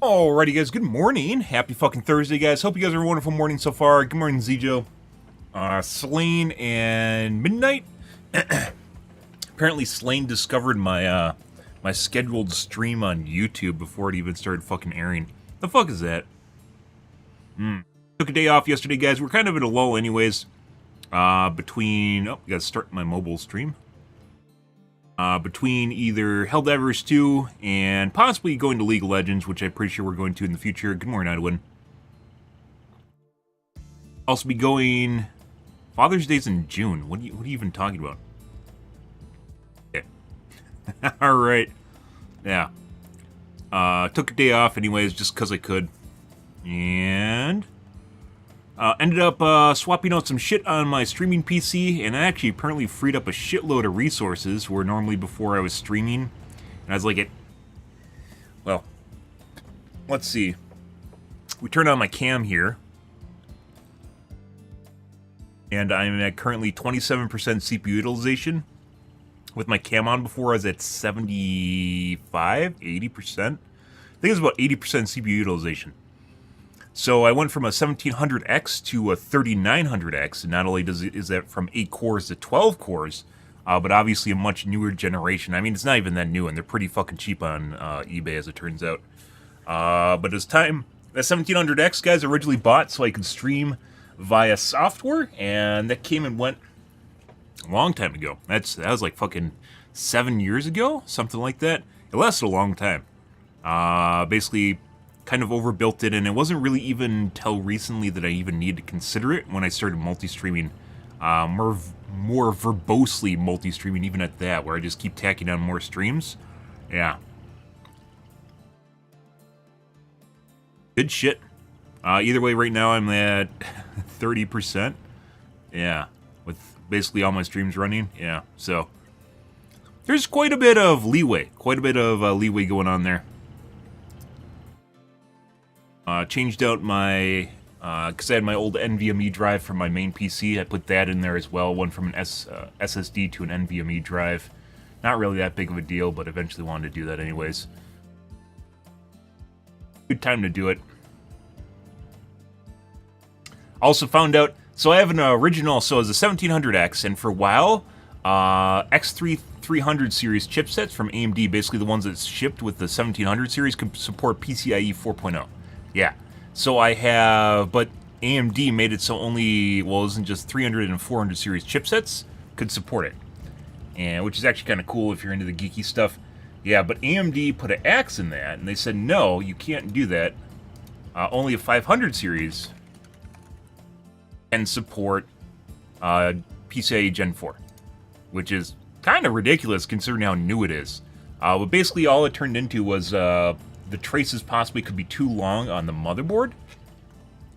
Alrighty, guys. Good morning. Happy fucking Thursday, guys. Hope you guys are a wonderful morning so far. Good morning, Zijo. Slain and Midnight. Apparently, Slain discovered my my scheduled stream on YouTube before it even started fucking airing. The fuck is that? Took a day off yesterday, guys. We're kind of at a lull, anyways. Between gotta start my mobile stream. Between either Helldivers 2 and possibly going to League of Legends, which I'm pretty sure we're going to in the future. Good morning, Edwin. Also be going Father's Day's in June. What are you even talking about? Yeah. Alright. Yeah. Took a day off anyways, just because I could. And ended up swapping out some shit on my streaming PC, and I actually apparently freed up a shitload of resources where normally before I was streaming, and I was like, well, let's see. We turned on my cam here, and I'm at currently 27% CPU utilization. With my cam on before, I was at 75, 80%. I think it was about 80% CPU utilization. So I went from a 1700X to a 3900X, and not only is that from 8 cores to 12 cores, but obviously a much newer generation. I mean, it's not even that new, and they're pretty fucking cheap on eBay, as it turns out. But it's time. That 1700X, guys, originally bought so I could stream via software, and that came and went a long time ago. That was like fucking 7 years ago, something like that. It lasted a long time. Basically kind of overbuilt it, and it wasn't really even till recently that I even needed to consider it when I started multi-streaming, more verbosely multi-streaming, even at that, where I just keep tacking on more streams. Yeah. Good shit. Either way, right now I'm at 30%. Yeah. With basically all my streams running. Yeah. So there's quite a bit of leeway. Quite a bit of leeway going on there. Changed out my, because I had my old NVMe drive from my main PC. I put that in there as well. Went from an SSD to an NVMe drive. Not really that big of a deal, but eventually wanted to do that anyways. Good time to do it. Also found out, so I have an original, so it's a 1700X, and for a while, X300 series chipsets from AMD, basically the ones that shipped with the 1700 series, could support PCIe 4.0. Yeah, so I have, but AMD made it so only, well, it wasn't just 300 and 400 series chipsets could support it, and which is actually kind of cool if you're into the geeky stuff. Yeah, but AMD put an axe in that, and they said, no, you can't do that. Only a 500 series can support PCIe Gen 4, which is kind of ridiculous considering how new it is. But basically all it turned into was the traces possibly could be too long on the motherboard,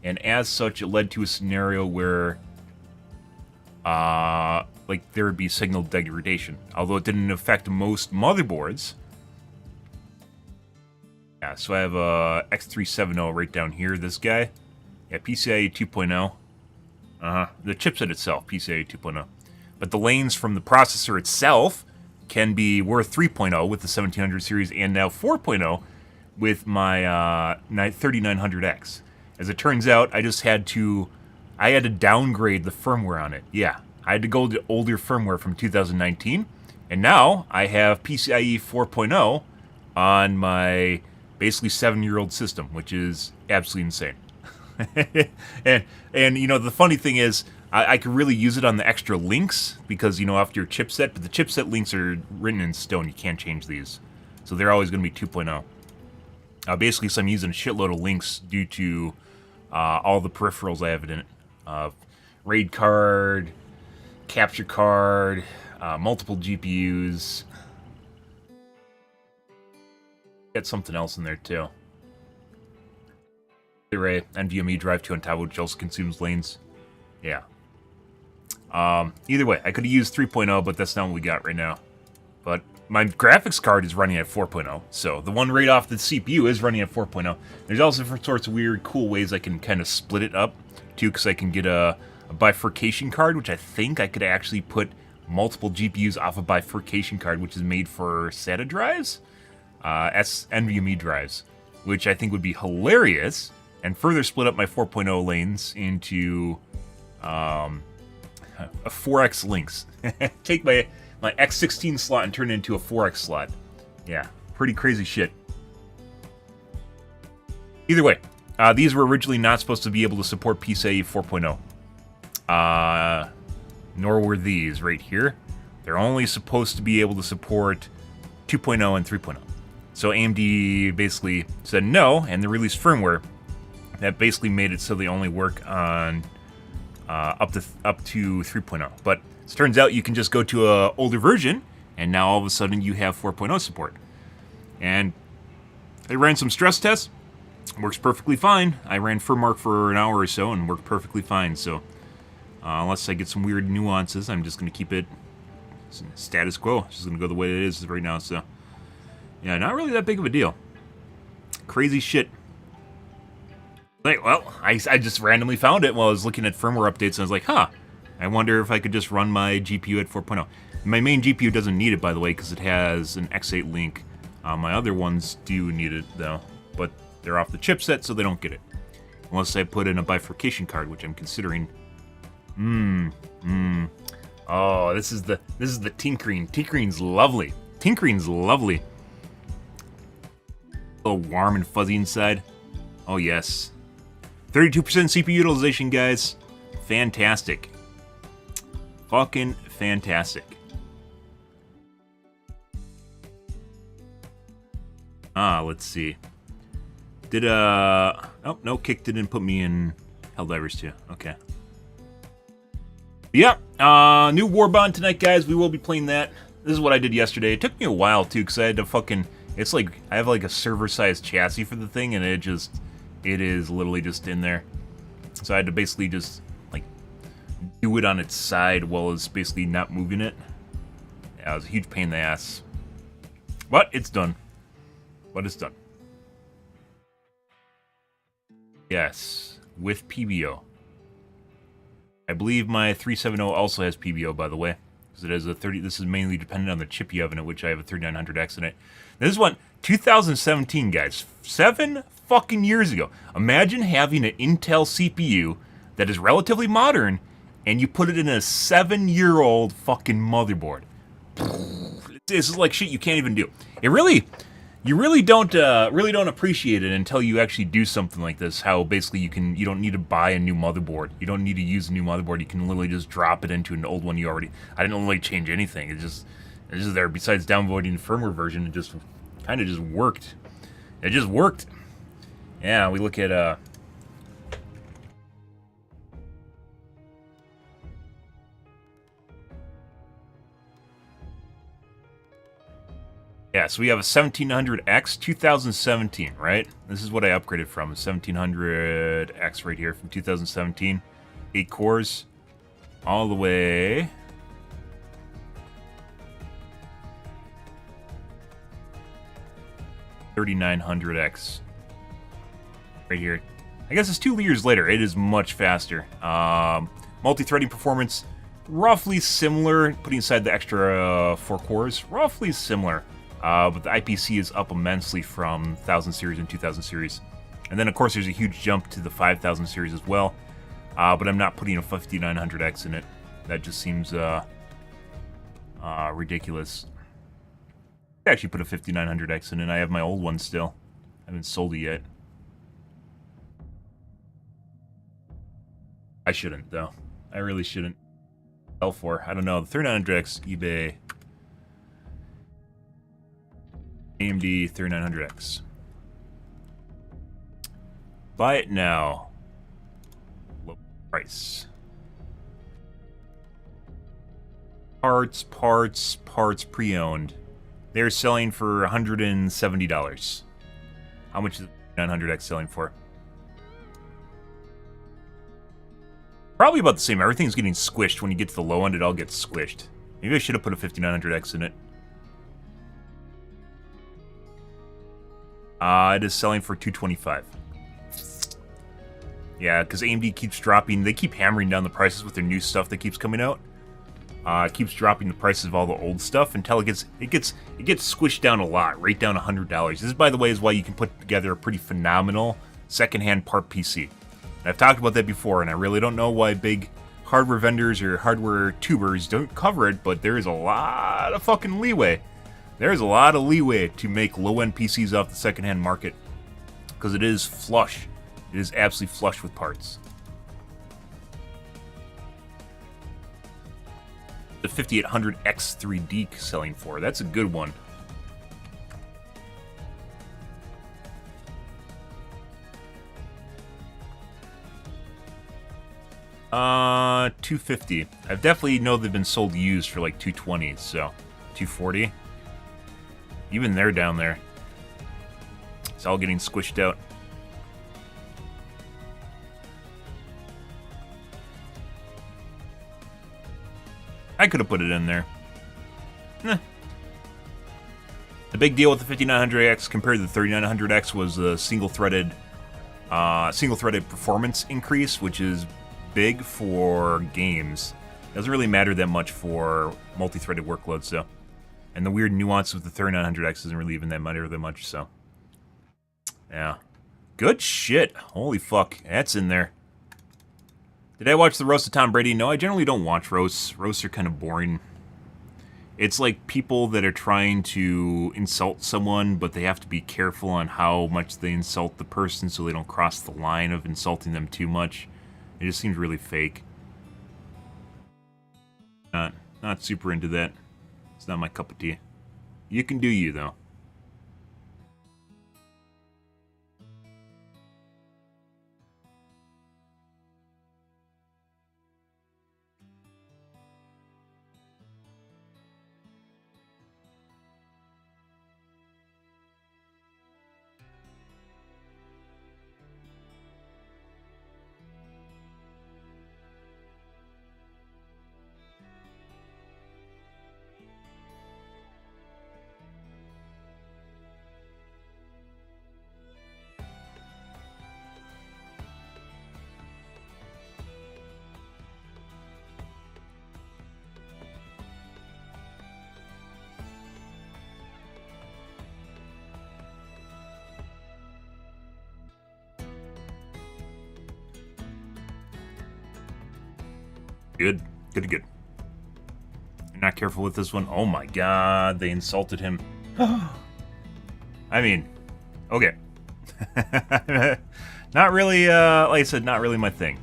and as such it led to a scenario where like there would be signal degradation, although it didn't affect most motherboards. Yeah, so I have a X370 right down here, this guy. Yeah, PCIe 2.0. The chipset itself, PCIe 2.0. But the lanes from the processor itself can be worth 3.0 with the 1700 series, and now 4.0 with my 3900X. As it turns out, I had to downgrade the firmware on it. Yeah, I had to go to older firmware from 2019, and now I have PCIe 4.0 on my basically 7-year-old system, which is absolutely insane. and you know, the funny thing is, I could really use it on the extra links, because, you know, after your chipset, but the chipset links are written in stone. You can't change these. So they're always going to be 2.0. Basically, so I'm using a shitload of links due to all the peripherals I have in it. RAID card, capture card, multiple GPUs. Got something else in there, too. Array, NVMe drive 2 on top, which also consumes lanes. Yeah. Either way, I could have used 3.0, but that's not what we got right now. But my graphics card is running at 4.0, so the one right off the CPU is running at 4.0. There's also different sorts of weird, cool ways I can kind of split it up, too, because I can get a bifurcation card, which I think I could actually put multiple GPUs off a bifurcation card, which is made for SATA drives, NVMe drives. which I think would be hilarious, and further split up my 4.0 lanes into a 4x links. Take my X16 slot and turn it into a 4x slot. Yeah, pretty crazy shit. Either way, these were originally not supposed to be able to support PCIe 4.0. Nor were these right here. They're only supposed to be able to support 2.0 and 3.0. So AMD basically said no, and they released firmware that basically made it so they only work on up to 3.0. But it turns out you can just go to an older version, and now all of a sudden you have 4.0 support. And I ran some stress tests. Works perfectly fine. I ran firmware for an hour or so and worked perfectly fine. So unless I get some weird nuances, I'm just going to keep it status quo. It's just going to go the way it is right now. So yeah, not really that big of a deal. Crazy shit. Like, well, I just randomly found it while I was looking at firmware updates, and I was like, huh, I wonder if I could just run my GPU at 4.0. My main GPU doesn't need it, by the way, because it has an X8 link. My other ones do need it, though, but they're off the chipset, so they don't get it. Unless I put in a bifurcation card, which I'm considering. Oh, this is the tinkering. Tinkering's lovely. Tinkering's lovely. A little warm and fuzzy inside. Oh, yes. 32% CPU utilization, guys. Fantastic. Fucking fantastic. Let's see. Oh, no, Kick didn't put me in Helldivers too. Okay. Yeah, new Warbond tonight, guys. We will be playing that. This is what I did yesterday. It took me a while, too, because I had to fucking... It's like, I have like a server-sized chassis for the thing, and it is literally just in there. So I had to basically just, like, do it on its side while it's basically not moving it. Yeah, it was a huge pain in the ass. But it's done. But it's done. Yes, with PBO. I believe my 370 also has PBO, by the way. Because it has a 30... This is mainly dependent on the chip you have in it, which I have a 3900X in it. This is what... 2017, guys. 7 fucking years ago. Imagine having an Intel CPU that is relatively modern, and you put it in a 7-year-old fucking motherboard. This is like shit you can't even do. You really don't appreciate it until you actually do something like this. How basically you don't need to buy a new motherboard. You don't need to use a new motherboard. You can literally just drop it into an old one you already. I didn't really change anything. It's just there. Besides downvoting the firmware version, it just kind of just worked. It just worked. Yeah, we look at yeah, so we have a 1700X 2017, right? This is what I upgraded from, a 1700X right here from 2017. 8 cores, all the way. $3,900X right here. I guess it's 2 years later. It is much faster. Multi-threading performance, roughly similar. Putting aside the extra 4 cores, roughly similar. But the IPC is up immensely from 1000 series and 2000 series. And then, of course, there's a huge jump to the 5000 series as well. But I'm not putting a 5900X in it. That just seems ridiculous. I actually put a 5900X in it. I have my old one still. I haven't sold it yet. I shouldn't, though. I really shouldn't. Sell for. I don't know. The 3900X, eBay... AMD 3900X. Buy it now. Low price. Parts pre-owned. They're selling for $170. How much is the 900X selling for? Probably about the same. Everything's getting squished. When you get to the low end, it all gets squished. Maybe I should have put a 5900X in it. It is selling for $225. Yeah, because AMD keeps dropping. They keep hammering down the prices with their new stuff that keeps coming out. It keeps dropping the prices of all the old stuff until it gets squished down a lot, right down $100. This, by the way, is why you can put together a pretty phenomenal secondhand part PC. And I've talked about that before, and I really don't know why big hardware vendors or hardware tubers don't cover it, but there is a lot of fucking leeway. There's a lot of leeway to make low-end PCs off the secondhand market, because it is flush. It is absolutely flush with parts. The 5800X3D selling for. That's a good one. $250. I definitely know they've been sold used for like $220, so $240. Even they're down there. It's all getting squished out. I could have put it in there. The big deal with the 5900X compared to the 3900X was the single-threaded performance increase, which is big for games. Doesn't really matter that much for multi-threaded workloads, though. And the weird nuance with the 3900X doesn't really even matter that much, so. Yeah. Good shit. Holy fuck. That's in there. Did I watch the roast of Tom Brady? No, I generally don't watch roasts. Roasts are kind of boring. It's like people that are trying to insult someone, but they have to be careful on how much they insult the person so they don't cross the line of insulting them too much. It just seems really fake. Not super into that. It's not my cup of tea. You can do you, though. Good. Good. You're not careful with this one. Oh my god, they insulted him. I mean, okay. Not really, like I said, not really my thing.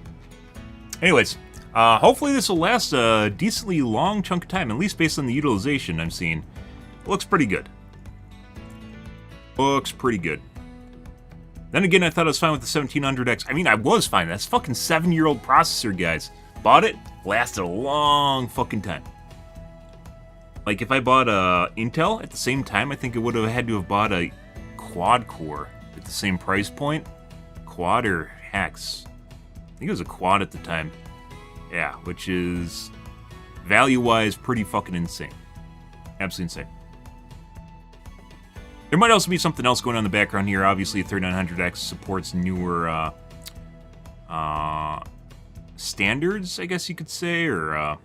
Anyways, hopefully this will last a decently long chunk of time, at least based on the utilization I'm seeing. Looks pretty good. Looks pretty good. Then again, I thought I was fine with the 1700X. I mean, I was fine. That's fucking 7-year-old processor, guys. Bought it, lasted a long fucking time. Like, if I bought a Intel at the same time, I think it would have had to have bought a quad-core at the same price point. Quad or hex? I think it was a quad at the time. Yeah, which is, value-wise, pretty fucking insane. Absolutely insane. There might also be something else going on in the background here. Obviously, 3900X supports newer standards, I guess you could say, or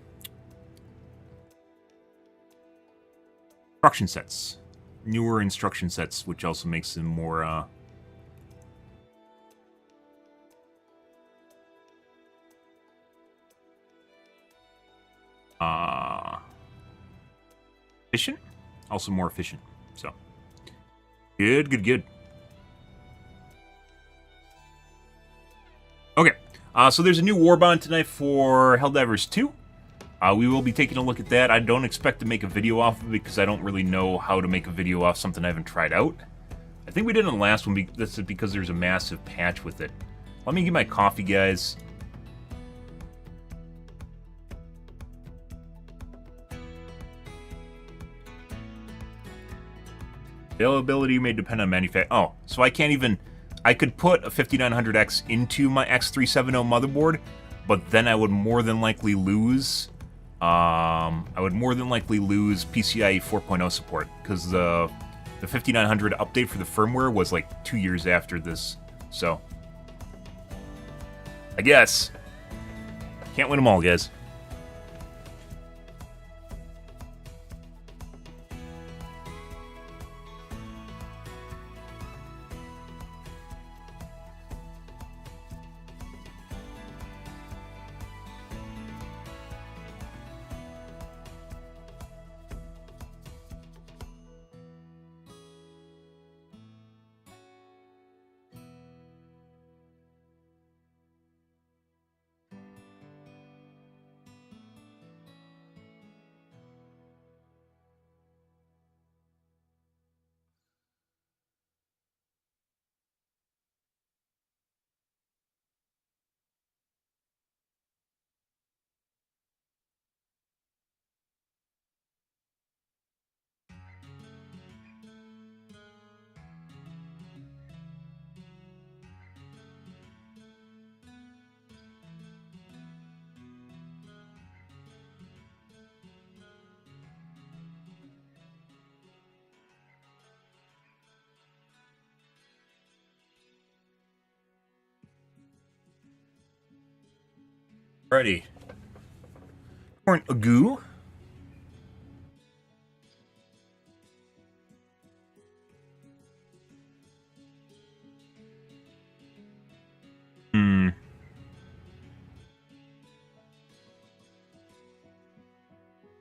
instruction sets. Newer instruction sets, which also makes them more efficient? Also more efficient, so. Good. Okay. So there's a new Warbond tonight for Helldivers 2. We will be taking a look at that. I don't expect to make a video off of it because I don't really know how to make a video off something I haven't tried out. I think we did on the last one. That's because there's a massive patch with it. Let me get my coffee, guys. Availability may depend on manufacturer. Oh, so I can't even... I could put a 5900X into my X370 motherboard, but then I would more than likely lose... PCIe 4.0 support, because the 5900 update for the firmware was like 2 years after this, so... I guess. Can't win them all, guys. Alrighty. Corn agoo.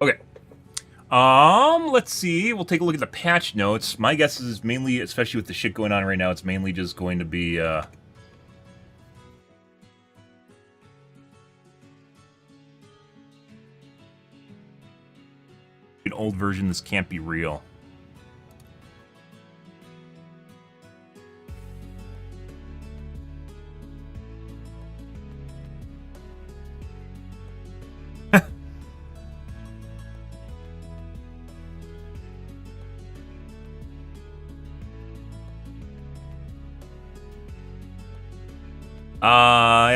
Okay. Let's see. We'll take a look at the patch notes. My guess is mainly, especially with the shit going on right now, it's mainly just going to be, an old version, this can't be real.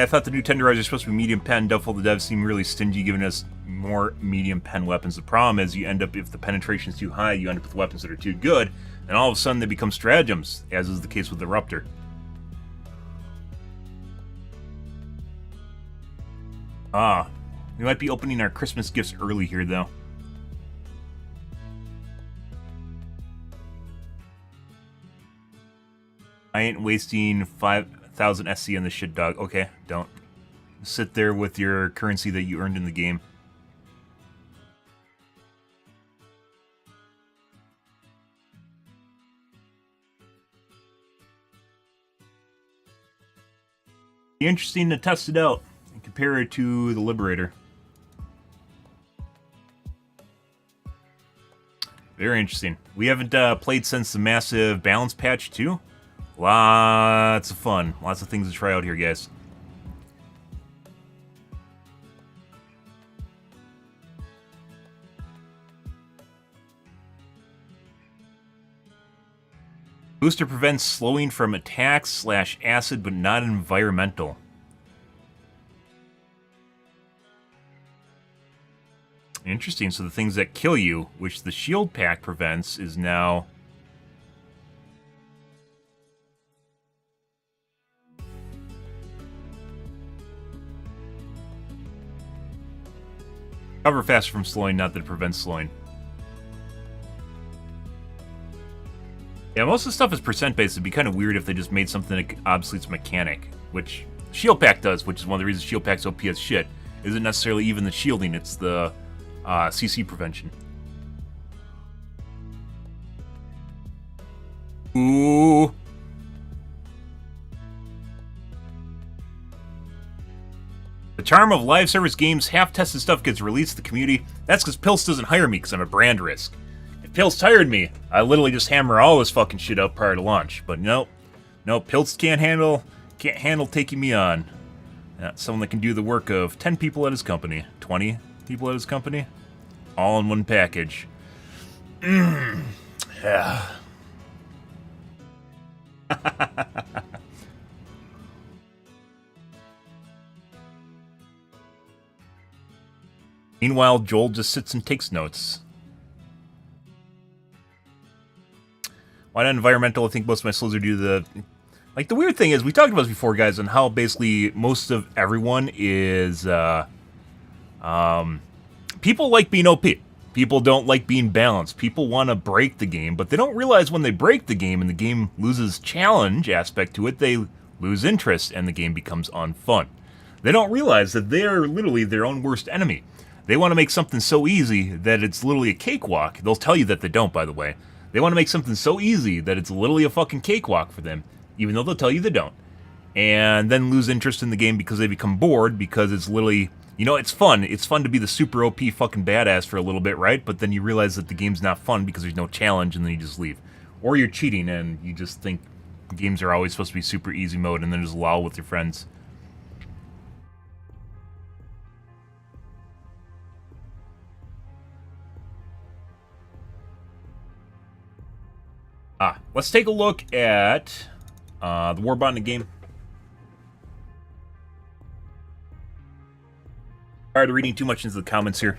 I thought the new tenderizers are supposed to be medium pen. Doubtful the devs seem really stingy giving us more medium pen weapons. The problem is you end up, if the penetration is too high, you end up with weapons that are too good, and all of a sudden they become stratagems, as is the case with the Ruptor. We might be opening our Christmas gifts early here, though. I ain't wasting 5,000 SC on this shit, dog. Okay, don't. Sit there with your currency that you earned in the game. Be interesting to test it out and compare it to the Liberator. Very interesting. We haven't played since the massive balance patch, too. Lots of fun. Lots of things to try out here, guys. Booster prevents slowing from attacks / acid, but not environmental. Interesting. So the things that kill you, which the shield pack prevents, is now... Cover faster from slowing, not that it prevents slowing. Yeah, most of the stuff is percent-based. It'd be kind of weird if they just made something that obsoletes mechanic, which Shield Pack does, which is one of the reasons Shield Pack's OP as shit. Isn't necessarily even the shielding, it's the CC prevention. Ooh. The charm of live service games, half-tested stuff gets released to the community. That's because Pilz doesn't hire me because I'm a brand risk. If Pilz hired me, I literally just hammer all this fucking shit up prior to launch. But nope. Nope, Pilz can't handle taking me on. Someone that can do the work of 10 people at his company, 20 people at his company, all in one package. Yeah. Meanwhile, Joel just sits and takes notes. Why not environmental? I think most of my slows are due to the... Like, the weird thing is, we talked about this before, guys, on how basically most of everyone is... people like being OP. People don't like being balanced. People want to break the game, but they don't realize when they break the game and the game loses challenge aspect to it, they lose interest and the game becomes unfun. They don't realize that they're literally their own worst enemy. They want to make something so easy that it's literally a cakewalk. They'll tell you that they don't, by the way. They want to make something so easy that it's literally a fucking cakewalk for them, even though they'll tell you they don't. And then lose interest in the game because they become bored, because it's literally, you know, it's fun. It's fun to be the super OP fucking badass for a little bit, right? But then you realize that the game's not fun because there's no challenge, and then you just leave. Or you're cheating and you just think games are always supposed to be super easy mode, and then just lol with your friends. Let's take a look at the Warbot in the game. Tired of reading too much into the comments here.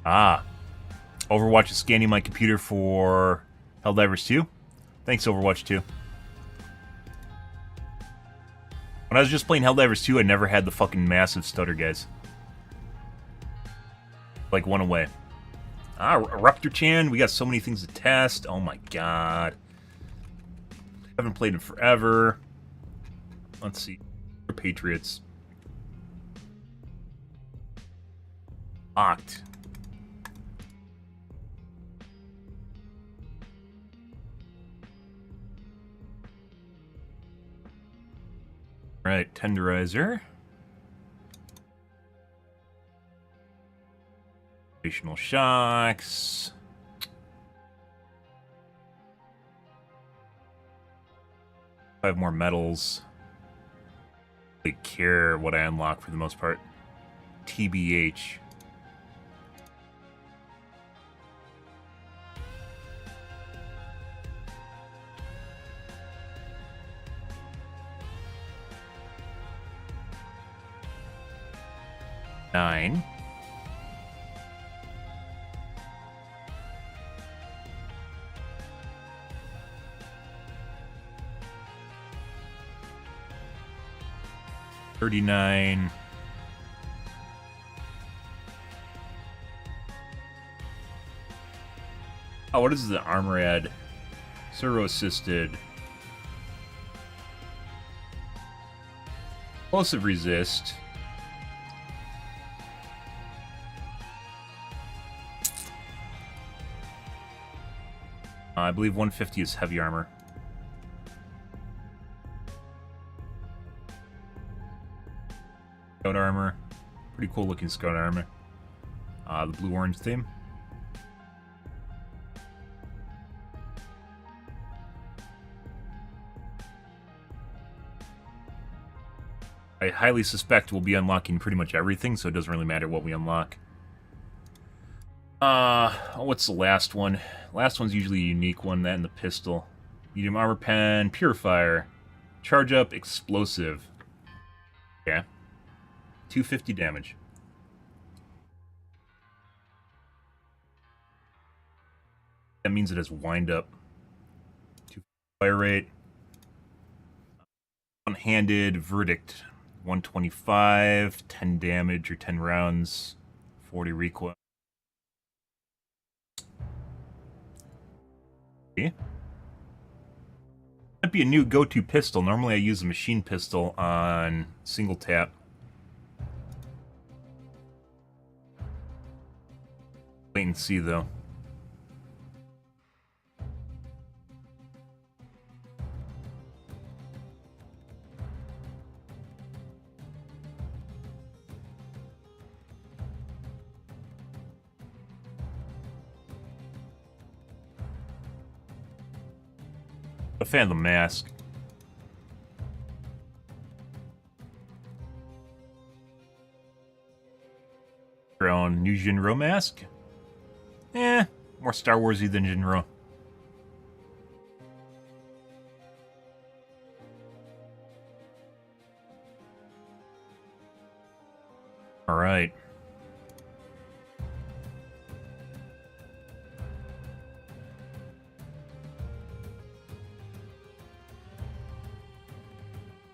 Overwatch is scanning my computer for Helldivers 2. Thanks, Overwatch 2. When I was just playing Helldivers 2, I never had the fucking massive stutter, guys. Like, one away. Ah, Raptor-chan, we got so many things to test. Oh my god. Haven't played in forever. Let's see. Patriots. Oct. Right, Tenderizer. Rotational shocks. Five more medals. I don't care what I unlock for the most part. TBH. Nine. $39. Oh, what is the armor add? Servo assisted. Explosive resist. I believe 150 is heavy armor. Scout armor. Pretty cool looking scout armor. The blue-orange theme. I highly suspect we'll be unlocking pretty much everything, so it doesn't really matter what we unlock. What's the last one? Last one's usually a unique one, that and the pistol. Medium armor pen, purifier, charge up, explosive. Yeah. 250 damage. That means it has wind up. 2 fire rate. One-handed verdict. 125, 10 damage or 10 rounds, 40 recoil. Okay. Might be a new go-to pistol. Normally I use a machine pistol on single tap. Wait and see though. A fan of the mask. Your own new Jinro mask? More Star Warsy than Jinro. Alright.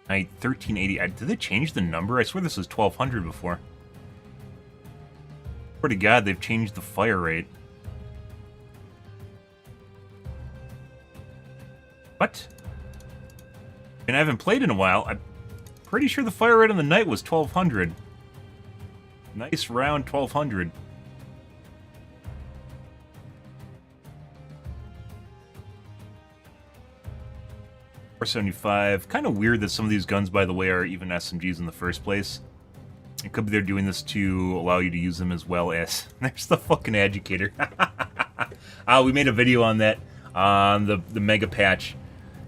Night 1380. Did they change the number? I swear this was 1200 before. Swear to God, they've changed the fire rate. What? And I haven't played in a while. I'm pretty sure the fire rate on the night was 1200. Nice round 1200. 475. Kind of weird that some of these guns, by the way, are even SMGs in the first place. It could be they're doing this to allow you to use them as well as... There's the fucking educator. We made a video on that, on the mega patch.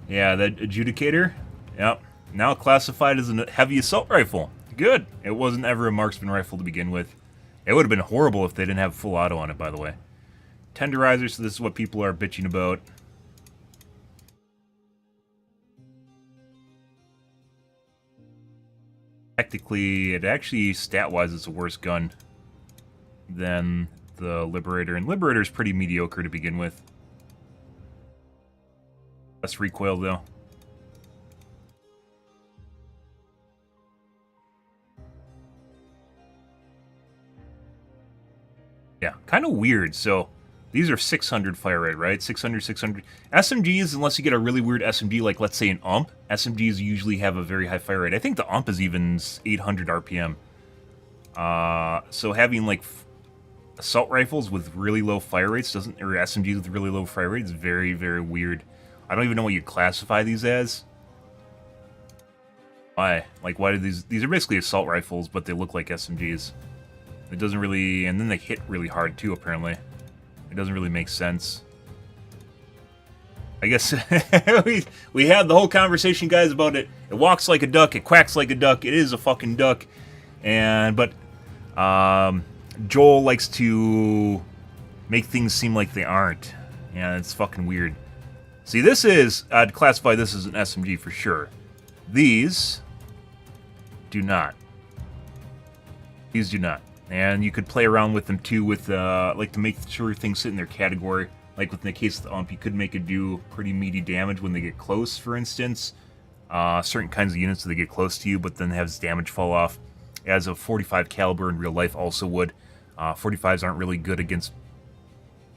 Yeah, that adjudicator. Yep. Now classified as a heavy assault rifle. Good. It wasn't ever a marksman rifle to begin with. It would have been horrible if they didn't have full auto on it, by the way. Tenderizer, so this is what people are bitching about. Technically, it actually, stat-wise, is a worse gun than the Liberator. And Liberator is pretty mediocre to begin with. Less recoil, though. Yeah, kind of weird. So these are 600 fire rate, right? 600, 600. SMGs, unless you get a really weird SMG, like let's say an UMP, SMGs usually have a very high fire rate. I think the UMP is even 800 RPM. So having like assault rifles with really low fire rates or SMGs with really low fire rates is very, very weird. I don't even know what you'd classify these as. Why? Like, why do these are basically assault rifles, but they look like SMGs. It doesn't really, and then they hit really hard too, apparently. It doesn't really make sense. I guess we had the whole conversation, guys, about it. It walks like a duck, it quacks like a duck, it is a fucking duck. But Joel likes to make things seem like they aren't. Yeah, it's fucking weird. See, I'd classify this as an SMG for sure. These do not. These do not. And you could play around with them too with, like, to make sure things sit in their category. Like with the case of the UMP, you could make it do pretty meaty damage when they get close, for instance. Certain kinds of units, so they get close to you, but then has damage fall off. As a 45 caliber in real life also would. 45s aren't really good against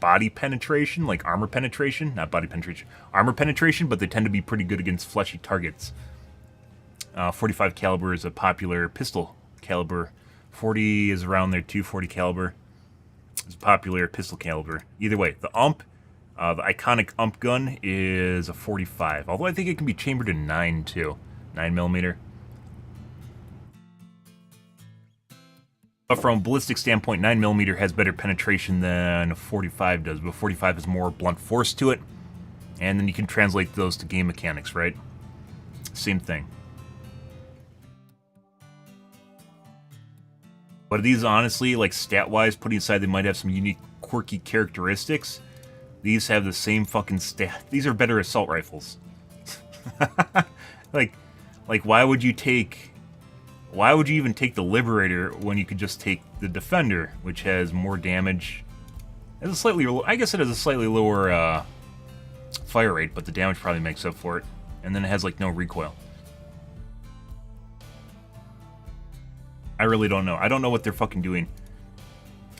body penetration, like armor penetration. Not body penetration. Armor penetration, but they tend to be pretty good against fleshy targets. 45 caliber is a popular pistol caliber. 40 is around there too. 40 caliber is a popular pistol caliber. Either way, the UMP, the iconic UMP gun is a 45. Although I think it can be chambered in 9 too. 9mm. But from a ballistic standpoint, 9mm has better penetration than a 45 does. But 45 has more blunt force to it. And then you can translate those to game mechanics, right? Same thing. But these, honestly, like stat-wise, putting aside they might have some unique, quirky characteristics, these have the same fucking stat. These are better assault rifles. like, why would you even take the Liberator when you could just take the Defender, which has more damage? It has a slightly, I guess it has a slightly lower fire rate, but the damage probably makes up for it. And then it has like no recoil. I really don't know. I don't know what they're fucking doing.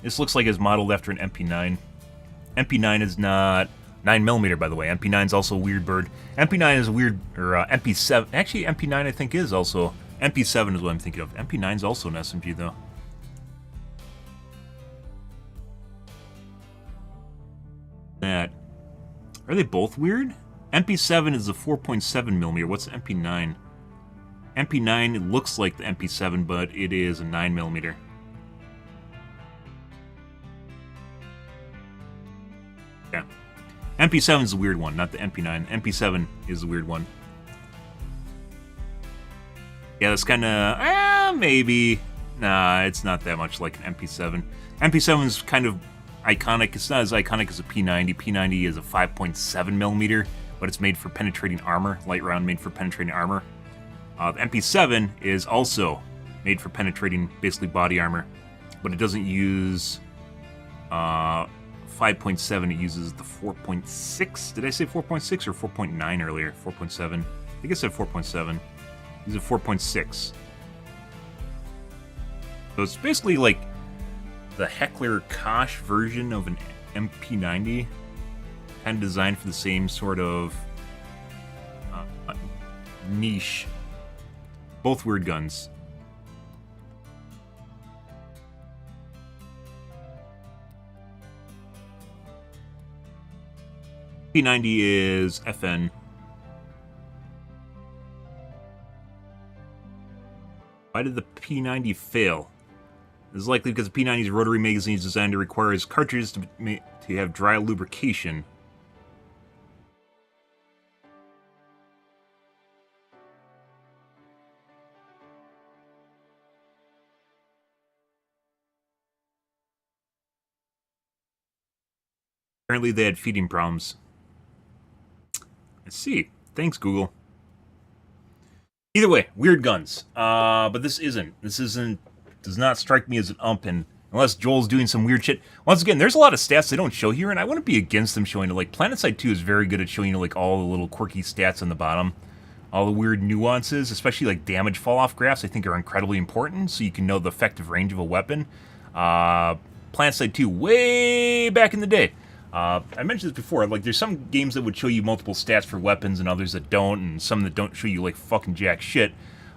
This looks like it's modeled after an MP9. MP9 is not 9mm, by the way. MP9 is also a weird bird. MP9 is a weird, or MP7. Actually, MP9 I think is also. MP7 is what I'm thinking of. MP9 is also an SMG, though. That. Are they both weird? MP7 is the 4.7mm. What's the MP9? MP9, it looks like the MP7, but it is a 9mm. Yeah. MP7 is the weird one, not the MP9. MP7 is the weird one. Yeah, that's kind of... maybe. Nah, it's not that much like an MP7. MP7 is kind of iconic. It's not as iconic as a P90. P90 is a 5.7mm, but it's made for penetrating armor. Light round made for penetrating armor. The MP7 is also made for penetrating, basically, body armor, but it doesn't use 5.7, it uses the 4.6. Did I say 4.6 or 4.9 earlier? 4.7. I think I said 4.7. These are 4.6. So it's basically like the Heckler Koch version of an MP90, kind of designed for the same sort of niche. Both weird guns. P90 is FN. Why did the P90 fail? This is likely because the P90's rotary magazine is designed to require its cartridges to have dry lubrication. Apparently they had feeding problems. I see. Thanks, Google. Either way, weird guns. But this isn't. Does not strike me as an UMP, and Unless Joel's doing some weird shit. Once again, there's a lot of stats they don't show here, and I wouldn't be against them showing it. Like, PlanetSide 2 is very good at showing you, like, all the little quirky stats on the bottom. All the weird nuances, especially, like, damage fall-off graphs, I think are incredibly important, so you can know the effective range of a weapon. PlanetSide 2, way back in the day. I mentioned this before, like, there's some games that would show you multiple stats for weapons and others that don't, and some that don't show you, like, fucking jack shit.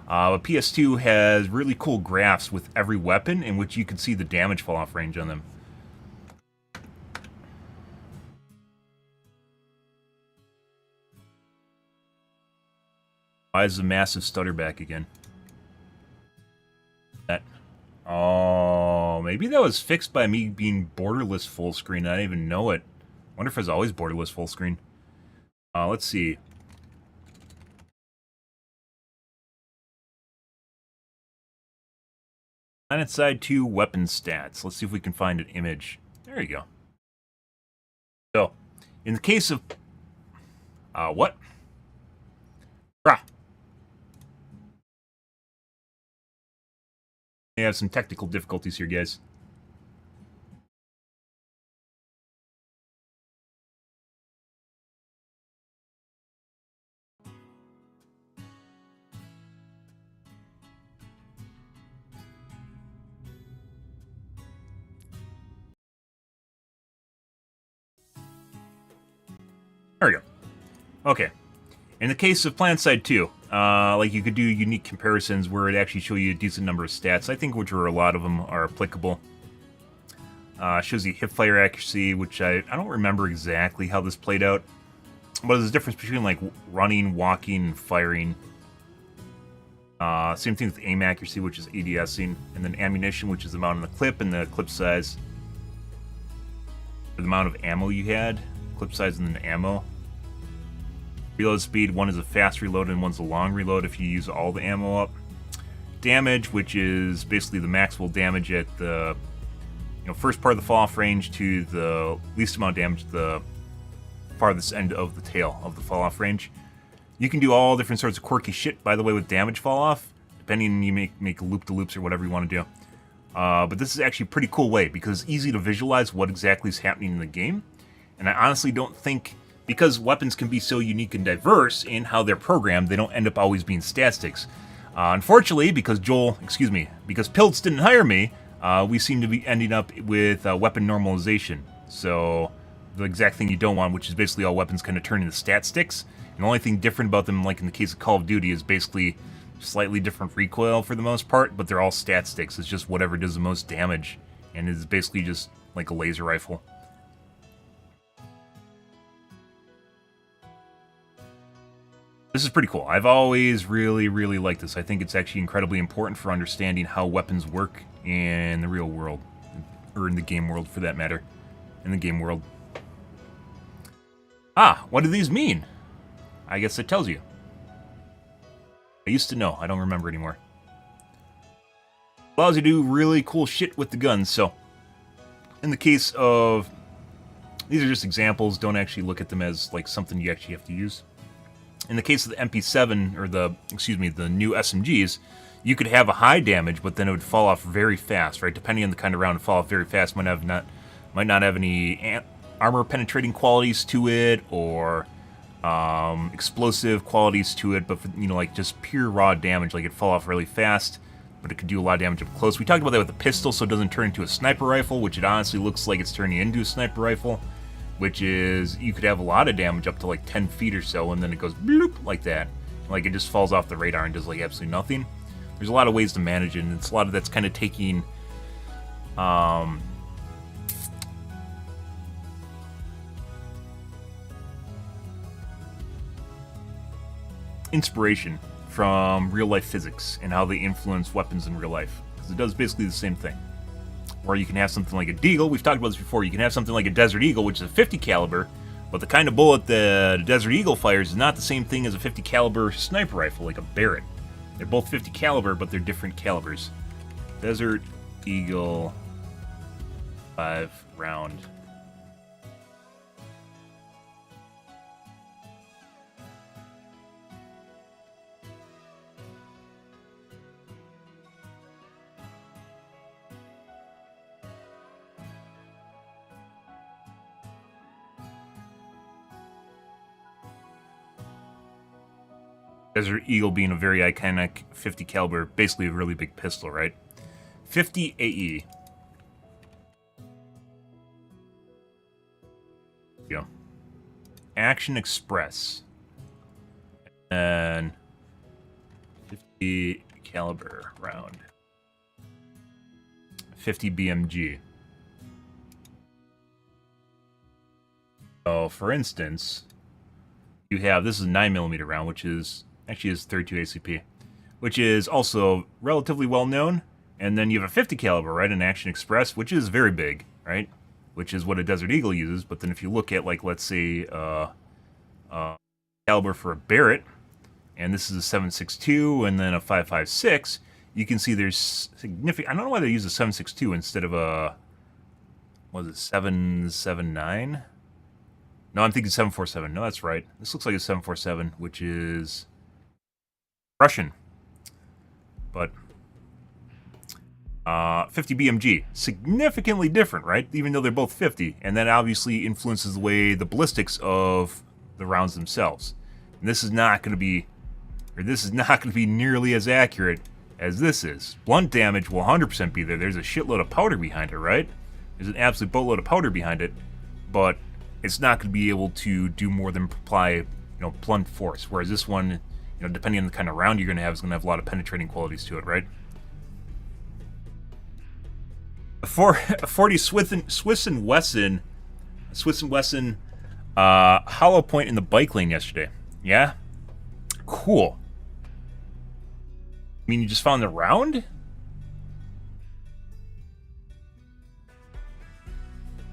But PS2 has really cool graphs with every weapon in which you can see the damage fall-off range on them. Why is the massive stutter back again? That. Oh, maybe that was fixed by me being borderless full screen. I didn't even know it. Wonder if it's always borderless full screen. Let's see. PlanetSide 2 weapon stats. Let's see if we can find an image. There you go. So, in the case of... what? Rah! We have some technical difficulties here, guys. There we go. Okay. In the case of PlanetSide 2, like you could do unique comparisons where it actually show you a decent number of stats. I think which are a lot of them are applicable. Shows you hipfire accuracy, which I don't remember exactly how this played out. But there's a difference between like running, walking, and firing. Same thing with aim accuracy, which is ADSing, and then ammunition, which is the amount on the clip and the clip size. The amount of ammo you had, clip size, and then ammo. Reload speed, one is a fast reload and one's a long reload if you use all the ammo up. Damage, which is basically the maximal damage at the first part of the fall-off range to the least amount of damage at the farthest end of the tail of the fall-off range. You can do all different sorts of quirky shit, by the way, with damage fall-off, depending you make loop-de-loops or whatever you want to do. But this is actually a pretty cool way, because it's easy to visualize what exactly is happening in the game. And I honestly don't think, because weapons can be so unique and diverse in how they're programmed, they don't end up always being stat sticks. Unfortunately, because because Pilts didn't hire me, we seem to be ending up with weapon normalization. So, the exact thing you don't want, which is basically all weapons kind of turn into stat sticks. And the only thing different about them, like in the case of Call of Duty, is basically slightly different recoil for the most part, but they're all stat sticks. It's just whatever does the most damage, and it's basically just like a laser rifle. This is pretty cool. I've always really, really liked this. I think it's actually incredibly important for understanding how weapons work in the real world, or in the game world for that matter. In the game world. What do these mean? I guess it tells you. I used to know. I don't remember anymore. Allows you to do really cool shit with the guns. So, in the case of... These are just examples. Don't actually look at them as like something you actually have to use. In the case of the MP7, or the new SMGs, you could have a high damage, but then it would fall off very fast, right? Depending on the kind of round, it fall off very fast. Might not have any armor penetrating qualities to it, or explosive qualities to it, but for, like just pure raw damage, like it'd fall off really fast, but it could do a lot of damage up close. We talked about that with the pistol, so it doesn't turn into a sniper rifle, which it honestly looks like it's turning into a sniper rifle, which is, you could have a lot of damage up to like 10 feet or so, and then it goes bloop, like that. Like it just falls off the radar and does like absolutely nothing. There's a lot of ways to manage it, and it's a lot of that's kind of taking inspiration from real-life physics and how they influence weapons in real life, because it does basically the same thing. Or you can have something like a Deagle. We've talked about this before. You can have something like a Desert Eagle, which is a 50 caliber, but the kind of bullet the Desert Eagle fires is not the same thing as a 50 caliber sniper rifle, like a Barrett. They're both 50 caliber, but they're different calibers. Desert Eagle 5 round. Desert Eagle being a very iconic 50 caliber, basically a really big pistol, right? 50 AE. Go. Action Express. And 50 caliber round. 50 BMG. So, for instance, you have, this is a 9mm round, which is, actually is 32 ACP, which is also relatively well known. And then you have a 50 caliber, right, an Action Express, which is very big, right? Which is what a Desert Eagle uses. But then if you look at, like, let's say, caliber for a Barrett, and this is a 7.62 and then a 5.56, you can see there's significant. I don't know why they use a 7.62 instead of a, what is it, 7.79? No, I'm thinking 7.47. No, that's right. This looks like a 7.47, which is Russian. But 50 BMG, significantly different, right? Even though they're both 50, and that obviously influences the way the ballistics of the rounds themselves. And this is not going to be, or this is not going to be nearly as accurate as this is. Blunt damage will 100% be there. There's a shitload of powder behind it, right? There's an absolute boatload of powder behind it, but it's not going to be able to do more than apply, blunt force. Whereas this one, depending on the kind of round you're going to have, is going to have a lot of penetrating qualities to it, right? A 40 Swiss and Wesson hollow point in the bike lane yesterday. Yeah? Cool. I mean, you just found the round?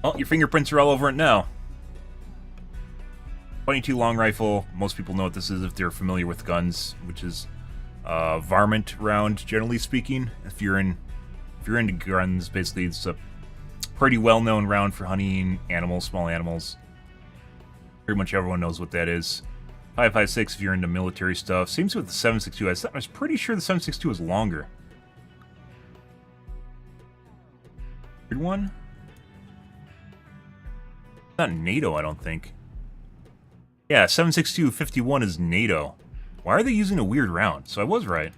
Oh, your fingerprints are all over it now. 22 long rifle. Most people know what this is if they're familiar with guns, which is varmint round, generally speaking. If you're into guns, basically it's a pretty well-known round for hunting animals, small animals. Pretty much everyone knows what that is. 5.56 if you're into military stuff. Same with the 7.62. I was pretty sure the 7.62 was longer. Good one? Not NATO, I don't think. Yeah, 7.62 51 is NATO. Why are they using a weird round? So I was right.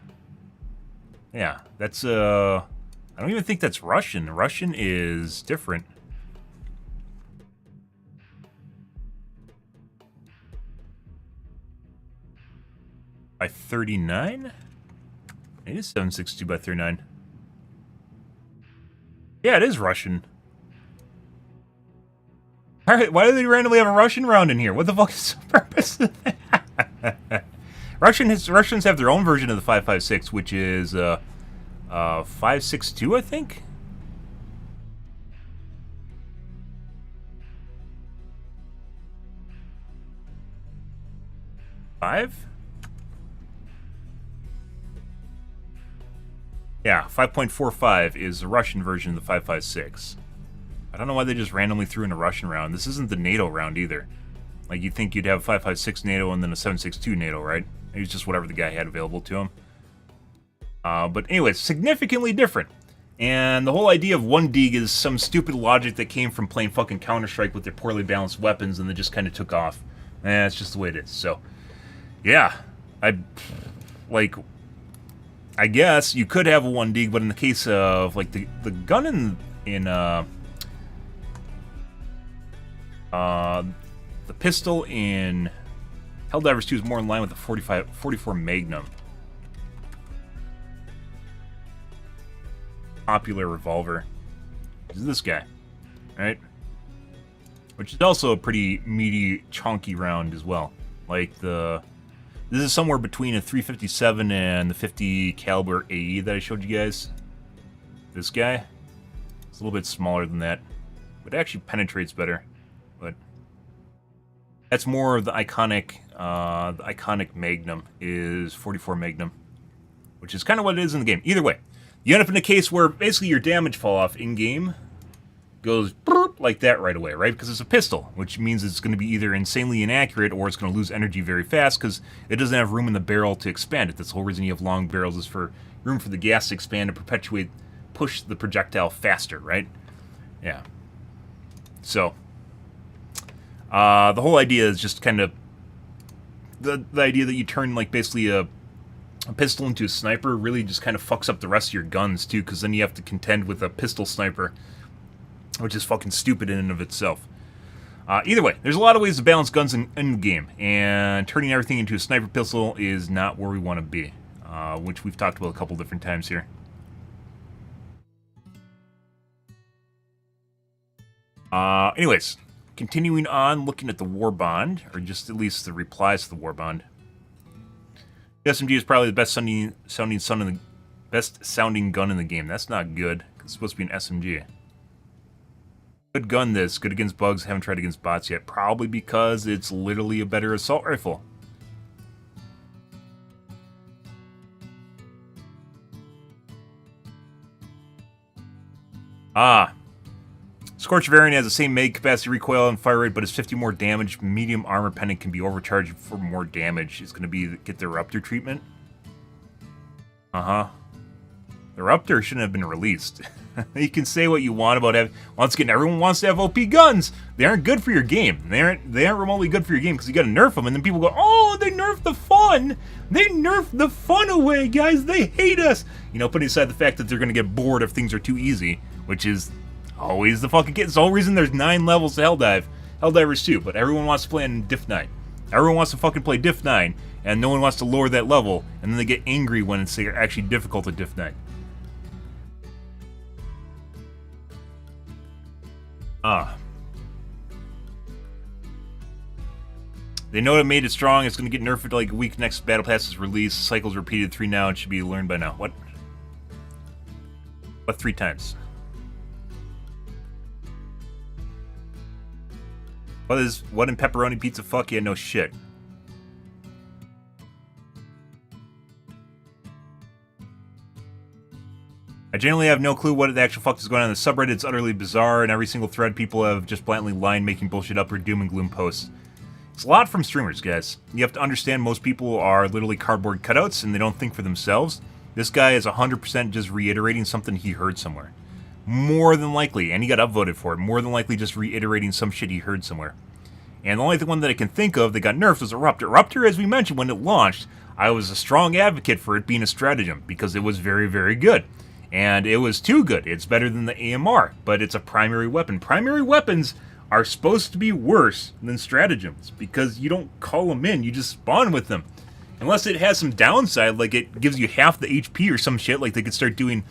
Yeah, that's I don't even think that's Russian. Russian is different. By 39? It is 7.62 by 39. Yeah, it is Russian. Alright, why do they randomly have a Russian round in here? What the fuck is the purpose of that? Russians have their own version of the 5.56, which is 5.62, I think? Five? Yeah, 5.45 is the Russian version of the 5.56. I don't know why they just randomly threw in a Russian round. This isn't the NATO round either. Like, you'd think you'd have 5.56 NATO and then a 7.62 NATO, right? It was just whatever the guy had available to him. But anyways, significantly different. And the whole idea of 1dig is some stupid logic that came from playing fucking Counter-Strike with their poorly balanced weapons and they just kind of took off. And it's just the way it is. So, yeah. I guess you could have a 1dig, but in the case of, like, the gun in the pistol in Helldivers 2 is more in line with the 44 Magnum. Popular revolver. This is this guy, right? Which is also a pretty meaty, chunky round as well. Like this is somewhere between a 357 and the 50 caliber AE that I showed you guys. This guy, it's a little bit smaller than that, but it actually penetrates better. But that's more of the iconic Magnum is 44 Magnum, which is kind of what it is in the game. Either way, you end up in a case where basically your damage fall off in game goes like that right away, right? Because it's a pistol, which means it's going to be either insanely inaccurate or it's going to lose energy very fast because it doesn't have room in the barrel to expand it. That's the whole reason you have long barrels, is for room for the gas to expand and push the projectile faster, right? Yeah. So, the whole idea is just kind of the idea that you turn, like, basically a pistol into a sniper really just kind of fucks up the rest of your guns, too, because then you have to contend with a pistol sniper, which is fucking stupid in and of itself. Either way, there's a lot of ways to balance guns in the game, and turning everything into a sniper pistol is not where we want to be, which we've talked about a couple different times here. Anyways, continuing on, looking at the war bond, or just at least the replies to the war bond. The SMG is probably the best sounding gun in the game. That's not good. It's supposed to be an SMG. Good gun this. Good against bugs. Haven't tried against bots yet. Probably because it's literally a better assault rifle. Scorch variant has the same mag capacity, recoil, and fire rate, but is 50 more damage. Medium armor pendant can be overcharged for more damage. It's going to get the Ruptor treatment. The Ruptor shouldn't have been released. You can say what you want about having... Once again, everyone wants to have OP guns. They aren't good for your game. They aren't remotely good for your game because you got to nerf them, and then people go, "Oh, they nerfed the fun. They nerfed the fun away, guys. They hate us." You know, putting aside the fact that they're going to get bored if things are too easy, which is always the fucking case. It's the whole reason there's 9 levels to Helldivers 2, but everyone wants to play on Diff 9. Everyone wants to fucking play Diff 9, and no one wants to lower that level, and then they get angry when it's actually difficult at Diff 9. They know it made it strong. It's going to get nerfed like a week next Battle Pass is released. Cycles repeated 3 now. It should be learned by now. What? What 3 times? What in pepperoni pizza? Fuck yeah, no shit. I generally have no clue what the actual fuck is going on in the subreddit. It's utterly bizarre, and every single thread people have just blatantly lying, making bullshit up, or doom and gloom posts. It's a lot from streamers, guys. You have to understand most people are literally cardboard cutouts, and they don't think for themselves. This guy is 100% just reiterating something he heard somewhere. More than likely, and he got upvoted for it, more than likely just reiterating some shit he heard somewhere. And the only one that I can think of that got nerfed was a Ruptor. Ruptor, as we mentioned, when it launched, I was a strong advocate for it being a stratagem, because it was very, very good. And it was too good. It's better than the AMR, but it's a primary weapon. Primary weapons are supposed to be worse than stratagems, because you don't call them in, you just spawn with them. Unless it has some downside, like it gives you half the HP or some shit, like they could start doing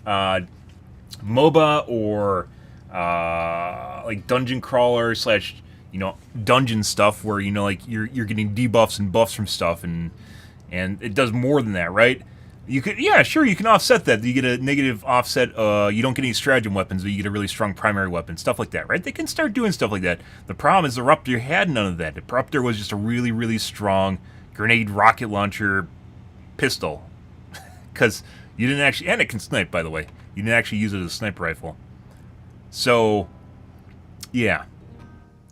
MOBA or like dungeon crawler slash, you know, dungeon stuff where, you know, like you're getting debuffs and buffs from stuff, and it does more than that, right? You could, yeah, sure, you can offset that. You get a negative offset. You don't get any stratagem weapons, but you get a really strong primary weapon, stuff like that, right? They can start doing stuff like that. The problem is the Ruptor had none of that. The Ruptor was just a really, really strong grenade rocket launcher pistol, because you didn't actually, and it can snipe, by the way. You didn't actually use it as a sniper rifle. So, yeah,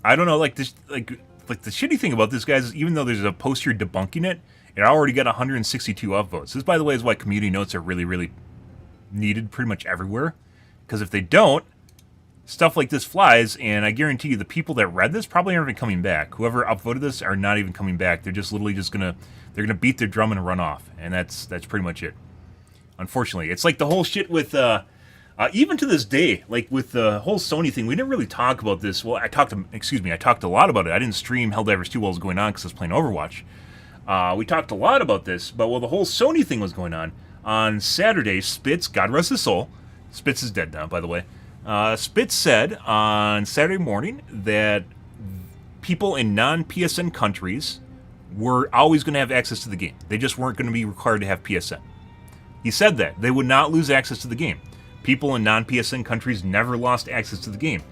I don't know. Like this, like the shitty thing about this, guys, is even though there's a post here debunking it, it already got 162 upvotes. This, by the way, is why community notes are really, really needed pretty much everywhere. Because if they don't, stuff like this flies, and I guarantee you the people that read this probably aren't even coming back. Whoever upvoted this are not even coming back. They're just literally just they're gonna beat their drum and run off, and that's pretty much it. Unfortunately, it's like the whole shit with even to this day, like with the whole Sony thing. We didn't really talk about this. Well, I talked a lot about it. I didn't stream Helldivers 2 while it was going on because I was playing Overwatch. We talked a lot about this, but while the whole Sony thing was going on Saturday, Spitz, God rest his soul, Spitz is dead now, by the way, Spitz said on Saturday morning that people in non-PSN countries were always going to have access to the game. They just weren't going to be required to have PSN. He said that. They would not lose access to the game. People in non-PSN countries never lost access to the game.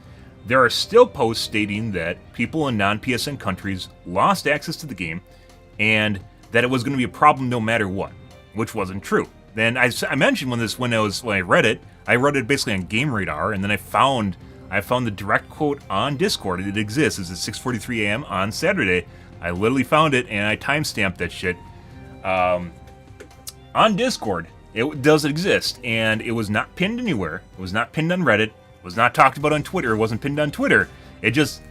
There are still posts stating that people in non-PSN countries lost access to the game, and that it was going to be a problem no matter what, which wasn't true. Then I mentioned when I read it basically on Game Radar, and then I found the direct quote on Discord. It exists. It's at 6:43 a.m. on Saturday. I literally found it, and I timestamped that shit on Discord. It does exist, and it was not pinned anywhere. It was not pinned on Reddit. It was not talked about on Twitter. It wasn't pinned on Twitter. It just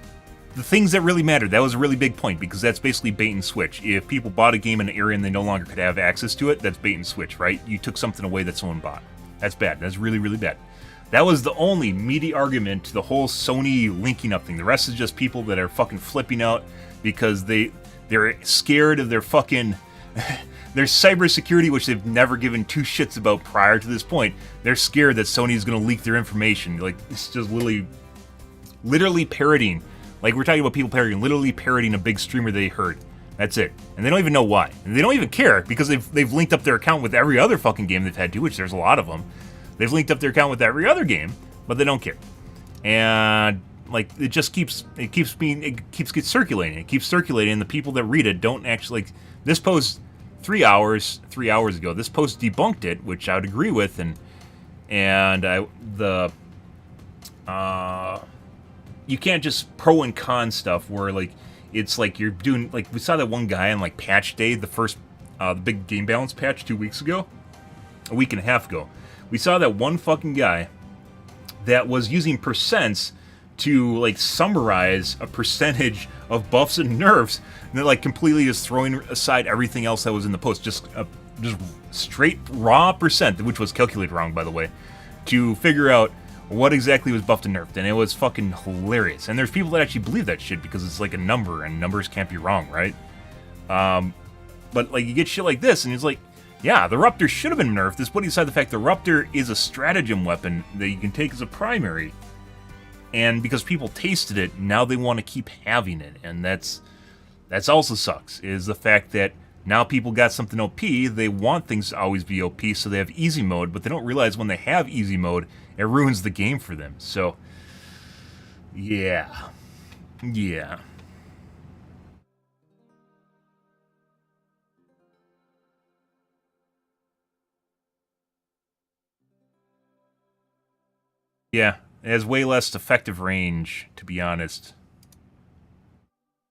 the things that really mattered. That was a really big point, because that's basically bait and switch. If people bought a game in an area and they no longer could have access to it, that's bait and switch, right? You took something away that someone bought. That's bad. That's really, really bad. That was the only meaty argument to the whole Sony linking up thing. The rest is just people that are fucking flipping out because they're scared of their fucking their cybersecurity, which they've never given two shits about prior to this point. They're scared that Sony is going to leak their information. Like, it's just literally parroting. Like, we're talking about people literally parroting a big streamer they heard. That's it. And they don't even know why. And they don't even care, because they've linked up their account with every other fucking game they've had to, which there's a lot of them. They've linked up their account with every other game, but they don't care. And like, it keeps circulating. It keeps circulating, and the people that read it don't actually, like, this post 3 hours ago, this post debunked it, which I would agree with, you can't just pro and con stuff where, like, it's like you're doing, like, we saw that one guy on, like, patch day, the big game balance patch 2 weeks ago, a week and a half ago. We saw that one fucking guy that was using percents to, like, summarize a percentage of buffs and nerfs, and they're, like, completely just throwing aside everything else that was in the post, just straight raw percent, which was calculated wrong, by the way, to figure out what exactly was buffed and nerfed, and it was fucking hilarious. And there's people that actually believe that shit because it's like a number, and numbers can't be wrong, right? But, like, you get shit like this, and it's like, yeah, the Ruptor should have been nerfed. This putting aside the fact the Ruptor is a stratagem weapon that you can take as a primary. And because people tasted it, now they want to keep having it. And that's also sucks, is the fact that now people got something OP, they want things to always be OP, so they have easy mode, but they don't realize when they have easy mode, it ruins the game for them. So, yeah. Yeah. Yeah, it has way less effective range, to be honest.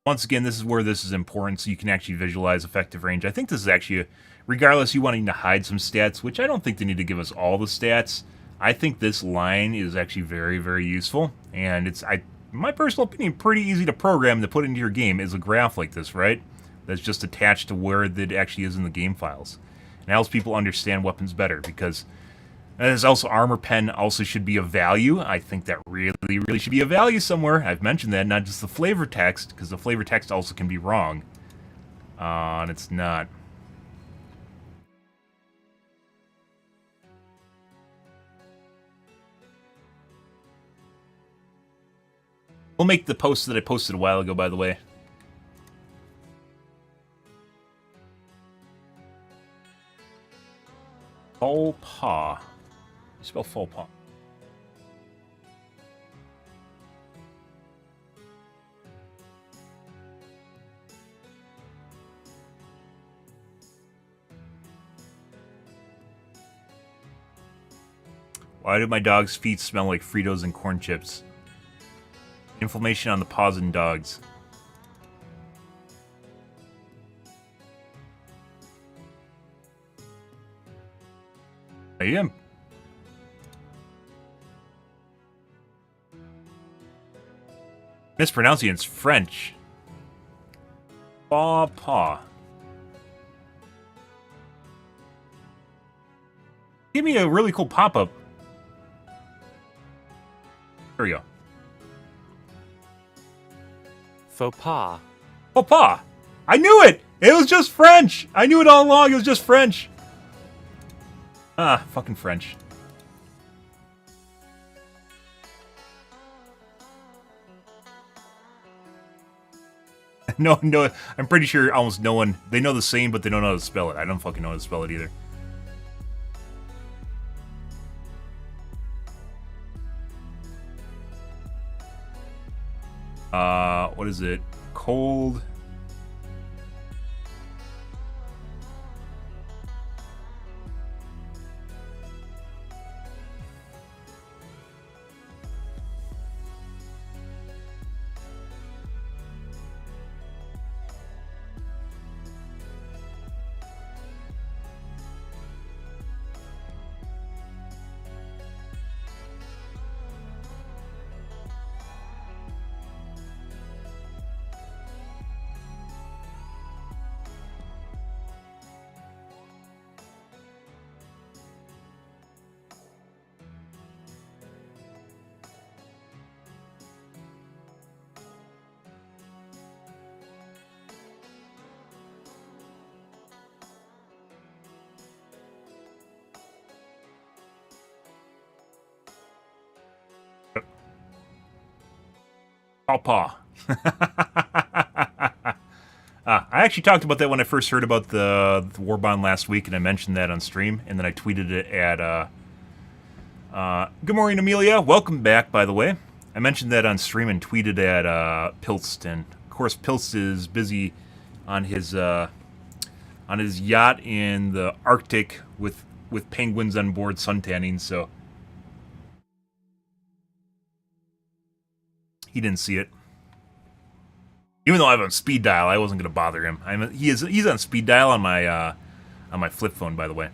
Once again, this is where this is important, so you can actually visualize effective range. I think this is actually, regardless you wanting to hide some stats, which I don't think they need to give us all the stats, I think this line is actually very, very useful. And it's, in my personal opinion, pretty easy to program to put into your game is a graph like this, right? That's just attached to where it actually is in the game files. And it helps people understand weapons better, because there's also armor pen also should be a value. I think that really, really should be a value somewhere. I've mentioned that, not just the flavor text, because the flavor text also can be wrong. And it's not. We'll make the post that I posted a while ago, by the way. Faux pas. You spell faux pas. Why do my dog's feet smell like Fritos and corn chips? Inflammation on the paws in dogs. I am. Mispronouncing it's French. Paw paw. Give me a really cool pop-up. Here we go. Faux pas. Faux pas. I knew it! It was just French! I knew it all along, it was just French. Ah, fucking French. No, I'm pretty sure almost no one, they know the same, but they don't know how to spell it. I don't fucking know how to spell it either. What is it? Cold. Paw. I actually talked about that when I first heard about the Warbond last week, and I mentioned that on stream, and then I tweeted it at, good morning, Amelia. Welcome back, by the way. I mentioned that on stream and tweeted at, Pilst, and of course Pilst is busy on his yacht in the Arctic with penguins on board suntanning, so he didn't see it. Even though I have him on speed dial, I wasn't going to bother him. He's on speed dial on my flip phone, by the way.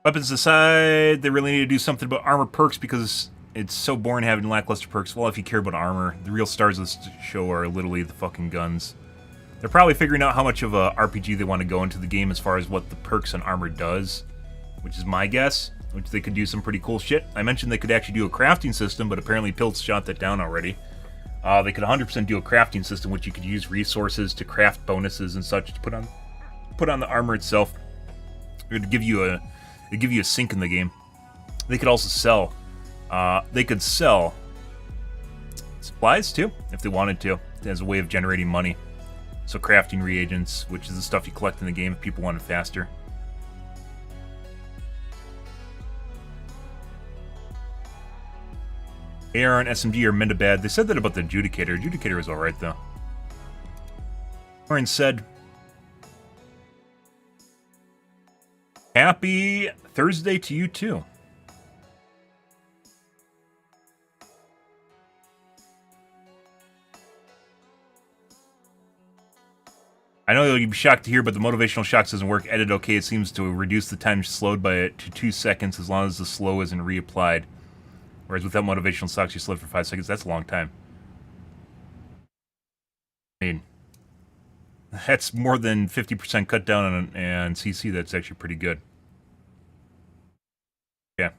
Weapons aside, they really need to do something about armor perks because it's so boring having lackluster perks. Well, if you care about armor, the real stars of this show are literally the fucking guns. They're probably figuring out how much of a RPG they want to go into the game as far as what the perks and armor does, which is my guess, which they could do some pretty cool shit. I mentioned they could actually do a crafting system, but apparently Piltz shot that down already. They could 100% do a crafting system, which you could use resources to craft bonuses and such to put on the armor itself. It would give you a sync in the game. They could also sell. They could sell supplies too, if they wanted to, as a way of generating money. So crafting reagents, which is the stuff you collect in the game if people want it faster. AR and SMG are meant to bad. They said that about the Adjudicator. Adjudicator was alright though. Orin said, happy Thursday to you too. I know you'd be shocked to hear, but the motivational shocks doesn't work. Edit okay. It seems to reduce the time slowed to 2 seconds as long as the slow isn't reapplied. Whereas without motivational shocks, you slowed for 5 seconds. That's a long time. I mean, that's more than 50% cut down on CC. That's actually pretty good. Yeah.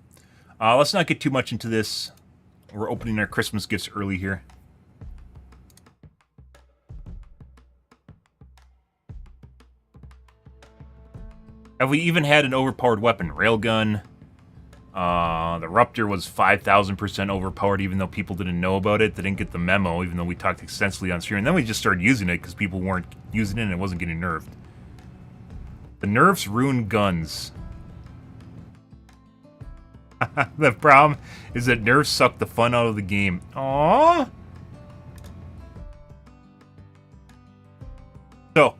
Let's not get too much into this. We're opening our Christmas gifts early here. Have we even had an overpowered weapon? Railgun. The Ruptor was 5,000% overpowered, even though people didn't know about it. They didn't get the memo, even though we talked extensively on stream. And then we just started using it because people weren't using it and it wasn't getting nerfed. The nerfs ruin guns. The problem is that nerfs suck the fun out of the game. Aww. So,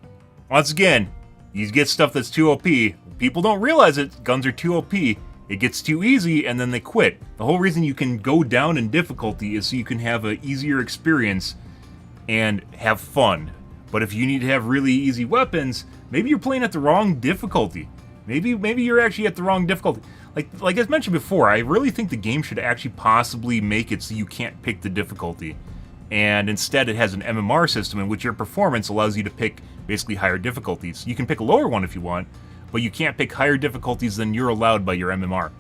once again, you get stuff that's too OP. People don't realize it. Guns are too OP. It gets too easy, and then they quit. The whole reason you can go down in difficulty is so you can have an easier experience and have fun. But if you need to have really easy weapons, maybe you're playing at the wrong difficulty. Maybe you're actually at the wrong difficulty. Like I mentioned before, I really think the game should actually possibly make it so you can't pick the difficulty. And instead it has an MMR system in which your performance allows you to pick basically higher difficulties. You can pick a lower one if you want, but you can't pick higher difficulties than you're allowed by your MMR.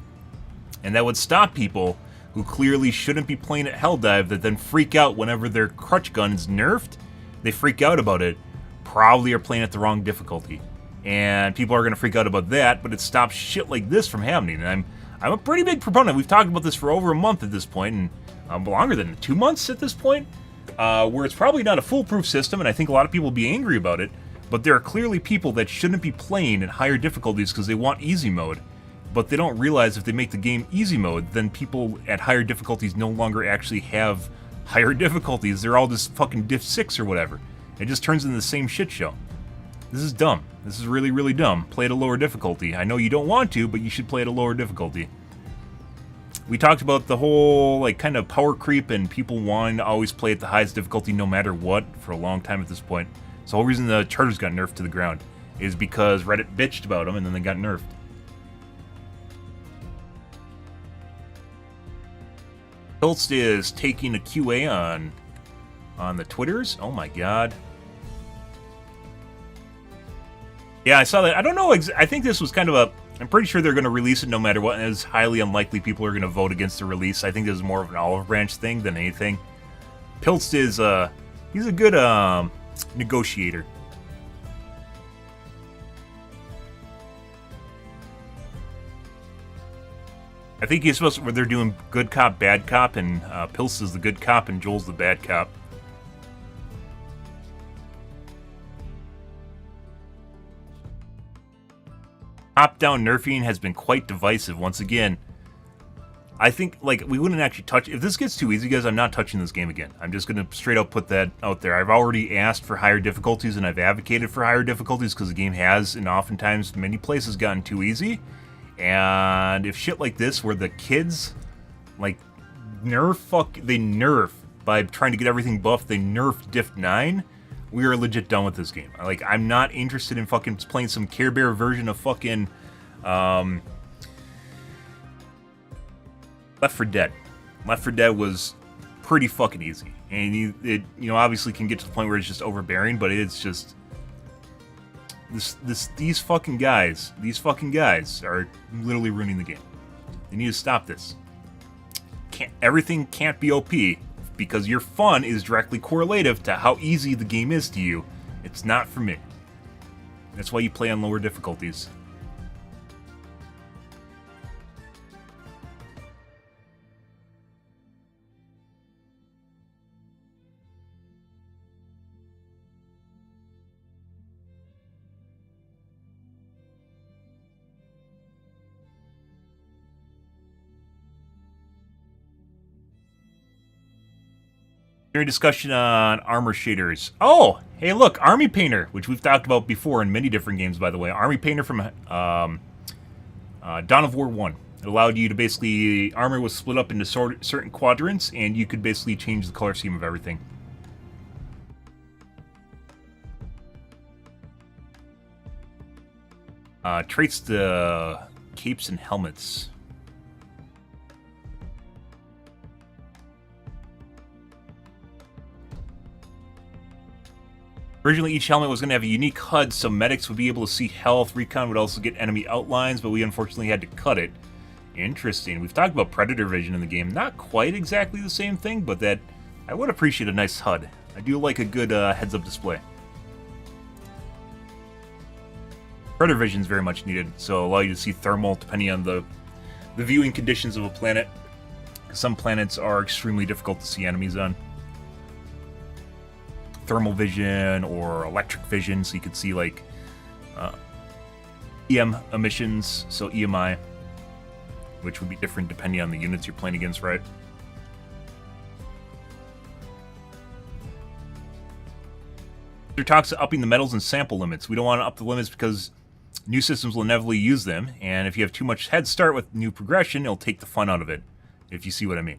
And that would stop people who clearly shouldn't be playing at Helldive that then freak out whenever their crutch gun is nerfed. They freak out about it, probably are playing at the wrong difficulty. And people are going to freak out about that, but it stops shit like this from happening. And I'm a pretty big proponent. We've talked about this for over a month at this point, and longer than 2 months at this point, where it's probably not a foolproof system, and I think a lot of people will be angry about it, but there are clearly people that shouldn't be playing at higher difficulties because they want easy mode, but they don't realize if they make the game easy mode, then people at higher difficulties no longer actually have higher difficulties. They're all just fucking diff 6 or whatever. It just turns into the same shit show. This is dumb. This is really, really dumb. Play at a lower difficulty. I know you don't want to, but you should play at a lower difficulty. We talked about the whole, like, kind of power creep and people wanting to always play at the highest difficulty no matter what for a long time at this point. So the whole reason the charters got nerfed to the ground is because Reddit bitched about them and then they got nerfed. Pilst is taking a QA on the Twitters. Oh my god. Yeah, I saw that. I don't know. I think this was kind of a... I'm pretty sure they're going to release it no matter what, and it's highly unlikely people are going to vote against the release. I think this is more of an olive branch thing than anything. Pilst is, He's a good negotiator. I think he's supposed to, where they're doing good cop, bad cop, and Pils is the good cop and Joel's the bad cop. Top-down nerfing has been quite divisive once again. I think, like, we wouldn't actually touch... If this gets too easy, guys, I'm not touching this game again. I'm just going to straight up put that out there. I've already asked for higher difficulties, and I've advocated for higher difficulties because the game has, and oftentimes, many places gotten too easy. And if shit like this, where the kids, like, they nerf by trying to get everything buffed, they nerf Diff 9, we are legit done with this game. Like, I'm not interested in fucking playing some Care Bear version of fucking, Left 4 Dead. Left 4 Dead was pretty fucking easy. And it obviously can get to the point where it's just overbearing, but it's just... These fucking guys are literally ruining the game. They need to stop this. Everything can't be OP, because your fun is directly correlative to how easy the game is to you. It's not for me. That's why you play on lower difficulties. Discussion on armor shaders. Oh, hey, look, Army Painter, which we've talked about before in many different games, by the way. Army Painter from Dawn of War 1. It allowed you to basically... Armor was split up into certain quadrants, and you could basically change the color scheme of everything. Traits to capes and helmets. Originally, each helmet was going to have a unique HUD, so medics would be able to see health. Recon would also get enemy outlines, but we unfortunately had to cut it. Interesting. We've talked about Predator Vision in the game. Not quite exactly the same thing, but that I would appreciate a nice HUD. I do like a good heads-up display. Predator Vision is very much needed, so allow you to see thermal depending on the viewing conditions of a planet. Some planets are extremely difficult to see enemies on. Thermal vision or electric vision, so you could see like EM emissions, so EMI, which would be different depending on the units you're playing against, right? There talks of upping the metals and sample limits. We don't want to up the limits because new systems will inevitably use them, and if you have too much head start with new progression, it'll take the fun out of it, if you see what I mean.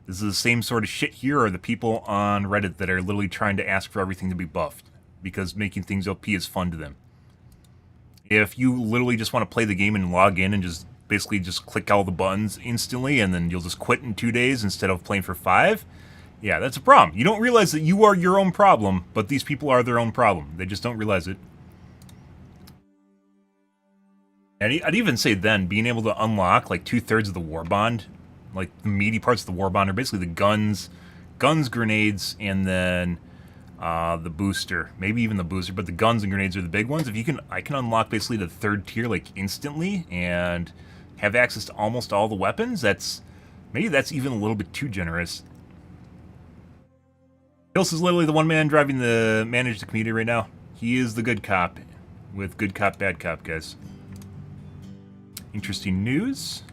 This is the same sort of shit here, or the people on Reddit that are literally trying to ask for everything to be buffed, because making things OP is fun to them. If you literally just want to play the game and log in and just basically just click all the buttons instantly, and then you'll just quit in 2 days instead of playing for 5, yeah, that's a problem. You don't realize that you are your own problem, but these people are their own problem. They just don't realize it. And I'd even say then, being able to unlock like 2/3 of the war bond, like the meaty parts of the war bond are basically the guns, grenades, and then the booster. Maybe even the booster, but the guns and grenades are the big ones. If I can unlock basically the 3rd tier like instantly and have access to almost all the weapons. Maybe that's even a little bit too generous. Hills is literally the one man driving manage the community right now. He is the good cop with good cop, bad cop, guys. Interesting news.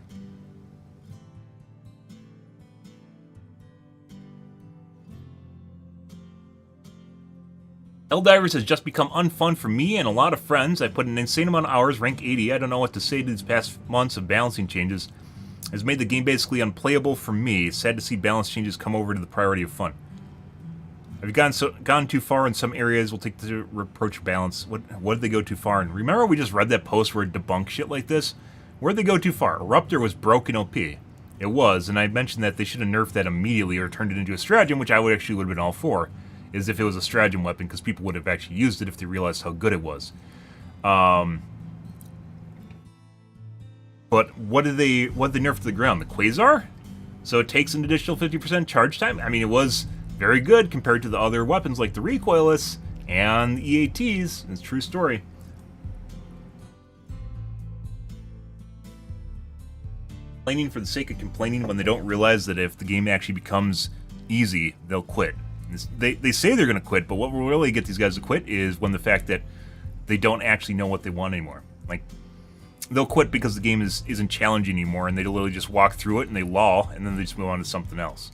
Helldivers has just become unfun for me and a lot of friends. I put an insane amount of hours, rank 80. I don't know what to say to these past months of balancing changes. Has made the game basically unplayable for me. It's sad to see balance changes come over to the priority of fun. I've gone too far in some areas. We'll take the approach balance. What did they go too far in? Remember we just read that post where it debunked shit like this? Where'd they go too far? Eruptor was broken OP. It was, and I mentioned that they should have nerfed that immediately or turned it into a stratagem, which I would have been all for, is if it was a stratagem weapon, because people would have actually used it if they realized how good it was. But what did they nerf to the ground? The Quasar? So it takes an additional 50% charge time? I mean, it was very good compared to the other weapons like the recoilless and the EATs. It's a true story. Complaining for the sake of complaining when they don't realize that if the game actually becomes easy, they'll quit. They say they're going to quit, but what will really get these guys to quit is when the fact that they don't actually know what they want anymore. Like, they'll quit because the game isn't challenging anymore, and they literally just walk through it and they lull, and then they just move on to something else.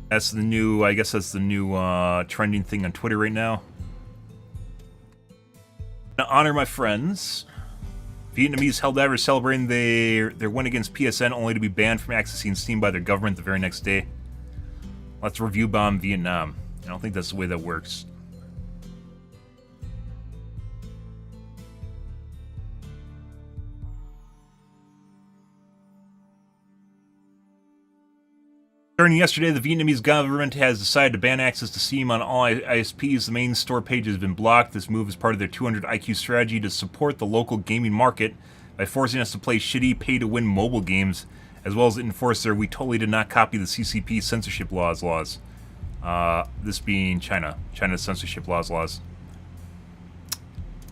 That's the new, I guess that's the new trending thing on Twitter right now. To honor my friends, Vietnamese Helldivers celebrating their win against PSN only to be banned from accessing Steam by their government the very next day. Let's review bomb Vietnam. I don't think that's the way that works. Starting yesterday, the Vietnamese government has decided to ban access to Steam on all ISPs. The main store page has been blocked. This move is part of their 200 IQ strategy to support the local gaming market by forcing us to play shitty pay-to-win mobile games, as well as enforce their "we totally did not copy the CCP censorship laws." This being China's censorship laws.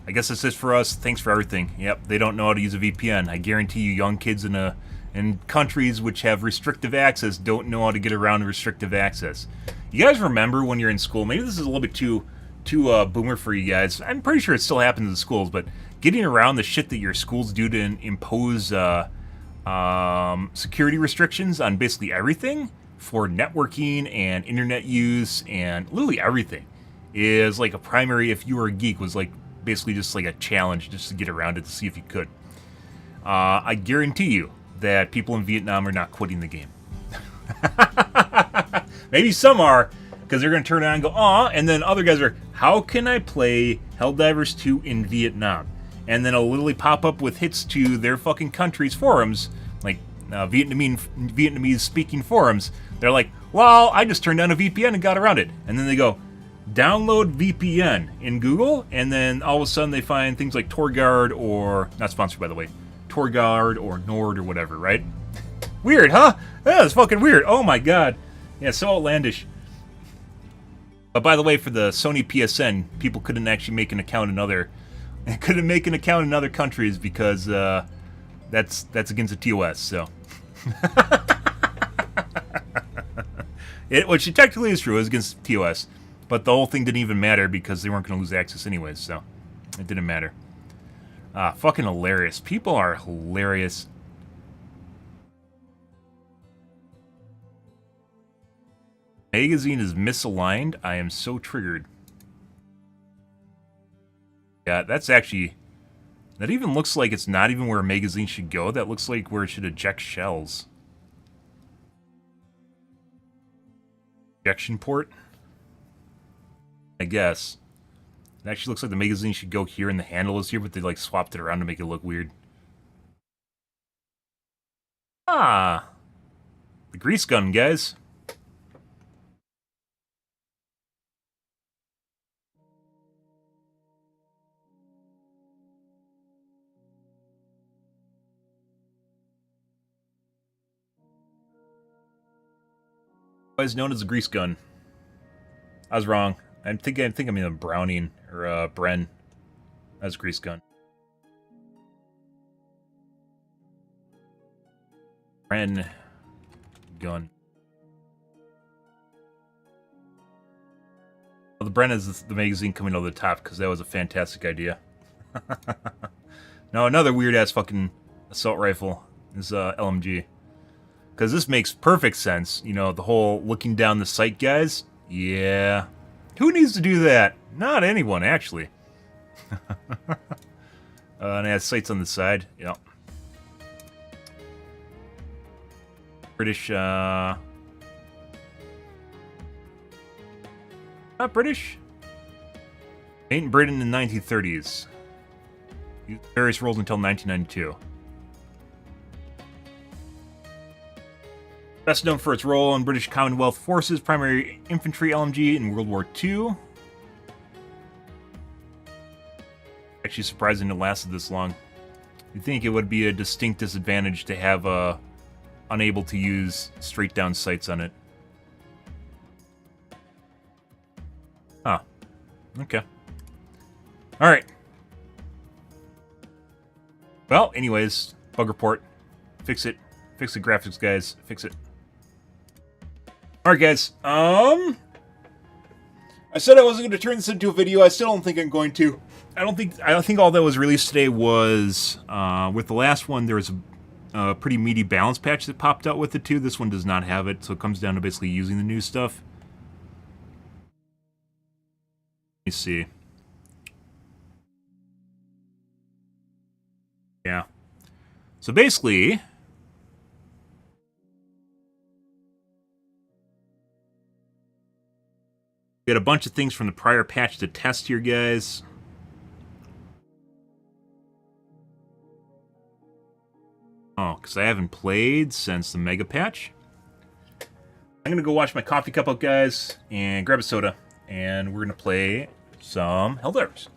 I guess that's it for us. Thanks for everything. Yep, they don't know how to use a VPN. I guarantee you young kids in countries which have restrictive access don't know how to get around restrictive access. You guys remember when you're in school, maybe this is a little bit too boomer for you guys. I'm pretty sure it still happens in schools, but getting around the shit that your schools do to impose security restrictions on basically everything for networking and internet use and literally everything is like a primary, if you were a geek, was like basically just like a challenge just to get around it to see if you could. I guarantee you that people in Vietnam are not quitting the game. Maybe some are, because they're going to turn around and go, aw, and then other guys are, how can I play Helldivers 2 in Vietnam? And then it'll literally pop up with hits to their fucking country's forums, like Vietnamese speaking forums. They're like, well, I just turned on a VPN and got around it. And then they go, download VPN in Google, and then all of a sudden they find things like TorGuard, or, not sponsored by the way, TorGuard or Nord or whatever, right? Weird, huh? Yeah, it's fucking weird. Oh my god. Yeah, so outlandish. But by the way, for the Sony PSN, people couldn't actually make an account in other countries because that's against the TOS, so. Which technically is true, is against TOS. But the whole thing didn't even matter because they weren't going to lose access anyways, so it didn't matter. Fucking hilarious. People are hilarious. Magazine is misaligned. I am so triggered. Yeah, that's actually... That even looks like it's not even where a magazine should go. That looks like where it should eject shells. Ejection port? I guess. It actually looks like the magazine should go here and the handle is here, but they like swapped it around to make it look weird. Ah! The grease gun, guys. Otherwise known as the grease gun. I was wrong. I think I mean a Browning or a Bren. That's grease gun. Bren gun. Well, the Bren is the magazine coming over the top because that was a fantastic idea. Now another weird ass fucking assault rifle is LMG. Because this makes perfect sense. You know, the whole looking down the sight guys. Yeah. Who needs to do that? Not anyone, actually. And it has sights on the side. Yep. British, not British? Ain't in Britain in the 1930s. Used various roles until 1992. Best known for its role in British Commonwealth Forces, primary infantry LMG in World War II. Actually surprising it lasted this long. You'd think it would be a distinct disadvantage to have unable to use straight down sights on it. Huh. Okay. Alright. Well, anyways, bug report. Fix it. Fix the graphics, guys. Fix it. Alright, guys. I said I wasn't going to turn this into a video. I still don't think I'm going to. I think all that was released today was, with the last one, there was a pretty meaty balance patch that popped out with it, too. This one does not have it, so it comes down to basically using the new stuff. Let me see. Yeah. So basically, we got a bunch of things from the prior patch to test here, guys. Oh, because I haven't played since the Mega Patch. I'm going to go wash my coffee cup out, guys, and grab a soda, and we're going to play some Helldivers.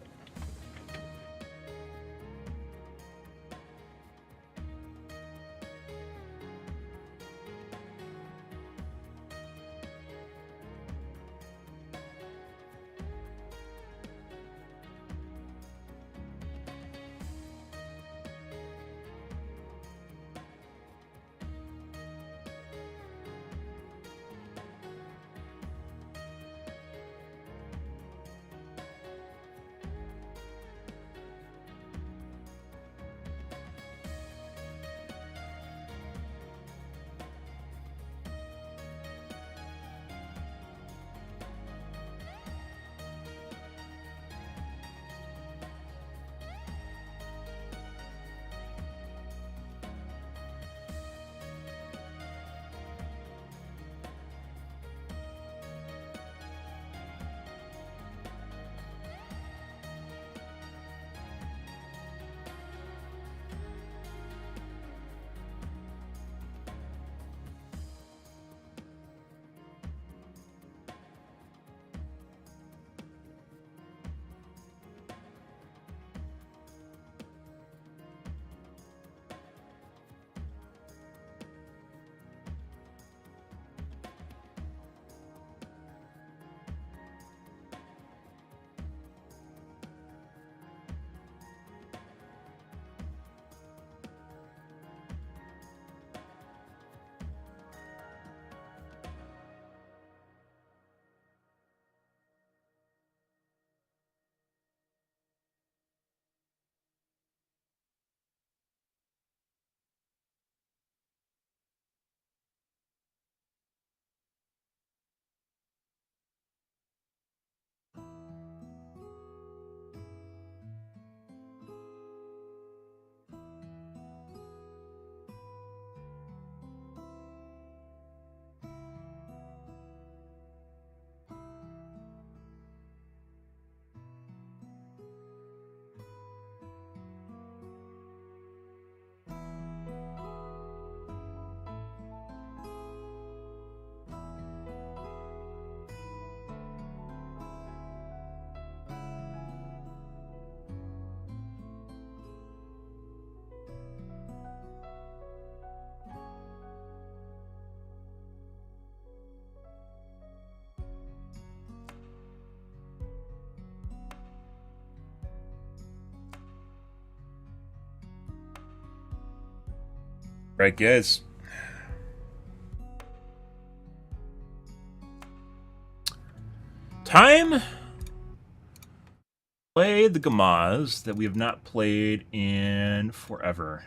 Right, guys. Time. Play the Gamaz that we have not played in forever.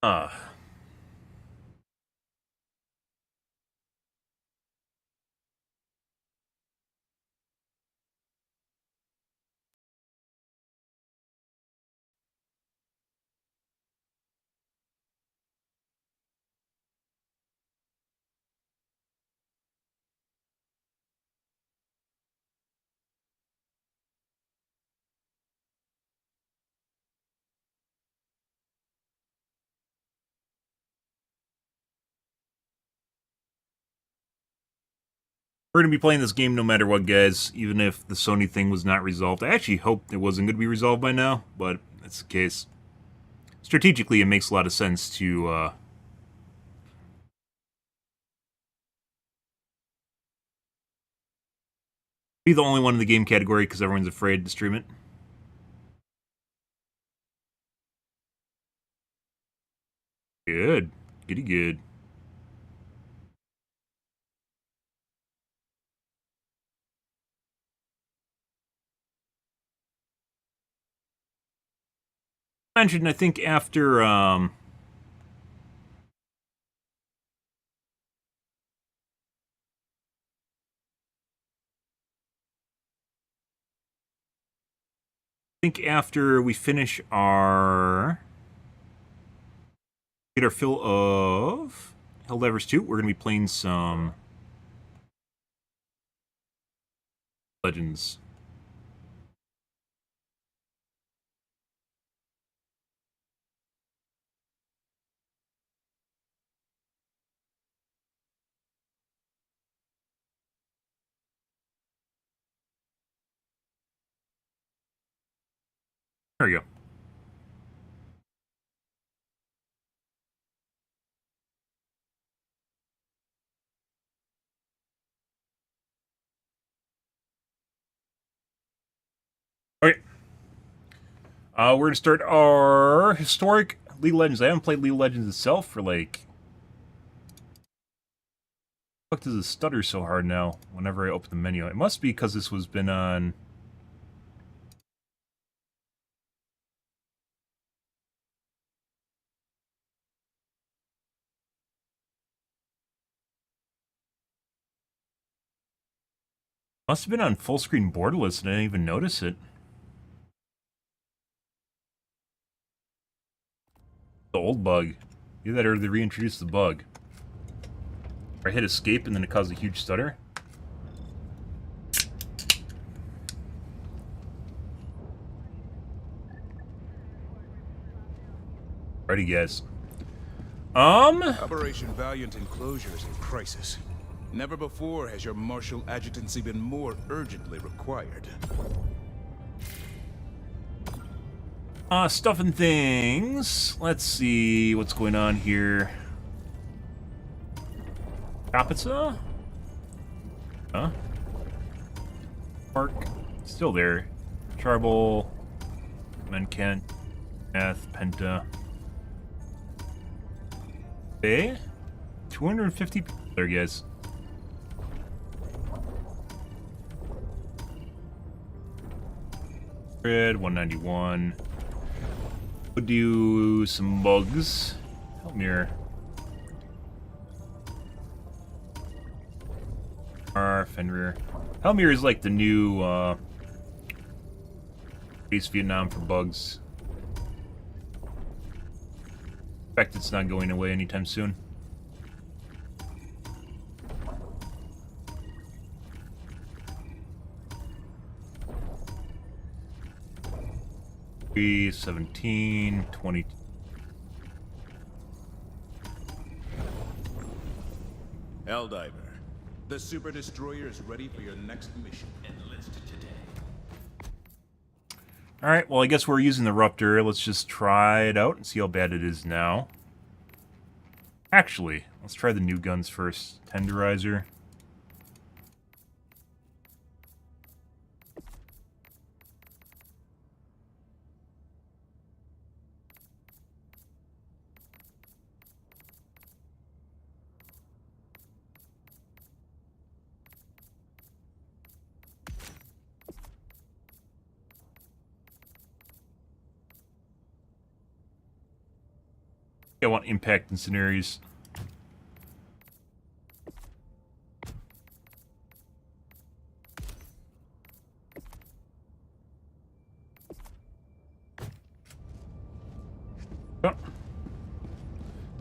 Ah. We're going to be playing this game no matter what, guys, even if the Sony thing was not resolved. I actually hoped it wasn't going to be resolved by now, but that's the case. Strategically, it makes a lot of sense to be the only one in the game category because everyone's afraid to stream it. Good. Goody good. Mentioned, I think after we finish our get our fill of Helldivers 2, we're gonna be playing some Legends. There we go. Okay. We're going to start our historic League of Legends. I haven't played League of Legends itself for like... What does it stutter so hard now whenever I open the menu? It must be because this was been on... Must have been on full screen borderless and I didn't even notice it. The old bug. Either that or they reintroduced the bug. I hit escape and then it caused a huge stutter. Alrighty, guys. Operation Valiant Enclosure is in crisis. Never before has your martial adjutancy been more urgently required. Stuff and things. Let's see what's going on here. Kapitsa? Huh? Park. Still there. Charbel. Menkent. Math. Penta. Okay. 250 there, guys. Red. 191. We'll do some bugs. Help me here. Fenrir. Helmir is like the new East Vietnam for bugs. In fact, it's not going away anytime soon. Three, 17, 20. Helldiver, the Super Destroyer is ready for your next mission. Enlist today. Alright, well I guess we're using the Ruptor. Let's just try it out and see how bad it is now. Actually, let's try the new guns first. Tenderizer. I want impact incendiaries. Oh.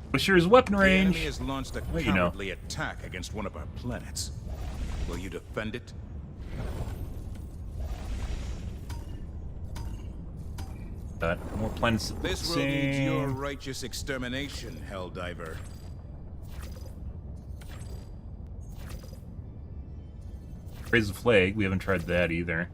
What's your weapon range? The enemy has launched a cowardly attack against one of our planets. Will you defend it? More planets. This world needs your righteous extermination, Helldiver. Raise the flag. We haven't tried that either.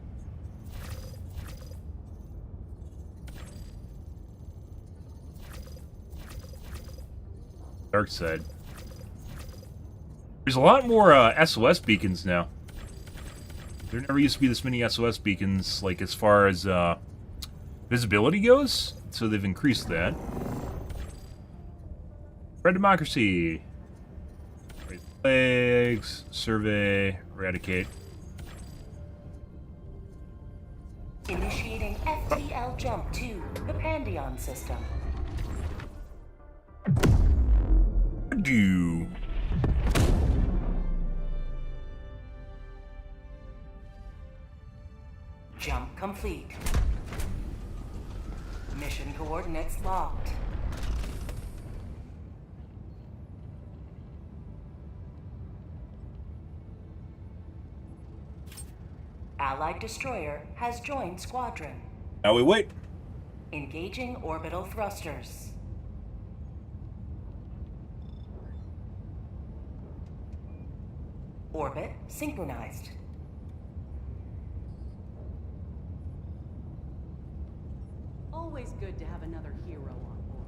Dark side. There's a lot more SOS beacons now. There never used to be this many SOS beacons, like as far as visibility goes. So they've increased that. Spread democracy. Raise flags. Survey. Eradicate. Initiating FTL jump to the Pandion system. Do. Jump complete. Mission coordinates locked. Allied destroyer has joined squadron. Now we wait. Engaging orbital thrusters. Orbit synchronized. Always good to have another hero on board.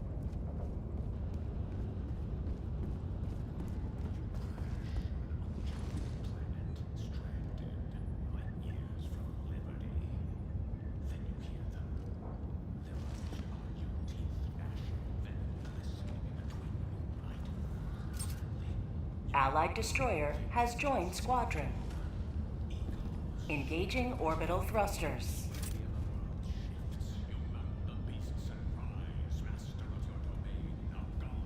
Allied destroyer has joined squadron. Engaging orbital thrusters.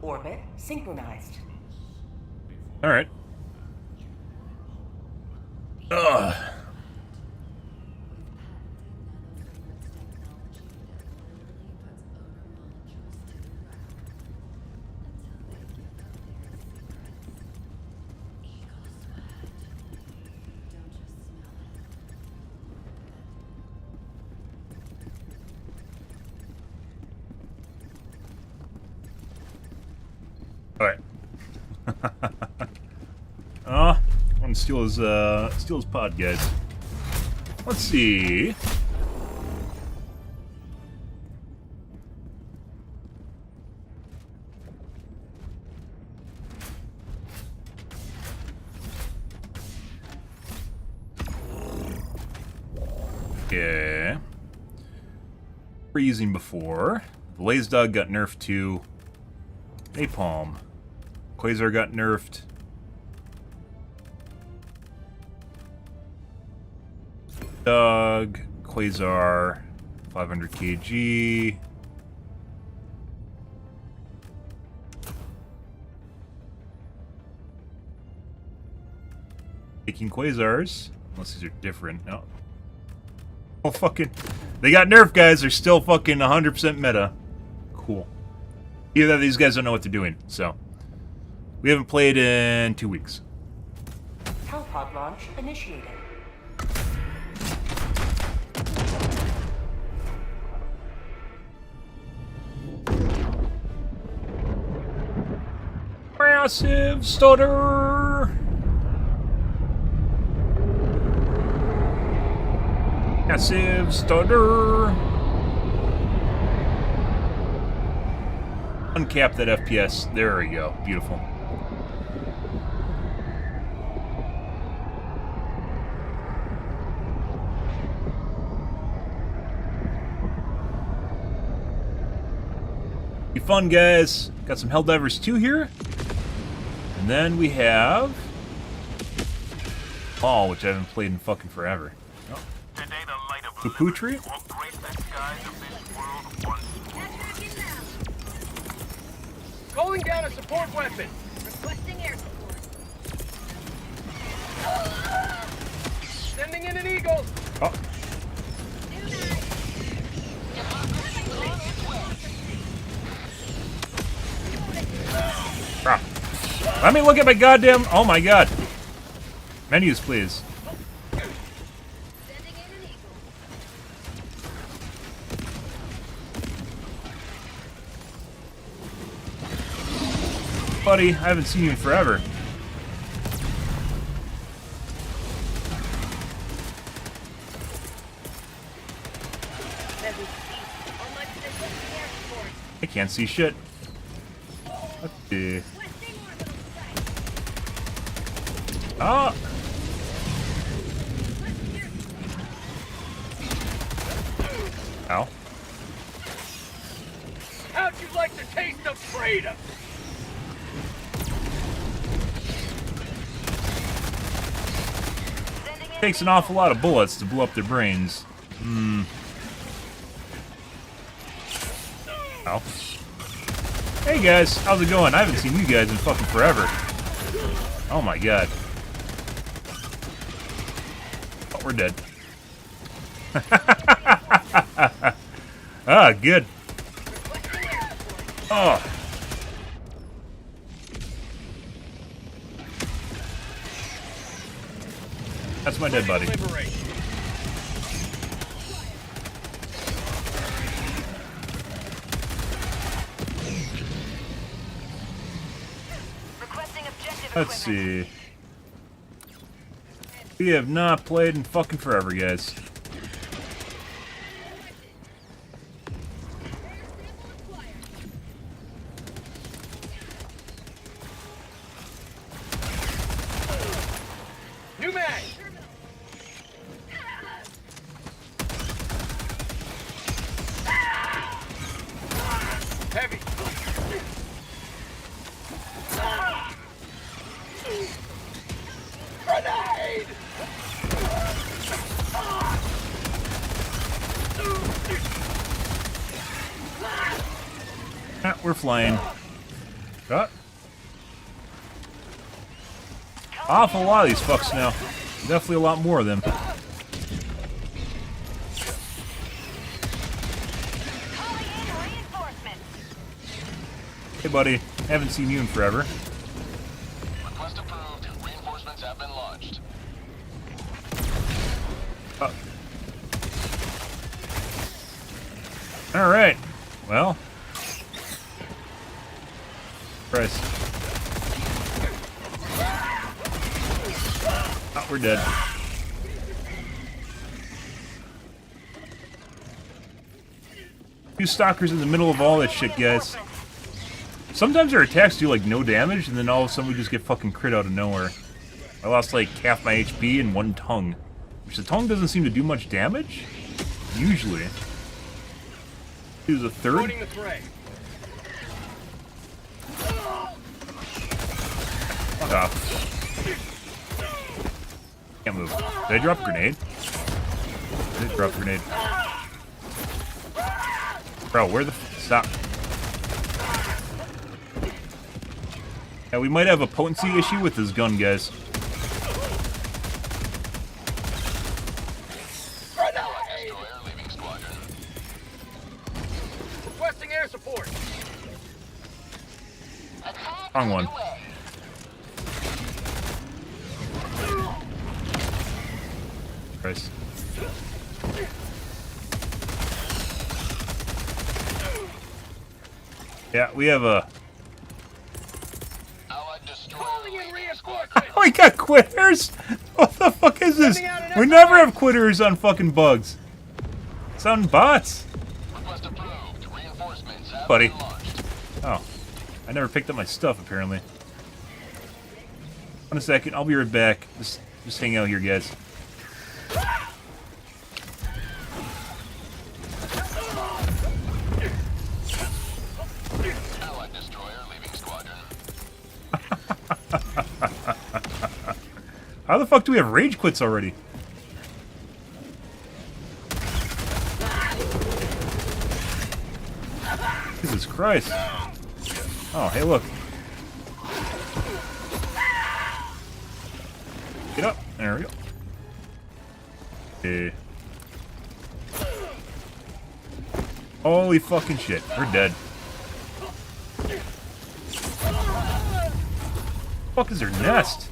Orbit synchronized. All right. Ugh. All right. I want to steal his pod, guys. Let's see. Okay. We're using before. Blaze Dog got nerfed to Napalm. Quasar got nerfed. Dog, Quasar, 500 kg. Taking Quasars, unless these are different. No. Oh, fucking. They got nerfed, guys. They're still fucking 100% meta. Cool. Either that, these guys don't know what they're doing, so. We haven't played in 2 weeks. Hellpod launch initiated. Massive stutter! Massive stutter! Uncap that FPS. There we go. Beautiful. Be fun, guys. Got some Helldivers 2 here. And then we have Ball, which I haven't played in fucking forever. Oh. Puputri? Calling down a support weapon. Requesting air support. Sending in an eagle. Oh. Crap. Let me look at my goddamn... Oh my god. Menus, please. Buddy, I haven't seen you in forever. Can't see shit. Let's see. Oh! Ow. How'd you like the taste of freedom? Takes an awful lot of bullets to blow up their brains. Ow. Hey guys, how's it going? I haven't seen you guys in fucking forever. Oh my god. Oh, we're dead. Ah, good. Oh. That's my dead body. Let's see. We have not played in fucking forever, guys. New mag! Heavy! Grenade! Ah, we're flying. Cut. Awful lot of these fucks now. Definitely a lot more of them. Hey buddy, haven't seen you in forever. Request approved. Reinforcements have been launched. Alright. Well. Christ. Oh, we're dead. Two stalkers in the middle of all that shit, guys. Sometimes their attacks do like no damage, and then all of a sudden we just get fucking crit out of nowhere. I lost like half my HP and one tongue. Which the tongue doesn't seem to do much damage. Usually. He was a third. Joining the fray. Fuck off. Can't move. Did I drop a grenade? I did drop a grenade. Bro, where the stop? Yeah, we might have a potency issue with this gun, guys. Destroyer leaving squadron. Requesting air support. Wrong one. Christ. Yeah, we have a... Allied destroyer Calling in leaving reinforcements. squadron. Oh, we got quitters? What the fuck is this? We never have quitters on fucking bugs. It's on bots. Request approved. Reinforcements have Buddy. been launched. Oh. I never picked up my stuff, apparently. In a second, I'll be right back. Just hang out here, guys. Allied destroyer leaving squadron. How the fuck do we have rage quits already? Jesus Christ. Oh, hey, look. Get up. There we go. Okay. Holy fucking shit. We're dead. Fuck is their nest?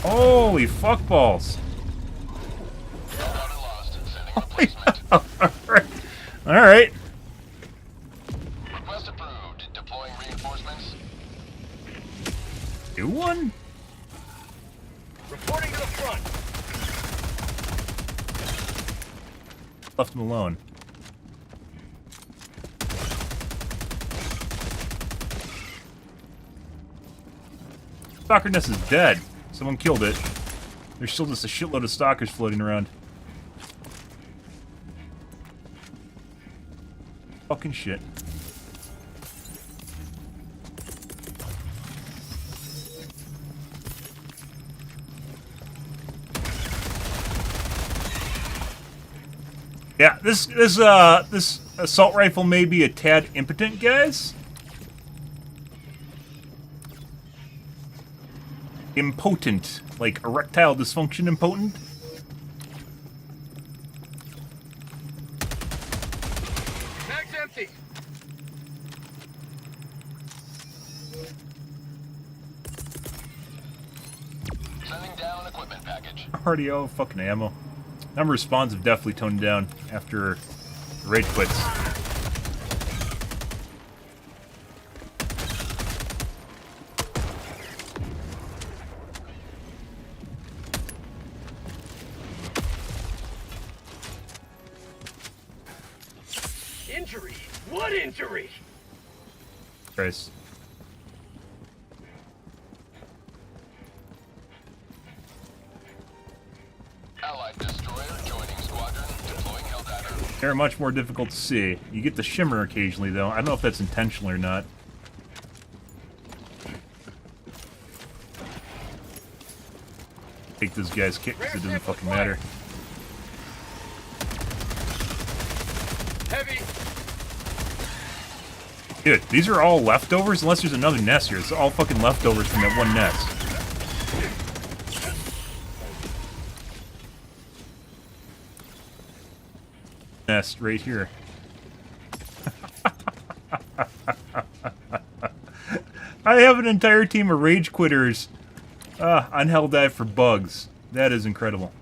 Holy fuck balls. Held out and lost. Sending replacement. Alright. Alright. Request approved. Deploying reinforcements. Do one? Reporting to the front. Left him alone. Stalker nest is dead. Someone killed it. There's still just a shitload of stalkers floating around. Fucking shit. Yeah, this assault rifle may be a tad impotent, guys. Impotent, like erectile dysfunction impotent. Mag's empty. Sending down equipment package. Already out of fucking ammo. Number of spawns have definitely toned down after raid quits. Injury? What injury? Christ. Allied destroyer joining squadron. Deploying Helldiver. They're much more difficult to see. You get the shimmer occasionally, though. I don't know if that's intentional or not. Take this guy's kick because it doesn't fucking matter. Heavy. Dude, these are all leftovers? Unless there's another nest here. It's all fucking leftovers from that one nest. Nest right here. I have an entire team of rage quitters on Helldive for bugs. That is incredible.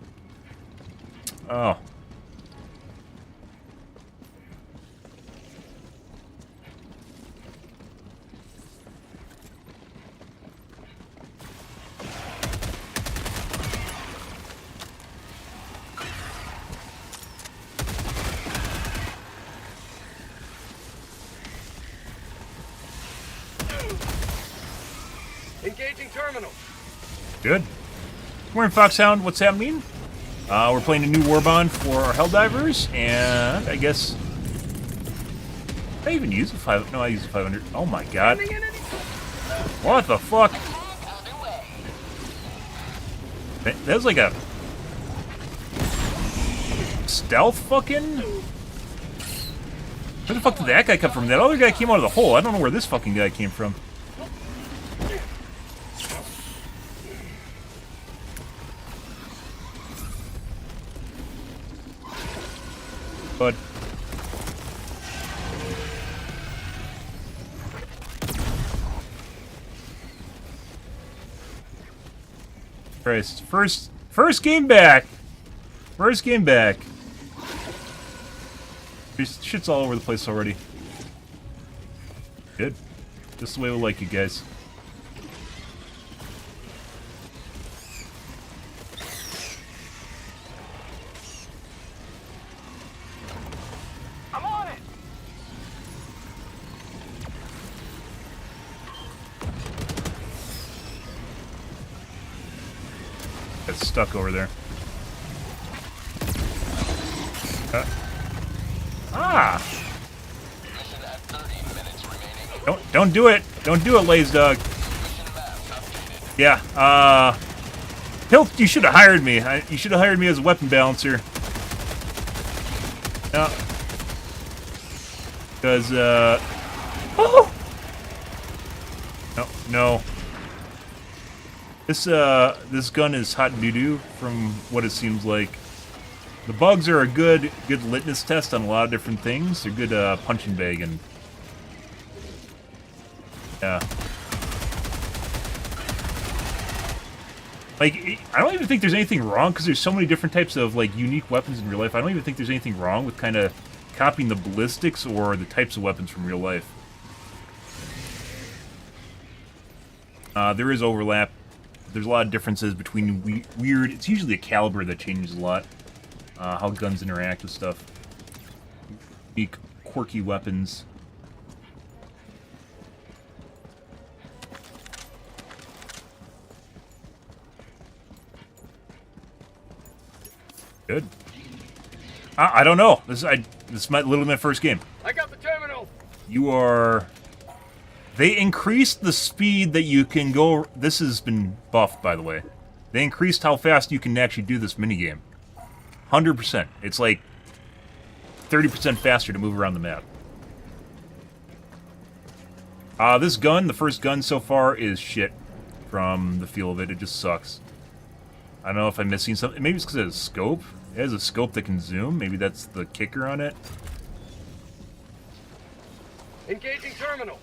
Oh. Engaging terminal. Good. Morning, Foxhound. What's happening? We're playing a new Warbond for our Helldivers, and I guess... Did I even use a 5... No, I used a 500. Oh my god. What the fuck? That was like a... stealth fucking... Where the fuck did that guy come from? That other guy came out of the hole. I don't know where this fucking guy came from. But Christ, first game back. First game back. This shit's all over the place already. Good. Just the way we like it, guys. I'm on it. Got stuck over there. Mission at 30 minutes remaining. Don't do it. Don't do it, Lazy Dog. Mission map updated. Yeah, Hilt, you should have hired me. You should have hired me as a weapon balancer. No. Because, oh! No. This gun is hot doo-doo from what it seems like. The bugs are a good litmus test on a lot of different things. They're good, punching bag and... Yeah. Like, I don't even think there's anything wrong, because there's so many different types of, like, unique weapons in real life. I don't even think there's anything wrong with kind of copying the ballistics or the types of weapons from real life. There is overlap. There's a lot of differences between weird... It's usually the caliber that changes a lot. How guns interact with stuff. Unique, quirky weapons. Good. I don't know. This is literally my first game. I got the terminal. You are... They increased the speed that you can go... This has been buffed, by the way. They increased how fast you can actually do this minigame. 100%. It's like 30% faster to move around the map. This gun, the first gun so far, is shit from the feel of it. It just sucks. I don't know if I'm missing something. Maybe it's because it has a scope. It has a scope that can zoom. Maybe that's the kicker on it. Engaging terminal.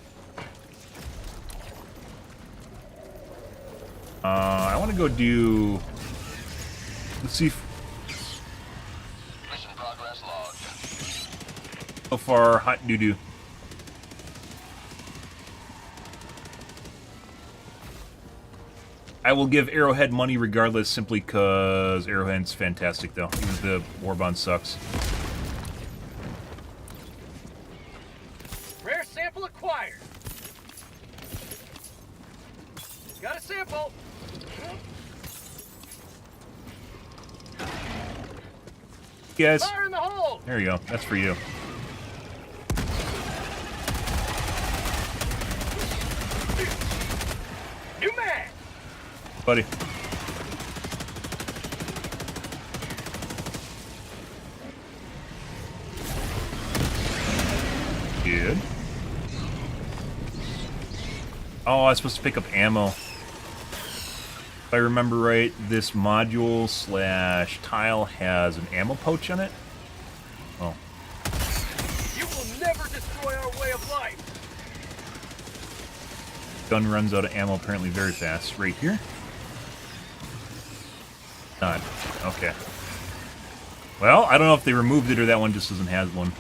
I want to go do... Let's see if... Mission progress logged. So far, hot doo-doo. I will give Arrowhead money regardless, simply because Arrowhead's fantastic, though. Even if the Warbond sucks. Rare sample acquired. Got a sample. Yes. Fire in the hole. There you go. That's for you. New mag. Buddy. Good. Oh, I was supposed to pick up ammo. If I remember right, this module / tile has an ammo pouch on it. Oh. You will never destroy our way of life. Gun runs out of ammo apparently very fast. Right here. Not. Okay. Well, I don't know if they removed it or that one just doesn't have one.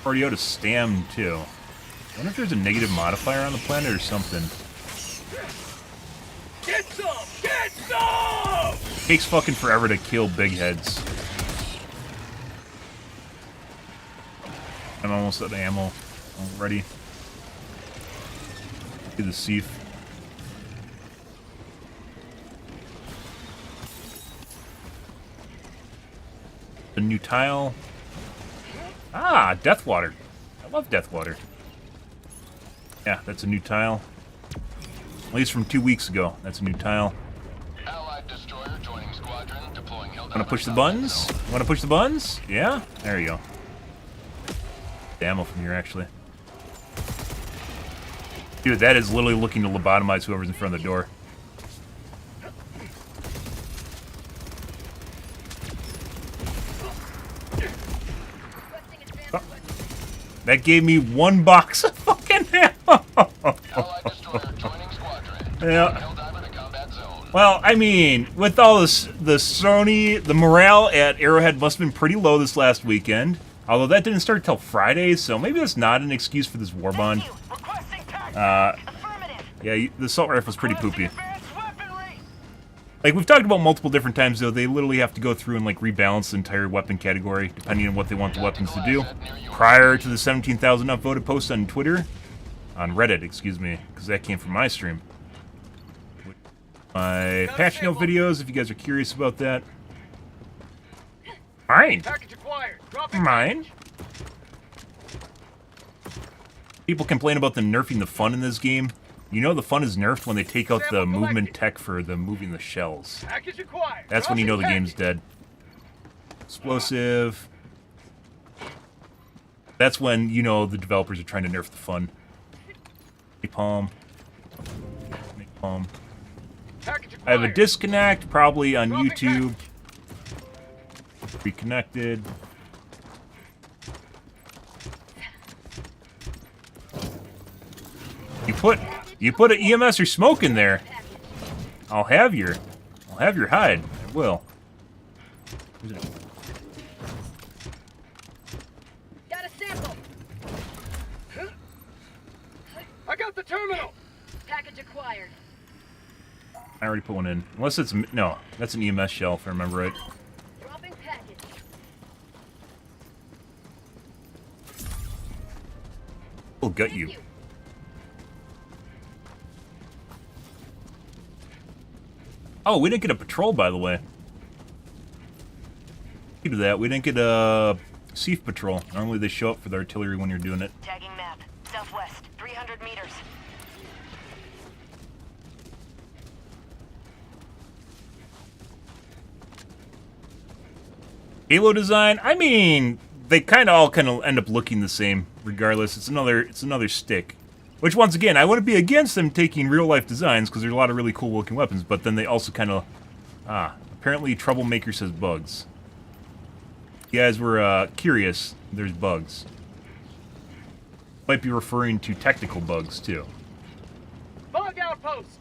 Already out of stam, too. I wonder if there's a negative modifier on the planet or something. Get some! Get some! It takes fucking forever to kill big heads. I'm almost out of ammo already. Do the Seif. The new tile. Ah, Deathwater. I love Deathwater. Yeah, that's a new tile. At least from 2 weeks ago. That's a new tile. Allied destroyer joining squadron, deploying Helldivers. Wanna push the buttons? Wanna push the buttons? Yeah? There you go. The ammo from here, actually. Dude, that is literally looking to lobotomize whoever's in front of the door. Oh. That gave me 1 box of fucking ammo! Allied destroyer joining squadron. Yeah. Helldiver to combat zone. Well, I mean, with all this, the Sony, the morale at Arrowhead must have been pretty low this last weekend. Although that didn't start till Friday, so maybe that's not an excuse for this Warbond. Yeah, the assault rifle's pretty poopy. Like, we've talked about multiple different times, though, they literally have to go through and, like, rebalance the entire weapon category, depending on what they want the weapons to do. Prior to the 17,000 upvoted post on Twitter, on Reddit, excuse me, because that came from my stream. My patch note videos, if you guys are curious about that. Mine. Package acquired. Dropping Mine. People complain about them nerfing the fun in this game. You know the fun is nerfed when they take out the movement tech for the moving the shells. package acquired. That's when you know the Dropping game's dead. Explosive. That's when you know the developers are trying to nerf the fun. Napalm. Napalm. package I have a acquired. disconnect, probably on Dropping YouTube. Reconnected. You put an EMS or smoke in there. I'll have your hide. I will. Got a sample. I got the terminal. Package acquired. I already put one in. Unless it's no, that's an EMS shell if I remember right. Dropping package. We'll gut you. Oh, we didn't get a patrol, by the way. Do that. We didn't get a Siege patrol. Normally they show up for the artillery when you're doing it. Tagging map. Southwest, 300 meters. Halo design, I mean, they kind of end up looking the same regardless. It's another stick. Which, once again, I wouldn't be against them taking real-life designs because there's a lot of really cool-looking weapons, but then they also kind of... apparently Troublemaker says bugs. You guys were curious, there's bugs. Might be referring to technical bugs, too. Bug outpost!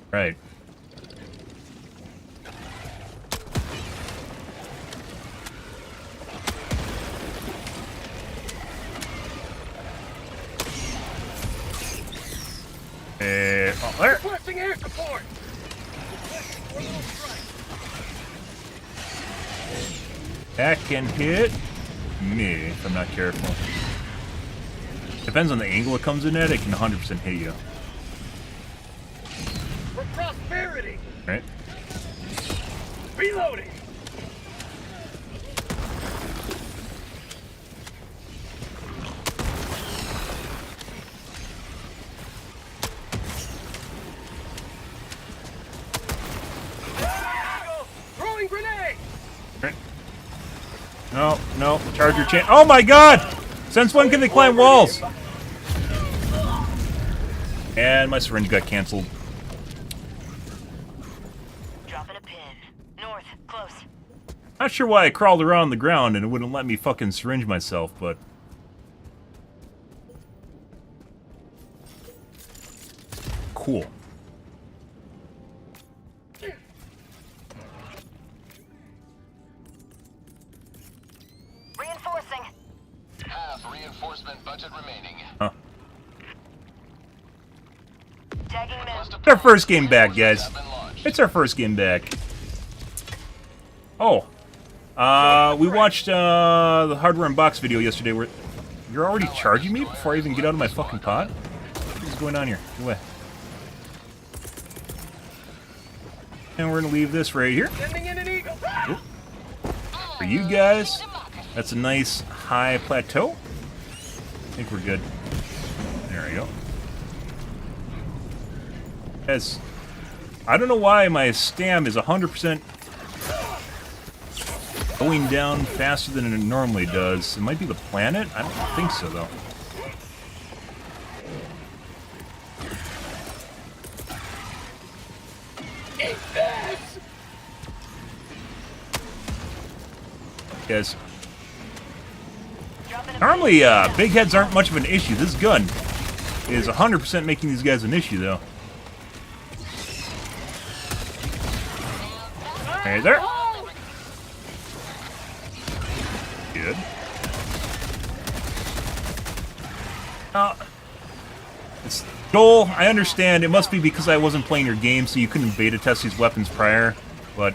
Right. Oh, there. Requesting air support! That can hit me if I'm not careful. Depends on the angle it comes in at, it can 100% hit you. For prosperity! Right? Reloading! Throwing grenade! Right. No, no, charger chain. Oh my god! Since when can they climb walls? And my syringe got canceled. Dropping a pin. North, close. Not sure why I crawled around the ground and it wouldn't let me fucking syringe myself, but... Cool. Reinforcing. Half reinforcement budget remaining. Huh. Tagging map. It's our first game back, guys. It's our first game back. Oh. We watched the hardware unbox video yesterday where... You're already charging me before I even get out of my fucking pod? What is going on here? Get away. And we're gonna leave this right here. Sending in an eagle! Oop. For you guys, that's a nice high plateau. I think we're good. There we go. Guys, I don't know why my stam is 100% going down faster than it normally does. It might be the planet? I don't think so, though. Eat this! Guys. Normally, big heads aren't much of an issue. This gun is 100% making these guys an issue, though. Hey there. Good. It's Joel, I understand. It must be because I wasn't playing your game, so you couldn't beta test these weapons prior. But,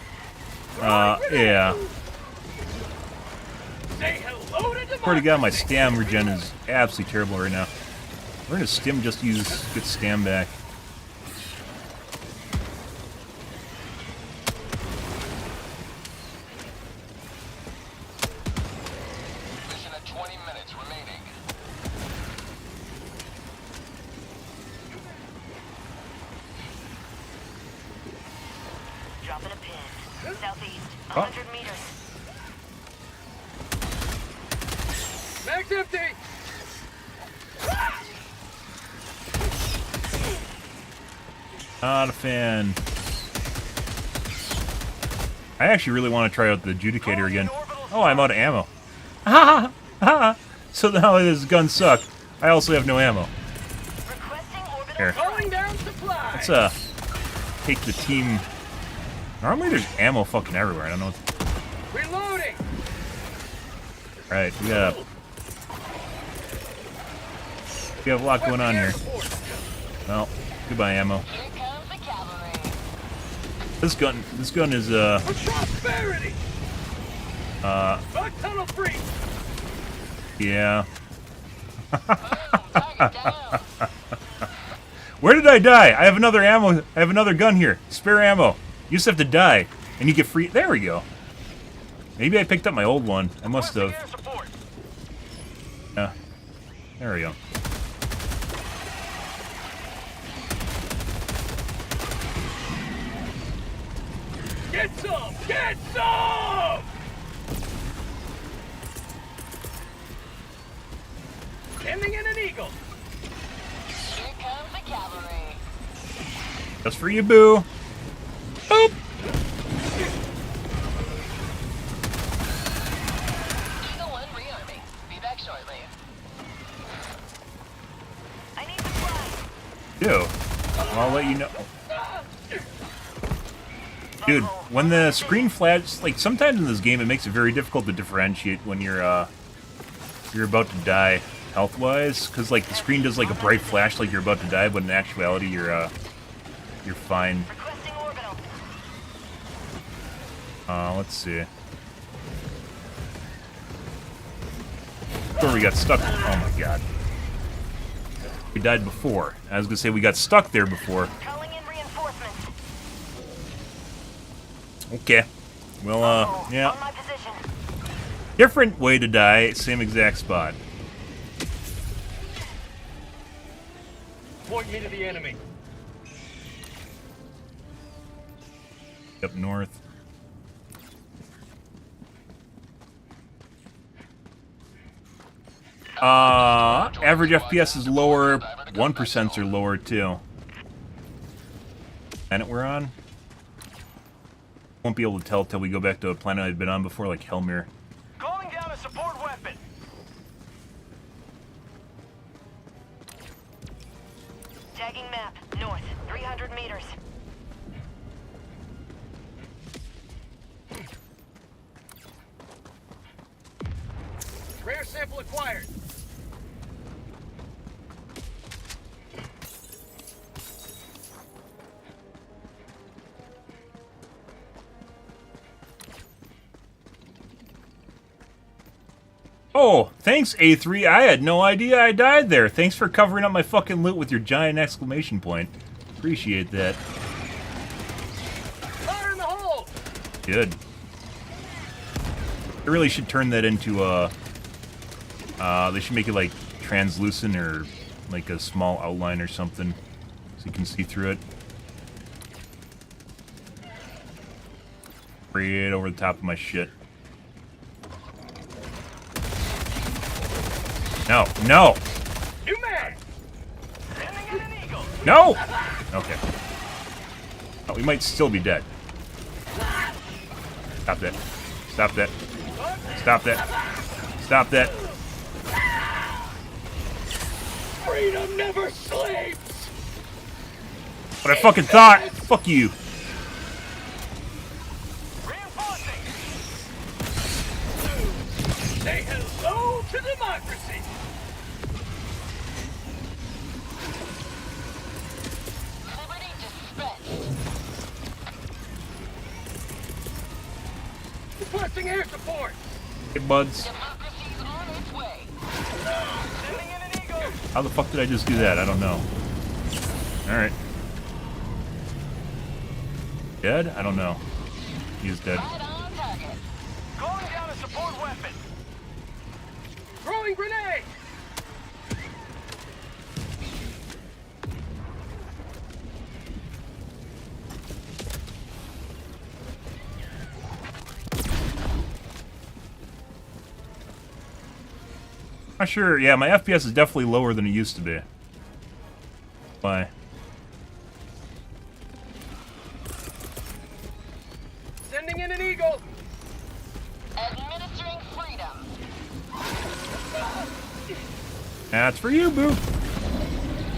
yeah. Say hello to democracy! Swear to God, my stam regen is absolutely terrible right now. We're gonna stim just get stam back. Mission at 20 minutes remaining. Dropping a pin. Southeast, Oh. 100 meters. Mag's empty! Not a fan. I actually really want to try out the adjudicator again. Oh, I'm out of ammo. Ha ha! So now this gun suck. I also have no ammo. Requesting orbital. Here. Calling down supplies! Let's take the team. Normally there's ammo fucking everywhere. I don't know what. Reloading! Right, we have a lot going on here. Well, goodbye ammo. Here comes the cavalry. This gun is For prosperity! Bug tunnel free! yeah. Target down. Where did I die? I have another ammo. I have another gun here. Spare ammo. You just have to die, and you get free. There we go. Maybe I picked up my old one. I must have. Yeah. There we go. Get some! Get some! Sending in an eagle. Here comes the cavalry. Just for you, boo. Boop. Eagle 1 rearming. Be back shortly. I need supplies. Ew. I'll let you know. Dude, when the screen flashes, like sometimes in this game, it makes it very difficult to differentiate when you're about to die health-wise, because like the screen does like a bright flash, like you're about to die, but in actuality, you're fine. Requesting orbital. Let's see. Where we got stuck. Oh my god. We died before. I was gonna say we got stuck there before. Calling in reinforcements. Okay. Well, yeah. On my position. Different way to die, same exact spot. Point me to the enemy. Up north. Average FPS is lower. 1% are lower too. Planet we're on? Won't be able to tell till we go back to a planet I've been on before, like Helmir. Calling down a support weapon. Tagging map. North. 300 meters. Rare sample acquired. Oh, thanks, A3. I had no idea I died there. Thanks for covering up my fucking loot with your giant exclamation point. Appreciate that. Fire in the hole. Good. I really should turn that into they should make it like translucent or like a small outline or something so you can see through it. Right over the top of my shit. No, no! New man. Sending in an eagle. No! Okay. Oh, we might still be dead. Stop that. Stop that. Stop that. Stop that. Freedom never sleeps. What I fucking thought! Fuck you. Reinforcing. Say hello to democracy. Liberty dispensed. Requesting air support. Hey, buds. Democracy's on its way. Sending in an eagle. How the fuck did I just do that? I don't know. Alright. Dead? I don't know. He's dead. Right on target. Calling down a support weapon. Throwing grenade. Not sure. Yeah, my FPS is definitely lower than it used to be. Why? Sending in an eagle. Administering freedom. That's for you, boo.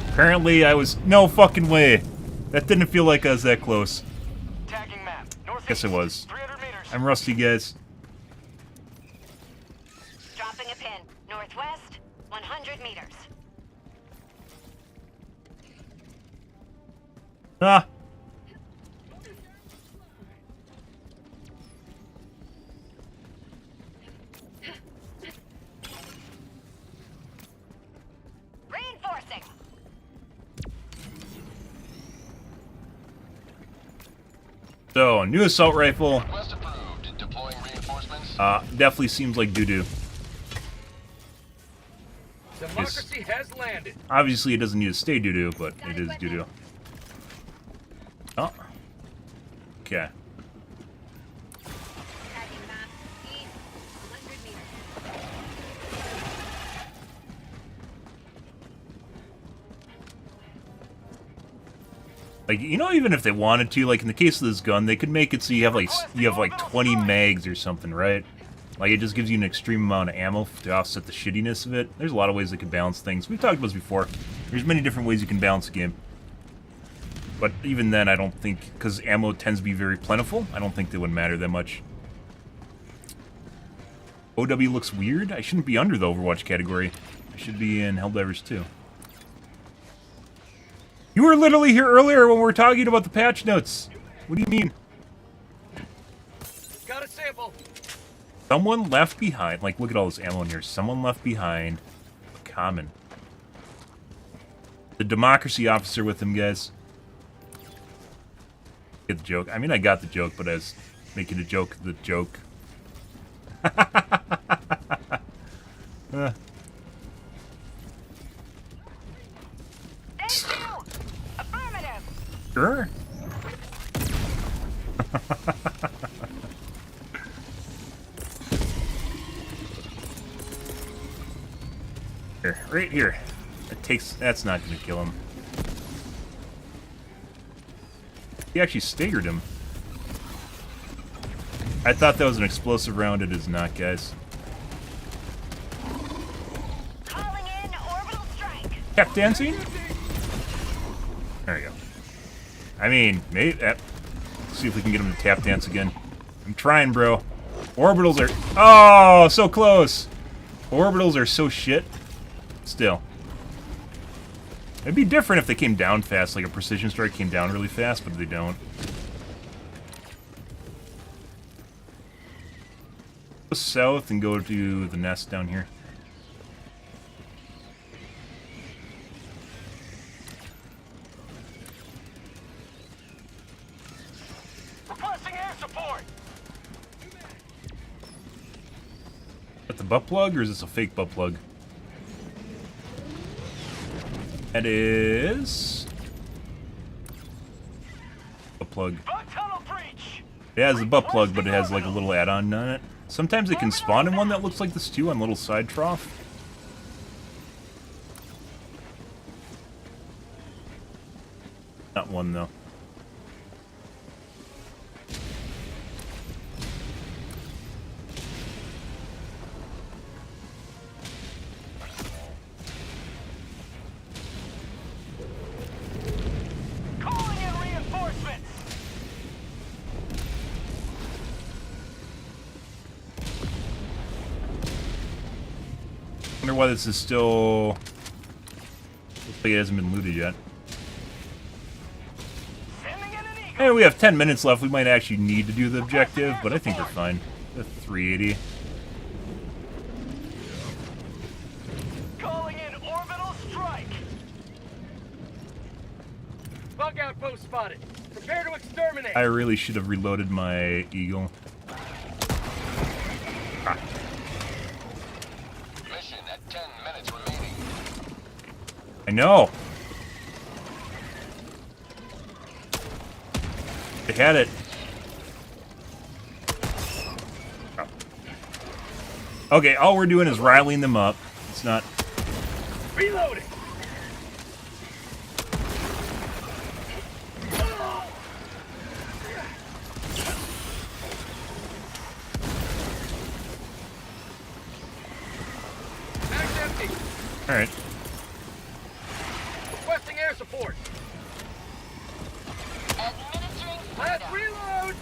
Apparently, I was... No fucking way. That didn't feel like I was that close. Tagging map. Northeast. Guess it was. 300 meters. I'm rusty, guys. Dropping a pin. Northwest. 100 meters. Ah. Reinforcing. So, new assault rifle. Request approved. Deploying reinforcements. Definitely seems like doo-doo. Democracy has landed. Obviously, it doesn't need to stay doo-doo, but it is doo-doo. Oh. Okay. Tagging map. Speed 100 meters. Like, you know, even if they wanted to, like in the case of this gun, they could make it so you have like 20 mags or something, right? Like it just gives you an extreme amount of ammo to offset the shittiness of it. There's a lot of ways they can balance things. We've talked about this before. There's many different ways you can balance a game. But even then, I don't think, because ammo tends to be very plentiful, I don't think they would matter that much. OW looks weird. I shouldn't be under the Overwatch category. I should be in Helldivers too. You were literally here earlier when we were talking about the patch notes. What do you mean? Got a sample. Someone left behind. Like, look at all this ammo in here. Someone left behind a common. The democracy officer with him, guys. Get the joke. I mean, I got the joke, but I was making a joke the joke. Thank you. Affirmative. Sure. Here, right here. That's not gonna kill him. He actually staggered him. I thought that was an explosive round. It is not, guys. Calling in orbital strike. Tap dancing? There we go. I mean, maybe. See if we can get him to tap dance again. I'm trying, bro. Orbitals are. Oh, so close. Orbitals are so shit. Still. It'd be different if they came down fast, like a precision strike came down really fast, but they don't. Go south and go to the nest down here. Requesting air support. Is that the butt plug, or is this a fake butt plug? That is a plug. Tunnel breach. It has a butt plug, but it has like a little add-on on it. Sometimes it can spawn in one that looks like this too, on a little side trough. Not one though. Calling in reinforcements. Wonder why this is still. Looks like it hasn't been looted yet. Sending in an eagle. Hey, we have 10 minutes left. We might actually need to do the objective, but I think we're fine. The 380. Calling in orbital strike. Bug outpost spotted. Prepare to exterminate. I really should have reloaded my eagle. Ah. Mission at 10 minutes remaining. I know. They had it. Oh. Okay, all we're doing is riling them up. It's not. Reloading. Mag's empty. All right. Requesting air support. Administering Last freedom. reload.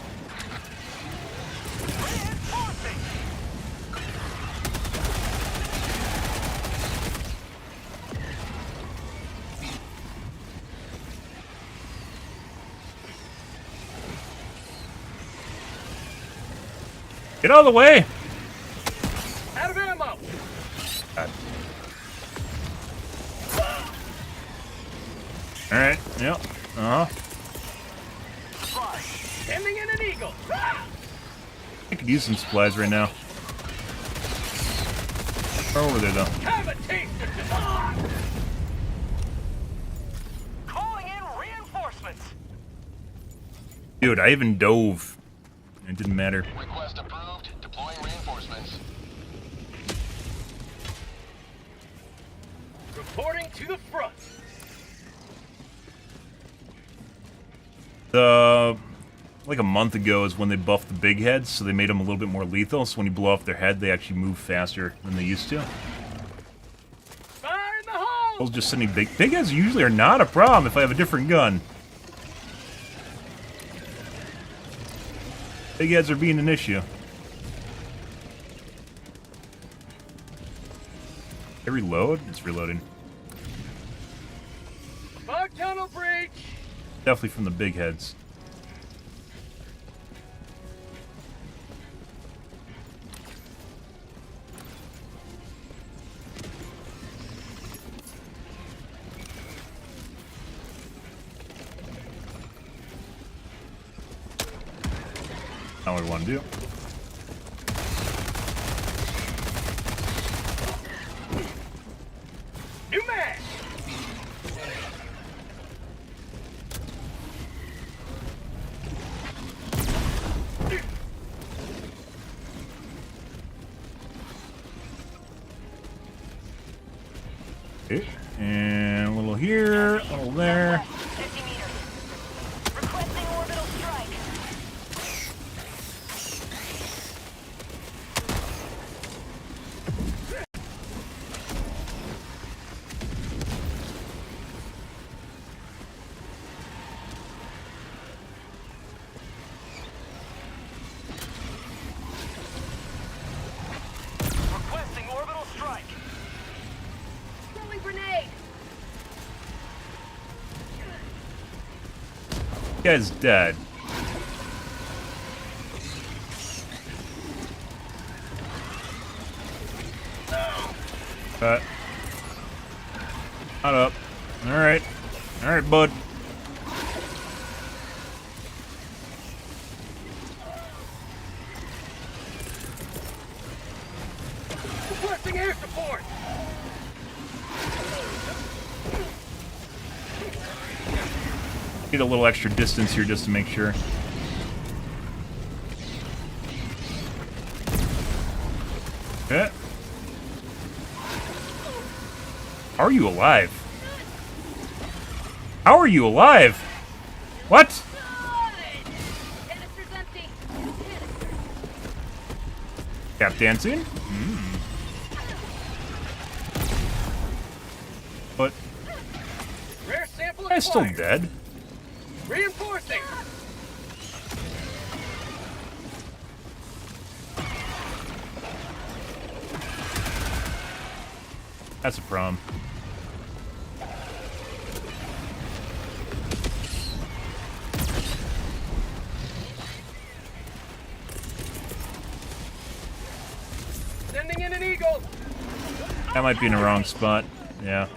Reinforcing. Get out of the way. Out of ammo. God. All right. Yep. Uh huh. Sending in an eagle. Ah! I could use some supplies right now. They're over there, though. Have a taste of this. Ah! Calling in reinforcements. Dude, I even dove. It didn't matter. Request approved. Deploying reinforcements. Reporting to the front. Like a month ago is when they buffed the big heads, so they made them a little bit more lethal, so when you blow off their head, they actually move faster than they used to. Fire in the hole! I was just sending big heads usually are not a problem if I have a different gun. Big heads are being an issue. They reload? It's reloading. Fog tunnel breach! Definitely from the big heads. Not what we want to do. New man! Okay. And a little here, a little there. 50 meters. Requesting orbital strike. Requesting orbital strike. Throwing grenade. Guy's dead. Cut. Not up. Alright. Alright, bud. Requesting air support. Get a little extra distance here just to make sure. Okay. How are you alive? How are you alive? What? Canister's empty. Tap dancing? But Rare sample guy's still acquired. dead. Reinforcing. That's a problem. Sending in an eagle. That might be in the wrong spot. Yeah.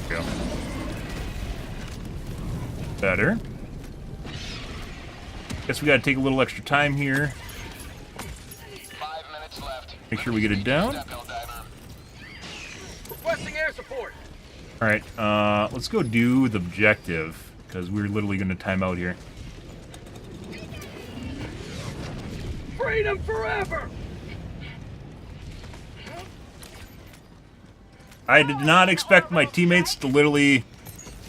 Go. Better. Guess we gotta take a little extra time here. 5 minutes left. Make sure we get it down. Step, Helldiver. Requesting air support. Alright, let's go do the objective, because we're literally gonna time out here. Freedom forever. I did not expect my teammates to literally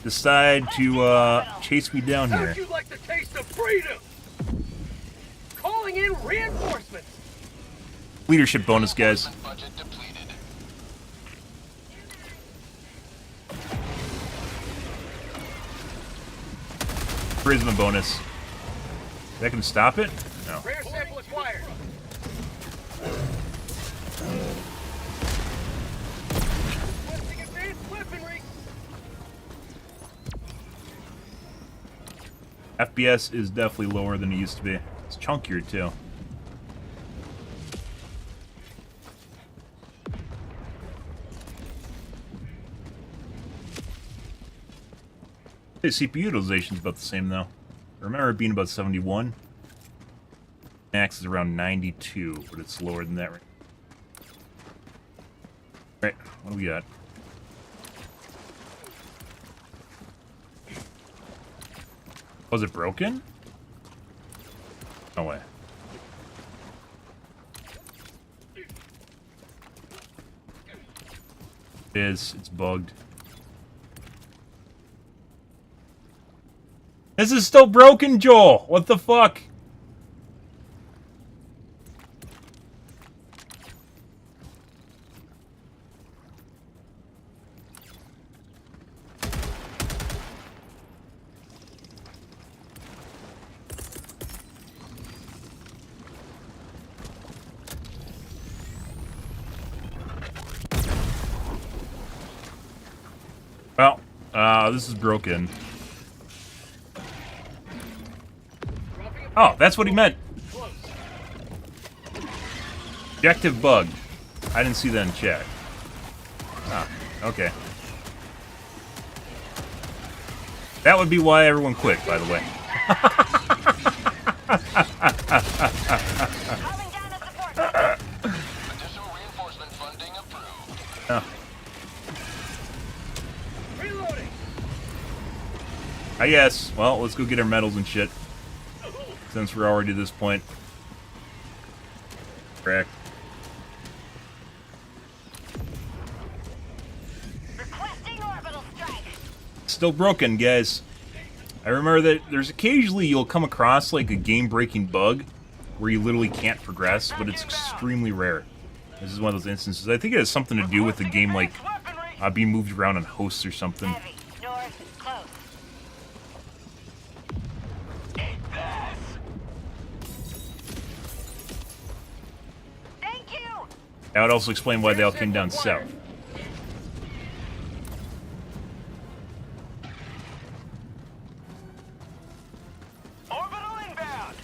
decide to chase me down here. How'd you like the taste of freedom? Calling in reinforcements. Leadership bonus, guys. Budget depleted. Charisma bonus. That can stop it? No. Rare sample acquired. Requesting advanced weaponry. FPS is definitely lower than it used to be. It's chunkier, too. The CPU utilization is about the same though. I remember it being about 71. Max is around 92, but it's lower than that. Right, what do we got? Was it broken? No way. It is. It's bugged. This is still broken, Joel! What the fuck? Well, this is broken. Oh, that's what he meant. Objective bug. I didn't see that in chat. Ah, okay. That would be why everyone quit, by the way. Additional reinforcement funding approved. Oh. Reloading. I guess. Well, let's go get our medals and shit. Since we're already at this point. Crack. Requesting orbital strike. Still broken, guys. I remember that there's occasionally you'll come across like a game-breaking bug where you literally can't progress, but it's extremely rare. This is one of those instances. I think it has something to do with the game, like being moved around on hosts or something. Heavy. North. Close. Thank you. That would also explain why they all came down south. Orbital inbound.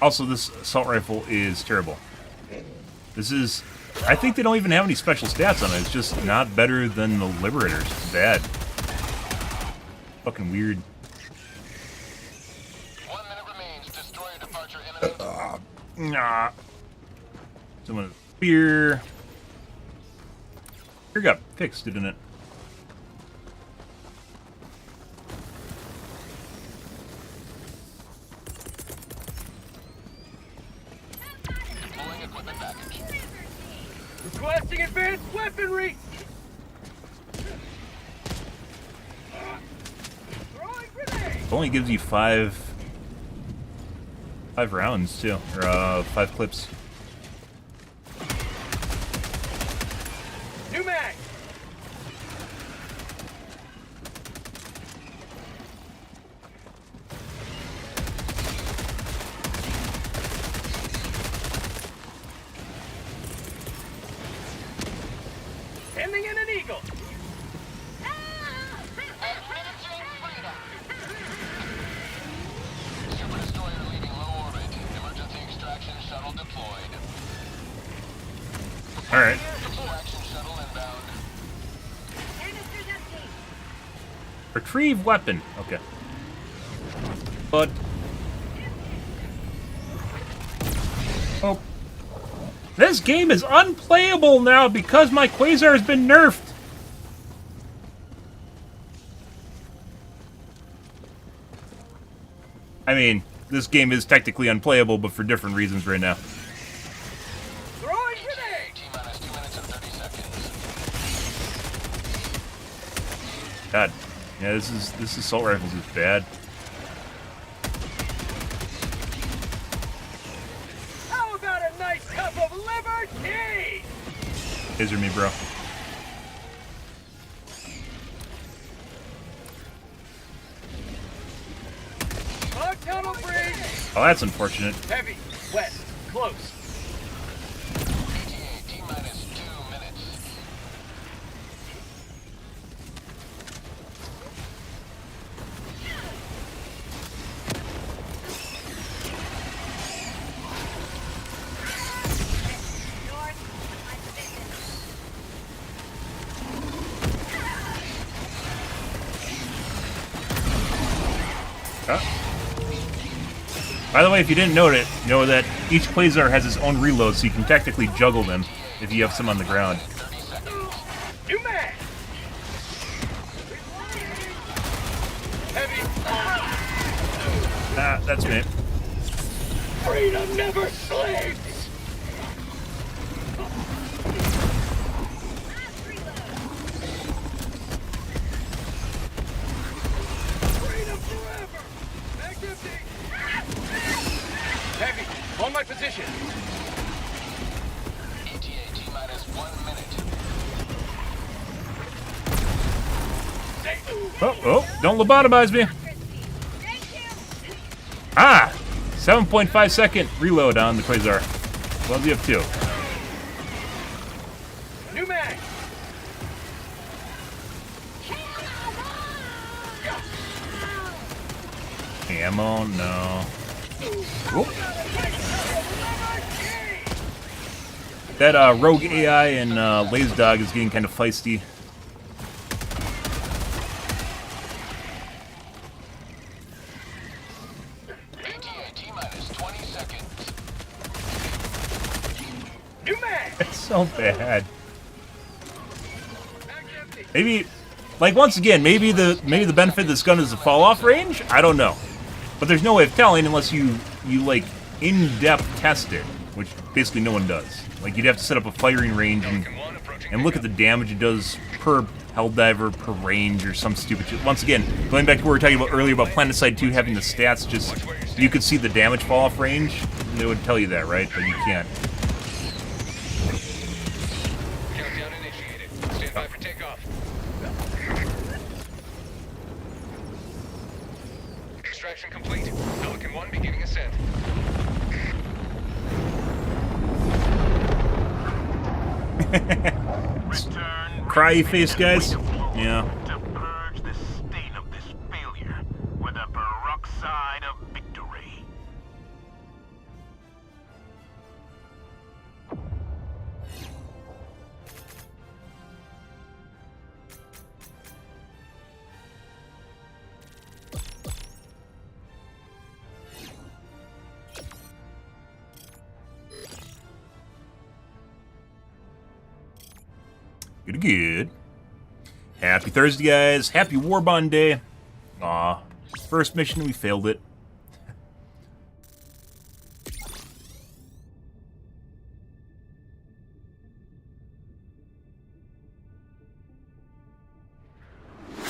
Also, this assault rifle is terrible. This is... I think they don't even have any special stats on it. It's just not better than the Liberators. It's bad. Fucking weird. 1 minute remains. Destroyer departure imminent. Nah. Someone... Beer... Beer got fixed, didn't it? Deploying equipment package. Requesting advanced weaponry. Throwing grenade. It only gives you five rounds, too. Or, 5 clips. New mag. Sending in an eagle. Administering freedom. Super destroyer leaving low orbit. Emergency extraction shuttle deployed. Alright. Extraction shuttle inbound. Canister's empty. Retrieve weapon. Okay. But... Oh. This game is unplayable now because my Quasar has been nerfed. I mean, this game is technically unplayable, but for different reasons right now. Throwing grenade. T-minus 2 minutes and 30 seconds. God. Yeah, this assault rifles is bad. How about a nice cup of liberty? Taser me, bro. Bug tunnel breach. Oh, that's unfortunate. Heavy. West. Close. ETA T-minus 2 minutes. By the way, if you didn't know it, know that each quasar has its own reload, so you can technically juggle them if you have some on the ground. New mag! Heavy! Ah, that's me. Freedom never sleeps! Freedom forever! Mag empty! Heavy, on my position! ETA T-minus 1 minute. Oh, don't lobotomize me. Ah! 7.5 second reload on the quasar. Well, you have 2. New mag! Ammo, no. Oop. That rogue AI and Lazy Dog is getting kind of feisty. ETA T-minus 20 seconds. New mag! It's so bad. Mag empty! Maybe, like once again, maybe the benefit of this gun is the fall off range. I don't know, but there's no way of telling unless you like in-depth test it, which basically no one does. Like you'd have to set up a firing range and look at the damage it does per Helldiver, per range, or some stupid shit. Once again, going back to what we were talking about earlier about PlanetSide 2 having the stats, just you could see the damage fall off range. They would tell you that, right? But you can't. Countdown initiated. Stand by for takeoff. Extraction complete. Pelican 1 beginning ascent. Cry face, guys. Yeah. To purge the stain of this failure with a peroxide of victory. Good. Happy Thursday, guys. Happy Warbond Day. Aw. First mission, we failed it.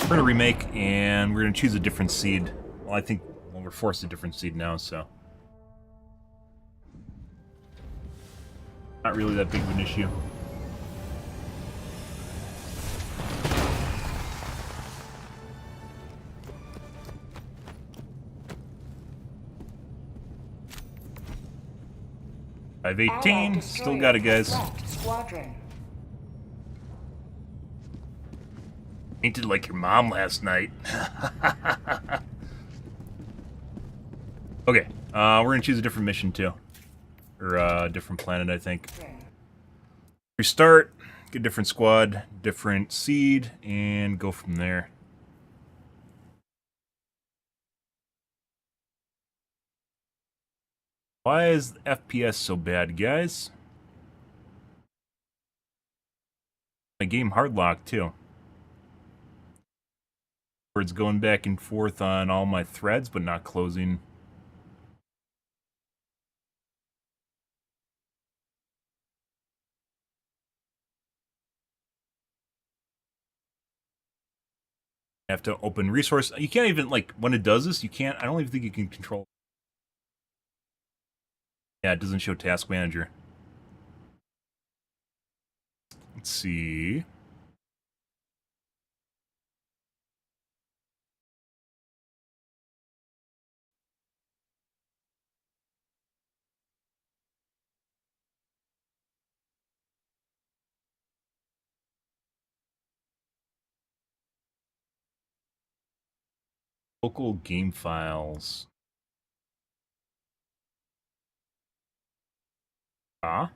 We're gonna remake, and we're gonna choose a different seed. Well, I think, well, we're forced a different seed now, so. Not really that big of an issue. Allied 518, still destroyer got it, guys. left squadron. Painted like your mom last night. Okay, we're gonna choose a different mission too. Or a different planet, I think. Restart, get a different squad, different seed, and go from there. Why is the FPS so bad, guys? My game hard locked too. Where it's going back and forth on all my threads, but not closing. I have to open resource. You can't even, like, when it does this, you can't, I don't even think you can control. Yeah, it doesn't show task manager. Let's see. Local game files. Ah.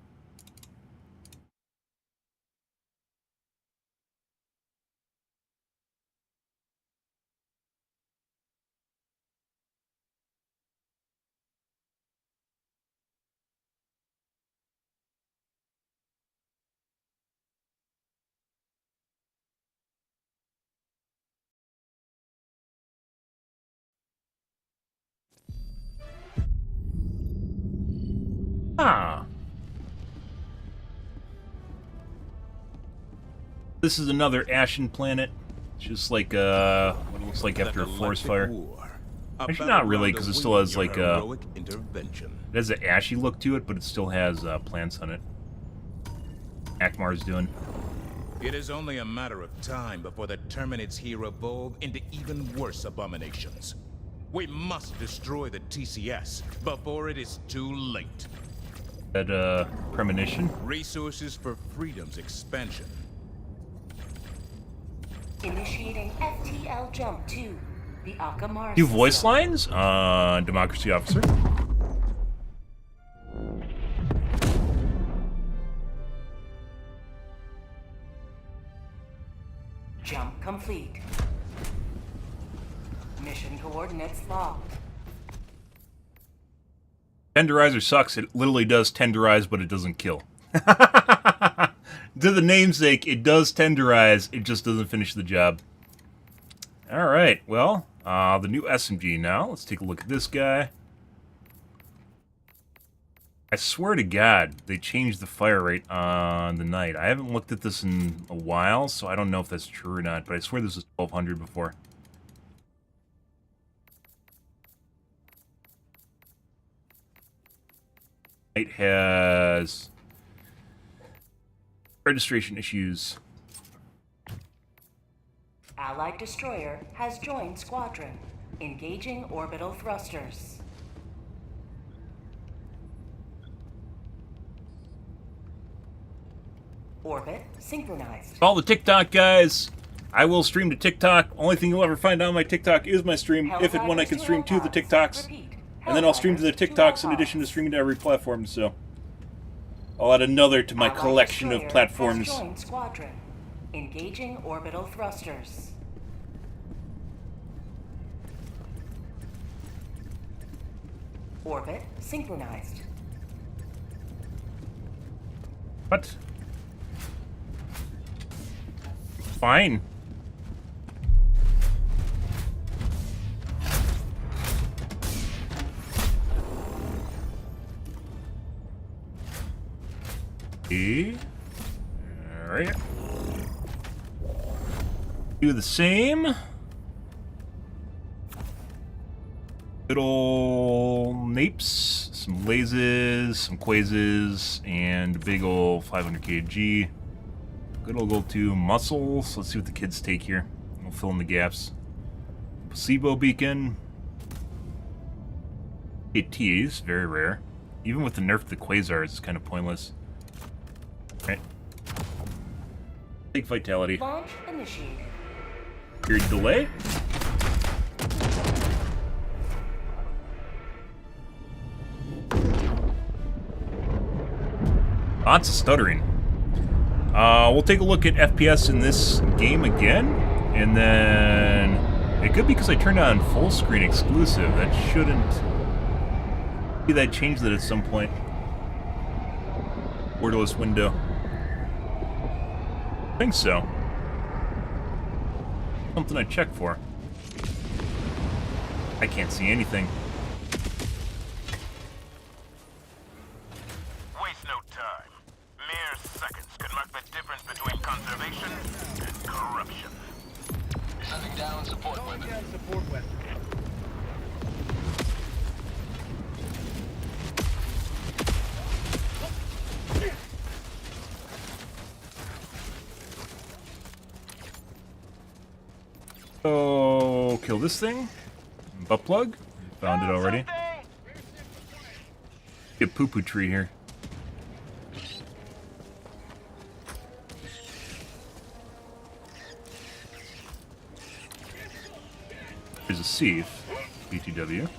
Ah. This is another ashen planet. It's just like what it looks like after a forest fire. Actually, not really, because it still has like it has an ashy look to it, but it still has plants on it. Akmar's doing. It is only a matter of time before the Terminids here evolve into even worse abominations. We must destroy the TCS before it is too late. That premonition. Resources for freedom's expansion. Initiating FTL jump to the Akamar. Do voice lines? Democracy officer. Jump complete. Mission coordinates locked. Tenderizer sucks. It literally does tenderize, but it doesn't kill. To the namesake, it does tenderize. It just doesn't finish the job. All right. Well, the new SMG now. Let's take a look at this guy. I swear to God, they changed the fire rate on the night. I haven't looked at this in a while, so I don't know if that's true or not, but I swear this was 1200 before. It has registration issues. Allied destroyer has joined squadron. Engaging orbital thrusters. Orbit synchronized. All the TikTok guys, I will stream to TikTok. Only thing you'll ever find on my TikTok is my stream, if and when I can stream to the TikToks. And then I'll stream to the TikToks in addition to streaming to every platform, so I'll add another to my collection of platforms. Squadron. Engaging orbital thrusters. Orbit synchronized. What? Fine. Alright. Do the same. Good ol' napes, some lasers, some quazes, and a big ol' 500 kg. Good ol' gold 2 muscles. Let's see what the kids take here. We'll fill in the gaps. Placebo beacon. ATs, very rare. Even with the nerf to the quasars, it's kind of pointless. Right. Take vitality. Launch initiated. Period delay. Lots of stuttering. We'll take a look at FPS in this game again, and then it could be because I turned on full screen exclusive. That shouldn't. Maybe I changed that at some point. Borderless window. I think so. Something I check for. I can't see anything. Waste no time. Mere seconds can mark the difference between conservation and corruption. Sending down support weapon. Oh, kill this thing. Butt plug. Found it already. Get poo-poo tree here. There's a sieve. BTW.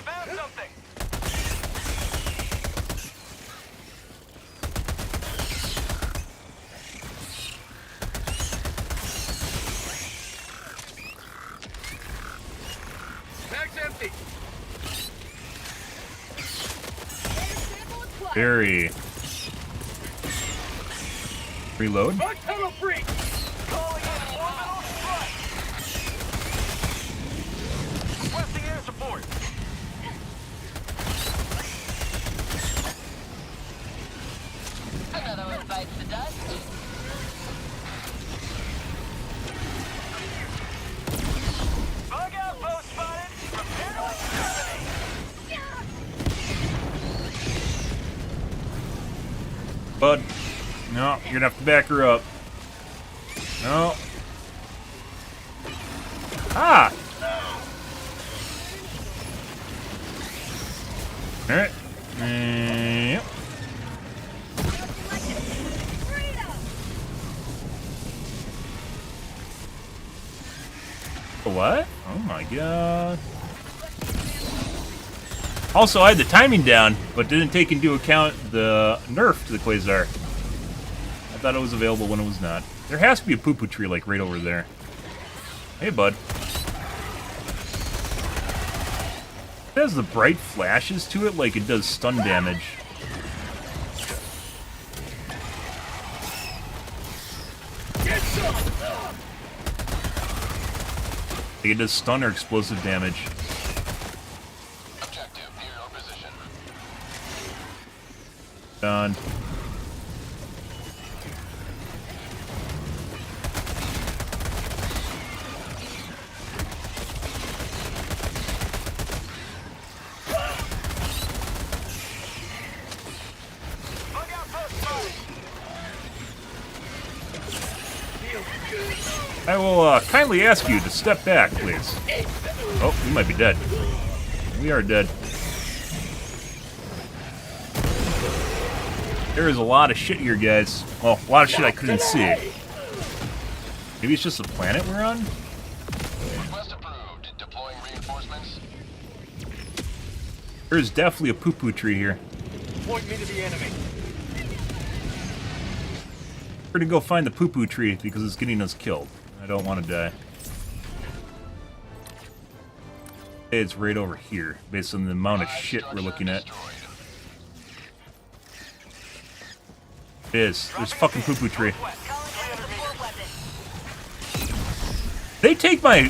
Found something! Bag's empty! Very. Reload. Tunnel breach! Calling in orbital strike! Requesting Bud. No, you're gonna have to back her up. No. Ah! Alright. Yep. What? Oh my god. Also, I had the timing down, but didn't take into account the nerf to the Quasar. I thought it was available when it was not. There has to be a poo-poo tree, like, right over there. Hey, bud. It has the bright flashes to it, like it does stun damage. Like it does stun or explosive damage. Objective near your position. Done. I will kindly ask you to step back, please. Oh, we might be dead. We are dead. There is a lot of shit here, guys. Well, a lot of shit I couldn't see. Maybe it's just the planet we're on? Request approved. Deploying reinforcements. There's definitely a poo-poo tree here. Point me to the enemy. We're gonna go find the poo-poo tree because it's getting us killed. I don't want to die. It's right over here, based on the amount of shit we're looking at. It is. There's a fucking poo-poo tree. They take my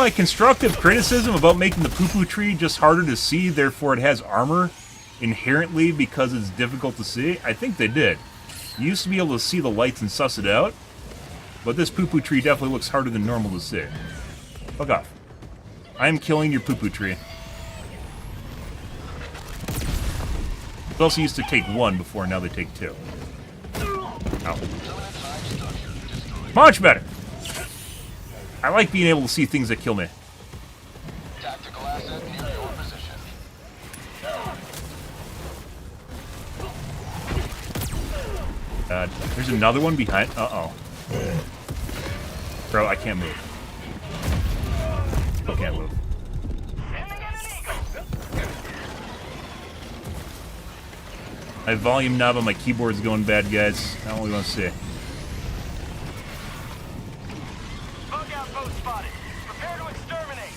constructive criticism about making the poo-poo tree just harder to see, therefore it has armor inherently because it's difficult to see. I think they did. You used to be able to see the lights and suss it out, but this poo-poo tree definitely looks harder than normal to see. Fuck off. I am killing your poo-poo tree. It also used to take one before, now they take two. Ow. Much better! I like being able to see things that kill me. Tactical asset near your position. God, there's another one behind. Uh-oh. Bro, I can't move. Still can't move. My volume knob on my keyboard's going bad, guys. I don't really want to see. Bug outpost spotted. Prepare to exterminate.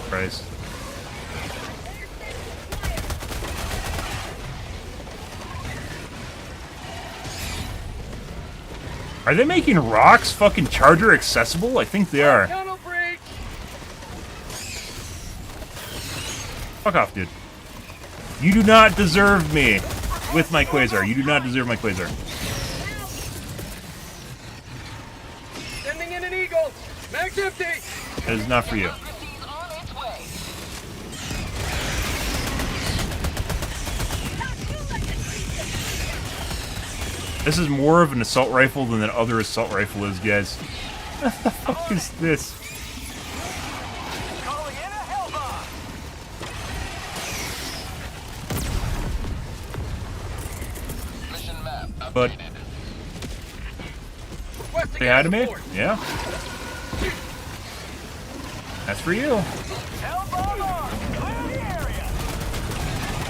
Christ. Are they making rocks fucking charger accessible? I think they are. Tunnel breach. Fuck off, dude. You do not deserve me with my Quasar. You do not deserve my Quasar. Sending in an eagle. Mag's empty. That is not for you. This is more of an assault rifle than that other assault rifle is, guys. What the fuck is this? Calling in a Helldive. Mission map But updated. say hi to me? Yeah. That's for you.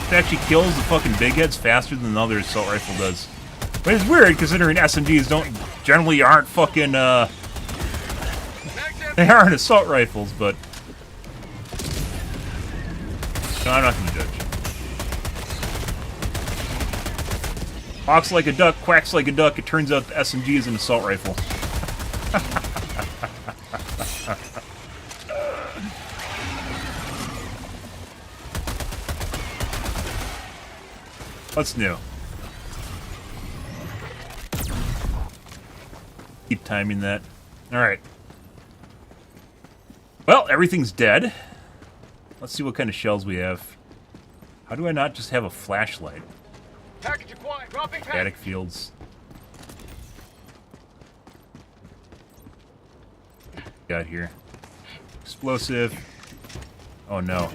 It actually kills the fucking big heads faster than the other assault rifle does. But it's weird considering SMGs aren't fucking they aren't assault rifles, but no, I'm not gonna judge. Walks like a duck, quacks like a duck. It turns out the SMG is an assault rifle. What's new? Keep timing that. Alright. Well, everything's dead. Let's see what kind of shells we have. How do I not just have a flashlight? Package acquired. Dropping Static fields. Got here. Explosive. Oh no.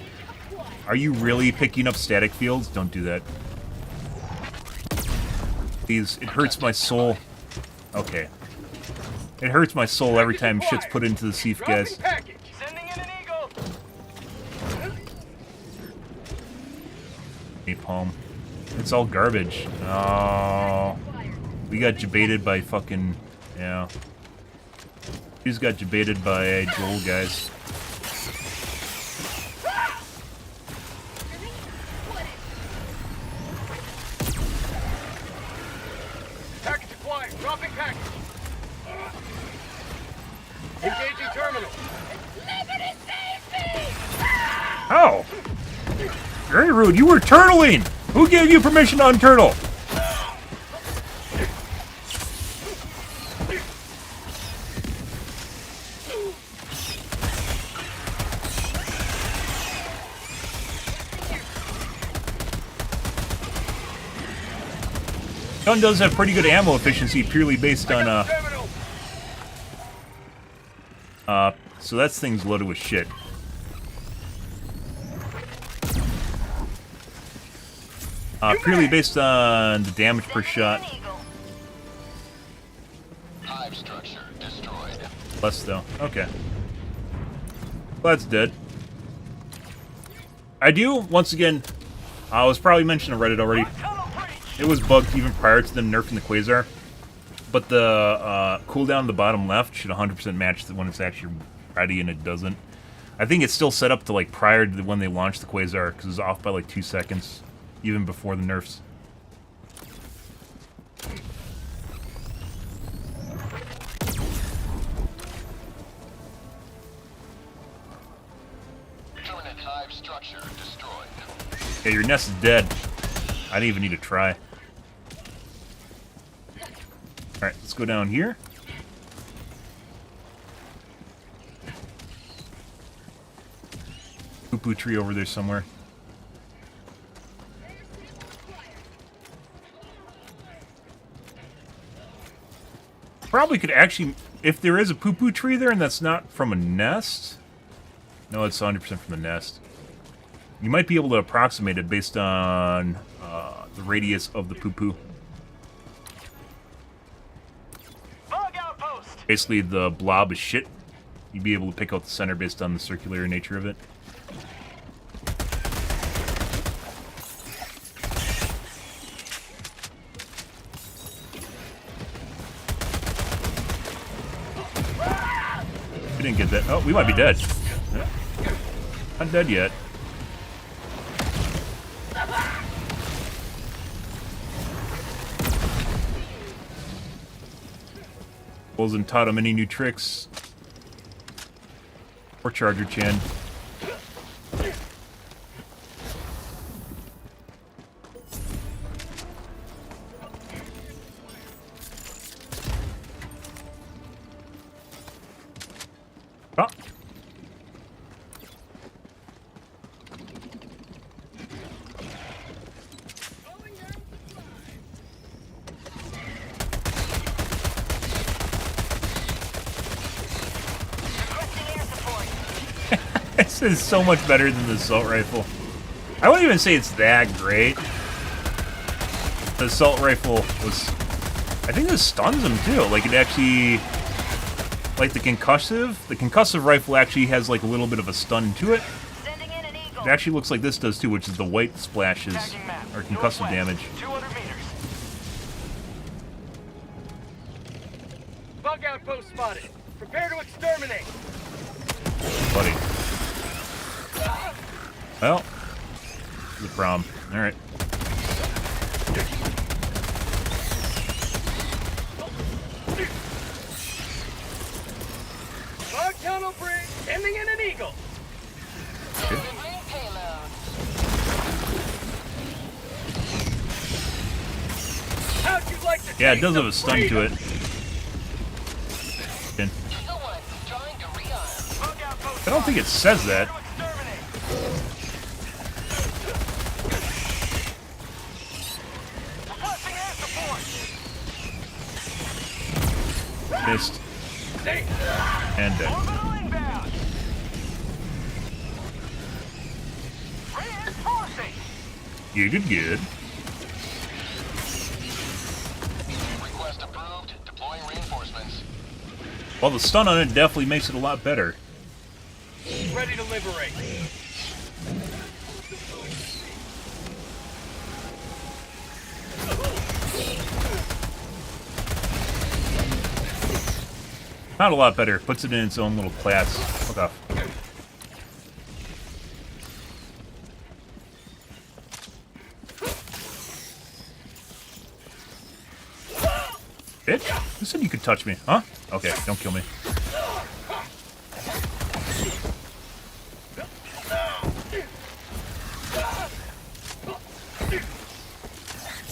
Are you really picking up static fields? Don't do that. Please, it hurts my soul. Okay. It hurts my soul every time shit's put into the sieve, guys. Sending in an eagle. Napalm. It's all garbage. Oh. We got jebaited by fucking... Yeah. We just got jebaited by Joel, guys. Package acquired. Dropping package. Engaging terminal. How? Very rude. You were turtling! Who gave you permission to unturtle? Gun does have pretty good ammo efficiency, purely based on, so that thing's loaded with shit. Purely based on the damage per shot. Hive structure destroyed. Less though. Okay. Well, that's dead. I do, once again, I was probably mentioned on Reddit already. It was bugged even prior to them nerfing the Quasar. But the cooldown at the bottom left should 100% match when it's actually ready, and it doesn't. I think it's still set up to like prior to when they launched the Quasar, because it's off by like 2 seconds, even before the nerfs. Permanent hive structure destroyed. Yeah, your nest is dead. I didn't even need to try. Alright, let's go down here. Poo-poo tree over there somewhere. Probably could actually... If there is a poo-poo tree there and that's not from a nest... No, it's 100% from the nest. You might be able to approximate it based on the radius of the poo-poo. Basically, the blob is shit. You'd be able to pick out the center based on the circular nature of it. We didn't get that. Oh, we might be dead. Not dead yet. And taught him any new tricks. Or Charger Chan. Oh. This is so much better than the assault rifle. I wouldn't even say it's that great. The assault rifle was... I think this stuns him too. Like it actually... Like the concussive rifle actually has like a little bit of a stun to it. It actually looks like this does too, which is the white splashes or concussive damage. 200 meters. Bug outpost spotted. Prepare to exterminate. Buddy. Well, the problem. All right. Bug tunnel bridge. Sending in an eagle. How'd you like to Yeah, it does have a stun to it. I don't think it says that. Missed. And dead. Orbital inbound. Reinforcing. Good. Request approved. Deploying reinforcements. Well, the stun on it definitely makes it a lot better. Ready to liberate. Not a lot better. Puts it in its own little class. Fuck off. Bitch? Who said you could touch me? Huh? Okay, don't kill me.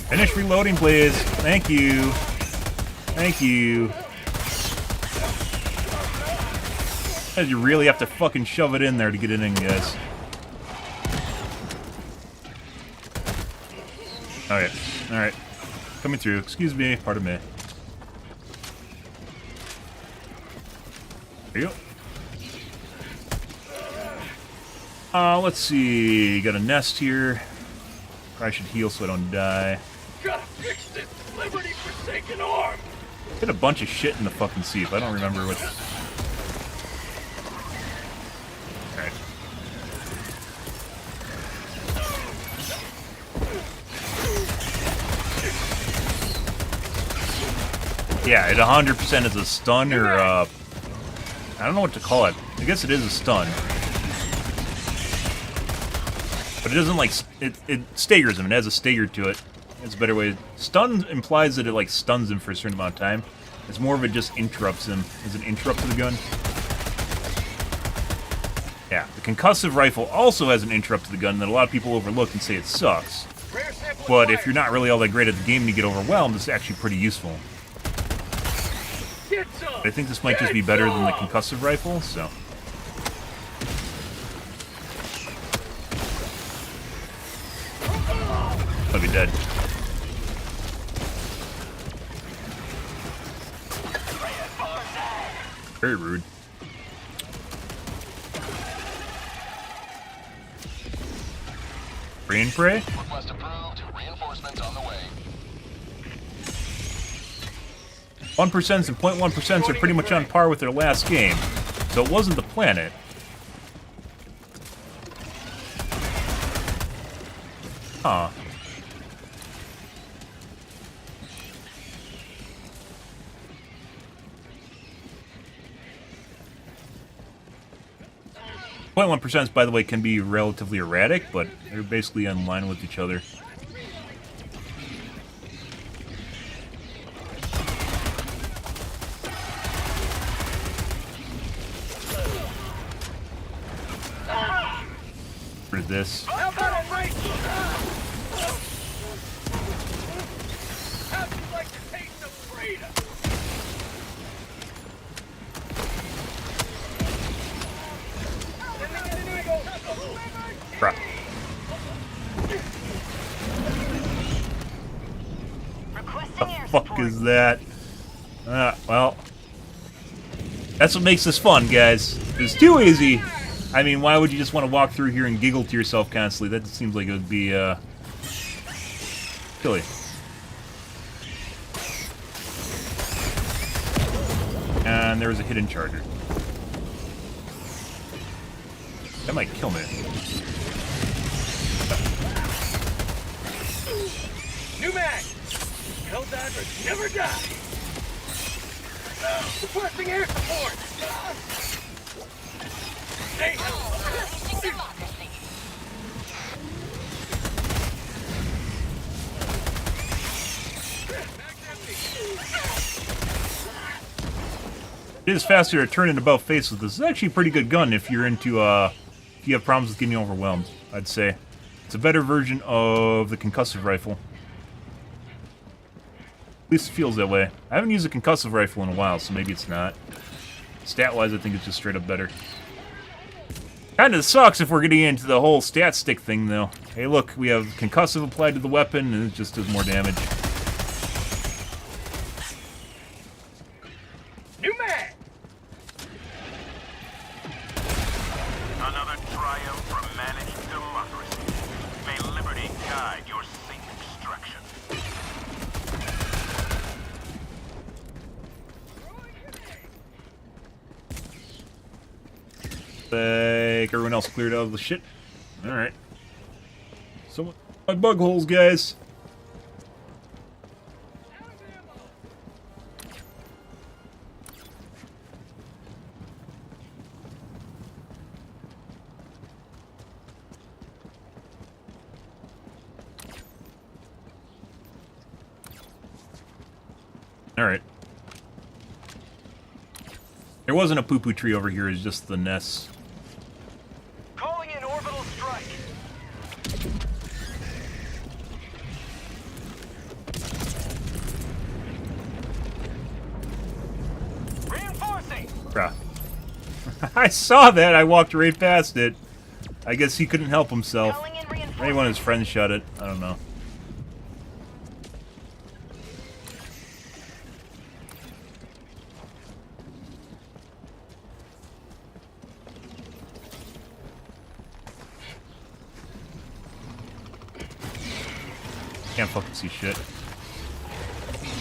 Finish reloading, please. Thank you. Thank you. You really have to fucking shove it in there to get it in, guys. Alright, alright. Coming through. Excuse me, pardon me. There you go. Let's see. Got a nest here. Probably should heal so I don't die. Gotta fix this liberty-forsaken arm! Did a bunch of shit in the fucking sieve. I don't remember what... Alright. Yeah, it 100% is a stun or, I don't know what to call it. I guess it is a stun. But it doesn't, like, it staggers him. It has a stagger to it. It's a better way. Stun implies that it, like, stuns him for a certain amount of time. It's more of it just interrupts him. Is an interrupt to the gun? Yeah, the concussive rifle also has an interrupt to the gun that a lot of people overlook and say it sucks. But if you're not really all that great at the game and you get overwhelmed, it's actually pretty useful. I think this might just be better than the concussive rifle, so... I'll be dead. Very rude. Pray and pray? Request approved. Reinforcements on the way. 1% and 0.1% are pretty much on par with their last game. So it wasn't the planet. Huh. .1%, by the way, can be relatively erratic, but they're basically in line with each other. For this. How about a race? How'd you like to taste of freedom? Crap. Requesting air Fuck support. is that? Well, that's what makes this fun, guys. It's too easy. I mean, why would you just want to walk through here and giggle to yourself constantly? That seems like it would be, silly. And there was a hidden charger. That might kill me. New mag! Helldivers never die! Requesting air support! Stay It is faster to turn and about face with this. It's actually a pretty good gun if you're into, if you have problems with getting overwhelmed, I'd say. It's a better version of the concussive rifle. At least it feels that way. I haven't used a concussive rifle in a while, so maybe it's not. Stat-wise, I think it's just straight up better. Kinda sucks if we're getting into the whole stat stick thing, though. Hey, look, we have concussive applied to the weapon, and it just does more damage. managed democracy. May liberty guide your safe extraction. Like everyone else cleared out of the shit. Alright. So, my bug holes, guys. Alright. There wasn't a poo-poo tree over here, it's just the nests. Calling in orbital strike. Reinforcing. Bruh. I saw that, I walked right past it. I guess he couldn't help himself. Calling in Maybe reinforcements. one of his friends shot it. I don't know. Can't fucking see shit.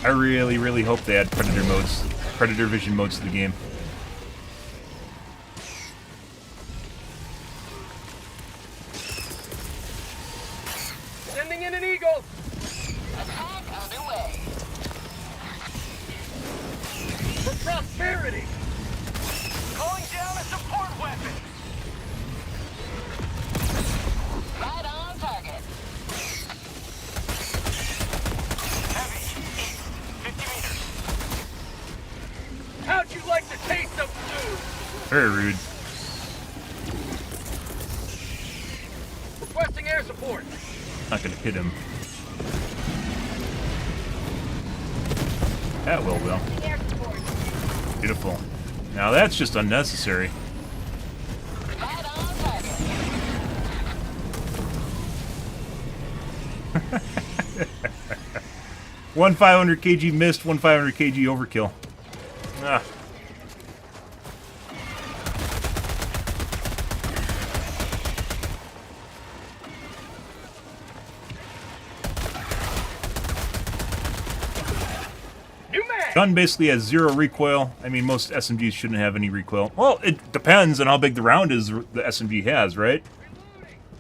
I really, really hope they add predator vision modes to the game. Sending in an eagle. Attack underway. For prosperity. Calling down a support weapon. Right on target. Heavy. East. 50 meters. How'd you like the taste of food? Very rude. Requesting air support. Not gonna hit him. That will, though. Air support. Beautiful. Now that's just unnecessary. Right on target. 500 kg missed, 500 kg overkill. Ah. New man. Gun basically has 0 recoil. I mean, most SMGs shouldn't have any recoil. Well, it depends on how big the round is the SMG has, right?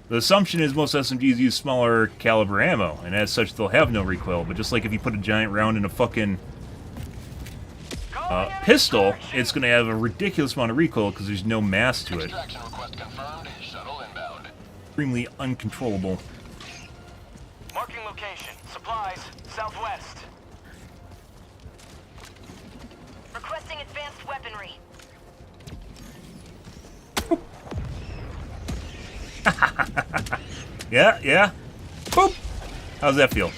The assumption is most SMGs use smaller caliber ammo, and as such, they'll have no recoil. But just like if you put a giant round in a fucking pistol, it's going to have a ridiculous amount of recoil because there's no mass to it. Extraction request confirmed. Shuttle inbound. Extremely uncontrollable. Marking location. Supplies. Southwest. Requesting advanced weaponry. Yeah, yeah. Boop! How's that feel?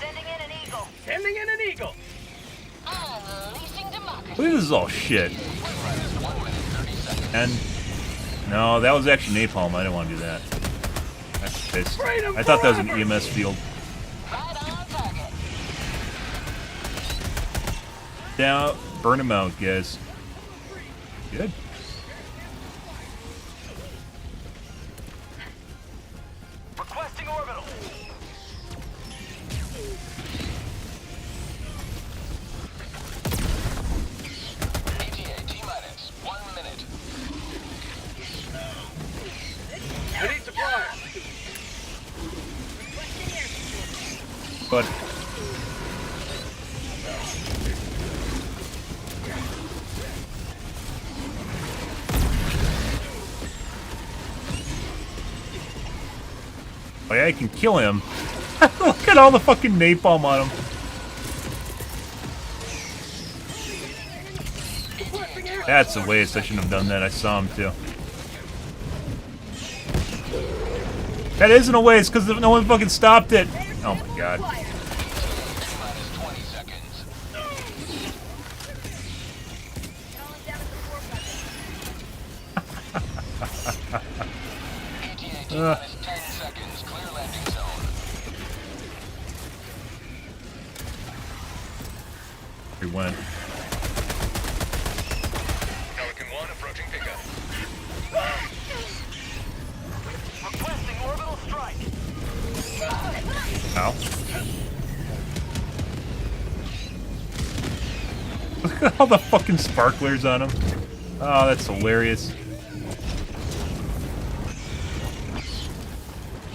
Sending in an eagle. Sending in an eagle. Unleashing democracy. Look at this is all shit. And no, that was actually napalm. I didn't want to do that. That's pissed. Freedom I thought that was an forever! EMS field. Right on target. Down, burn them out, guys. Good. Requesting orbital. ETA T-minus 1 minute. I need supplies. But oh yeah, I can kill him. Look at all the fucking napalm on him. That's a waste. I shouldn't have done that. I saw him too. That isn't a waste because no one fucking stopped it. Oh my god. T-minus 20 seconds. Calling down a support weapon. ETA T-minus 10 seconds. Clear landing zone. He went. Pelican 1 approaching pickup. Look at all the fucking sparklers on him. Oh, that's hilarious.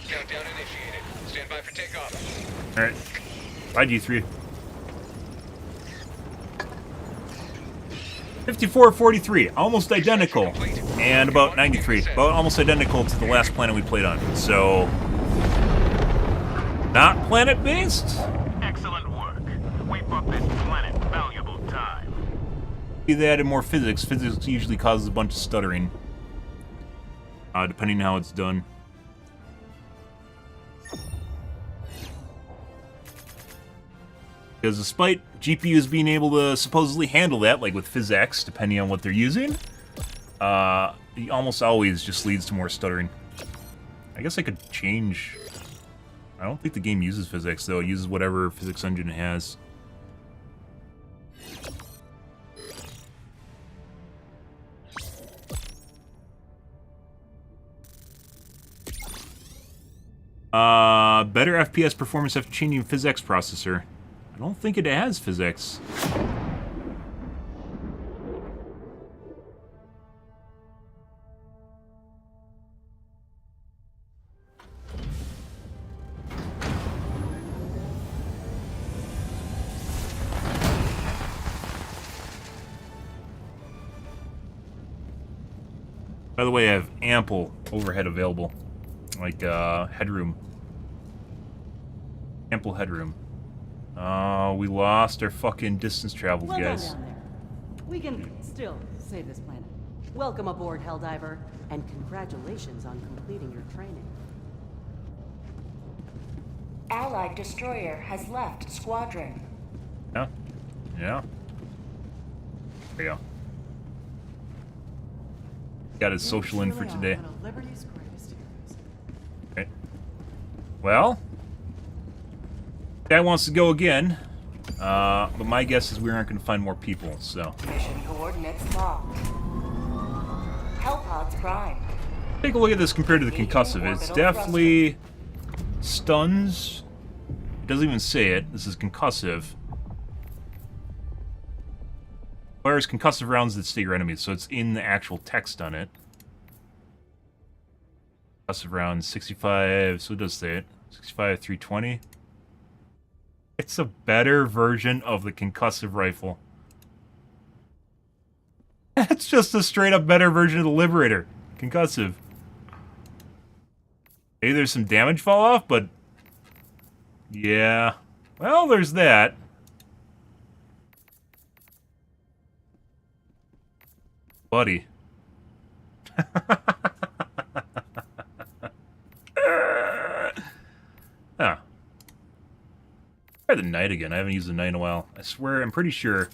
Countdown initiated. Stand by for takeoff. Alright. Bye, G3. 54-43, almost identical. And about 93, about almost identical to the last planet we played on. So, not planet-based? Excellent work. We bought this planet valuable time. They added more physics. Physics usually causes a bunch of stuttering. Depending on how it's done. Because despite GPUs being able to supposedly handle that, like with PhysX, depending on what they're using, it almost always just leads to more stuttering. I guess I could change... I don't think the game uses PhysX, though. It uses whatever physics engine it has. Better FPS performance after changing PhysX processor. I don't think it has physics. By the way, I have ample overhead available. Like, headroom. Ample headroom. We lost our fucking distance travels, Well done guys. down there. We can still save this planet. Welcome aboard, Helldiver, and congratulations on completing your training. Allied destroyer has left squadron. Yeah. Yeah. There you go. Got his social in for today. One of Liberty's greatest heroes. Right. Well, guy wants to go again, but my guess is we aren't going to find more people, so. Mission coordinates locked. Hellpods prime. Take a look at this compared to the concussive. It's definitely stuns. It doesn't even say it. This is concussive. Fires concussive rounds that stay your enemies, so it's in the actual text on it. Concussive rounds, 65, so it does say it. 65, 320. It's a better version of the concussive rifle. It's just a straight up better version of the Liberator. Concussive. Maybe there's some damage fall off, but... yeah. Well, there's that. Buddy. Huh. Try the knight again. I haven't used the knight in a while. I swear, I'm pretty sure.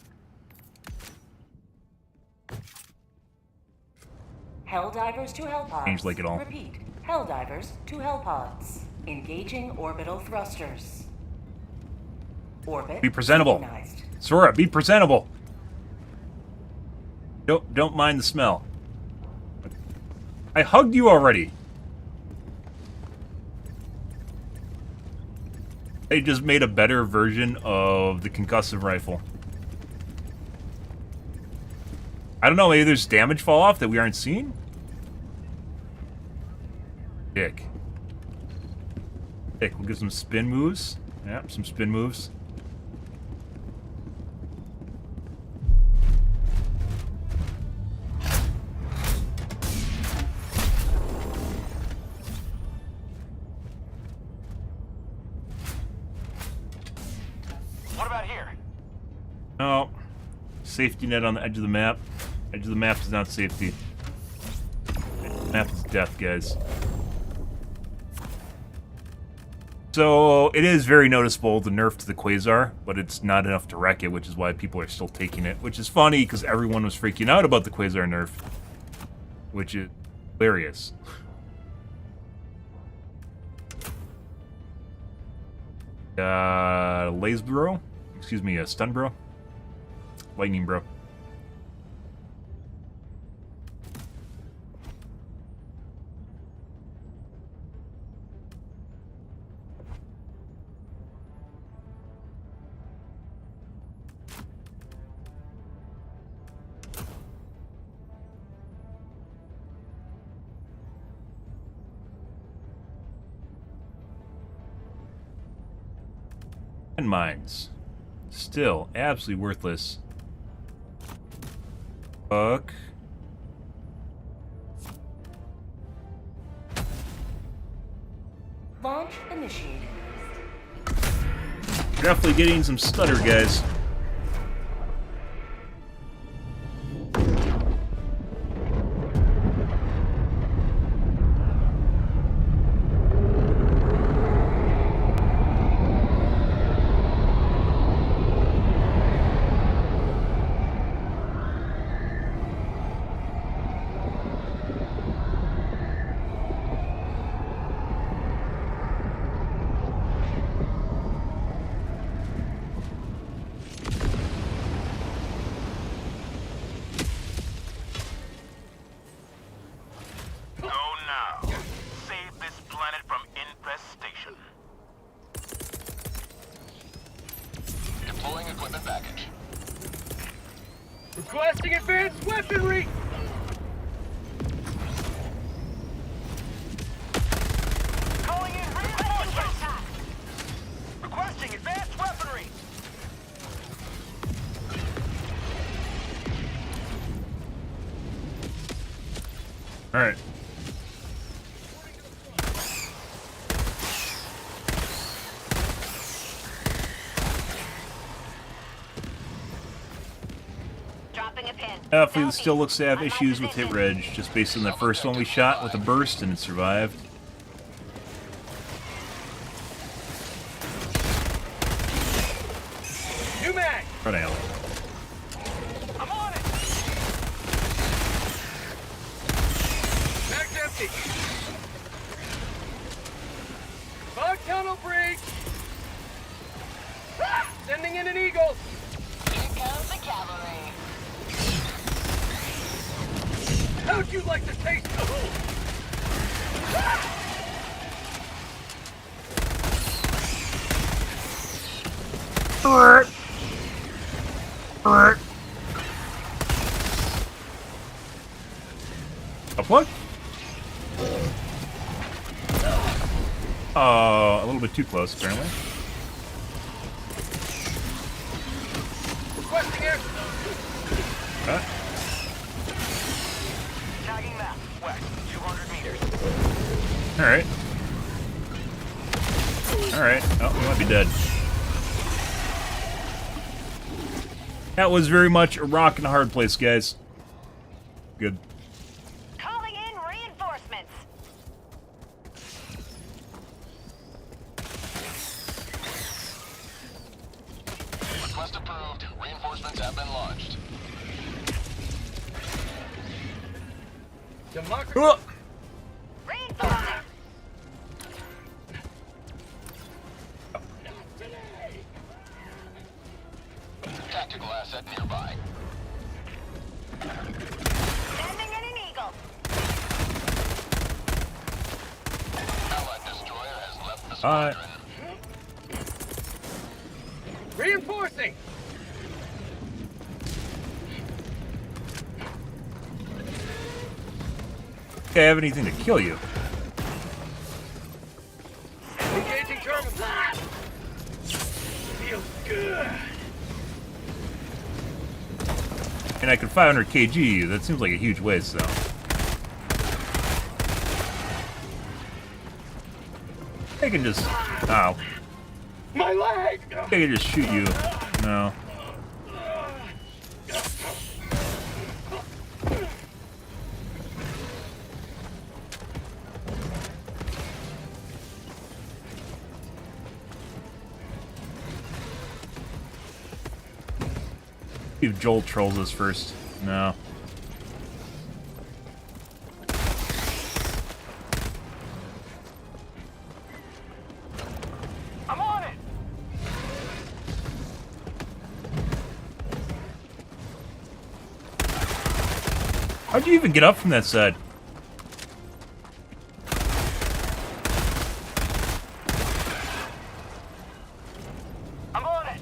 Helldivers to Hellpods. Change like it all. Repeat. Helldivers to Hellpods. Engaging orbital thrusters. Orbit Be presentable. synchronized. Sora, be presentable. Don't mind the smell. I hugged you already. They just made a better version of the concussive rifle. I don't know, maybe there's damage fall off that we aren't seeing? Dick. Dick, we'll get some spin moves. Yeah, some spin moves. What about here? No. Safety net on the edge of the map. Edge of the map is not safety. Map is death, guys. So, it is very noticeable, the nerf to the Quasar, but it's not enough to wreck it, which is why people are still taking it. Which is funny, because everyone was freaking out about the Quasar nerf. Which is hilarious. Laze Bro? Excuse me, Stun Bro? Lightning Bro. Mines. Still absolutely worthless. Fuck. Launch initiated. Definitely getting some stutter, guys. Requesting advanced weaponry! Calling in reinforcements! Requesting advanced weaponry! Alright. Fleet still looks to have issues with hit reg, just based on the first one we shot with a burst and it survived. New mag! Right out. I'm on it! Mag's empty! Fog tunnel breach! Sending in an eagle! Here comes the cavalry. How'd you like to taste the hoop? A what? A little bit too close, apparently. Requesting air. Huh? Tagging map. West, 200 meters. Alright. Alright. Oh, we might be dead. That was very much a rock and a hard place, guys. Good. Calling in reinforcements. Request approved. Reinforcements have been launched. Democracy. Reinforcements. Tactical asset nearby. Sending in an eagle. Allied destroyer has left the squadron. Reinforcing. Okay, I have anything to kill you. Engaging terminal. Feels good. And I could 500 kg. That seems like a huge waste, though. I can just... Ow. My leg. I can just shoot you. No. See if Joel trolls us first. No. I'm on it. How'd you even get up from that side? I'm on it.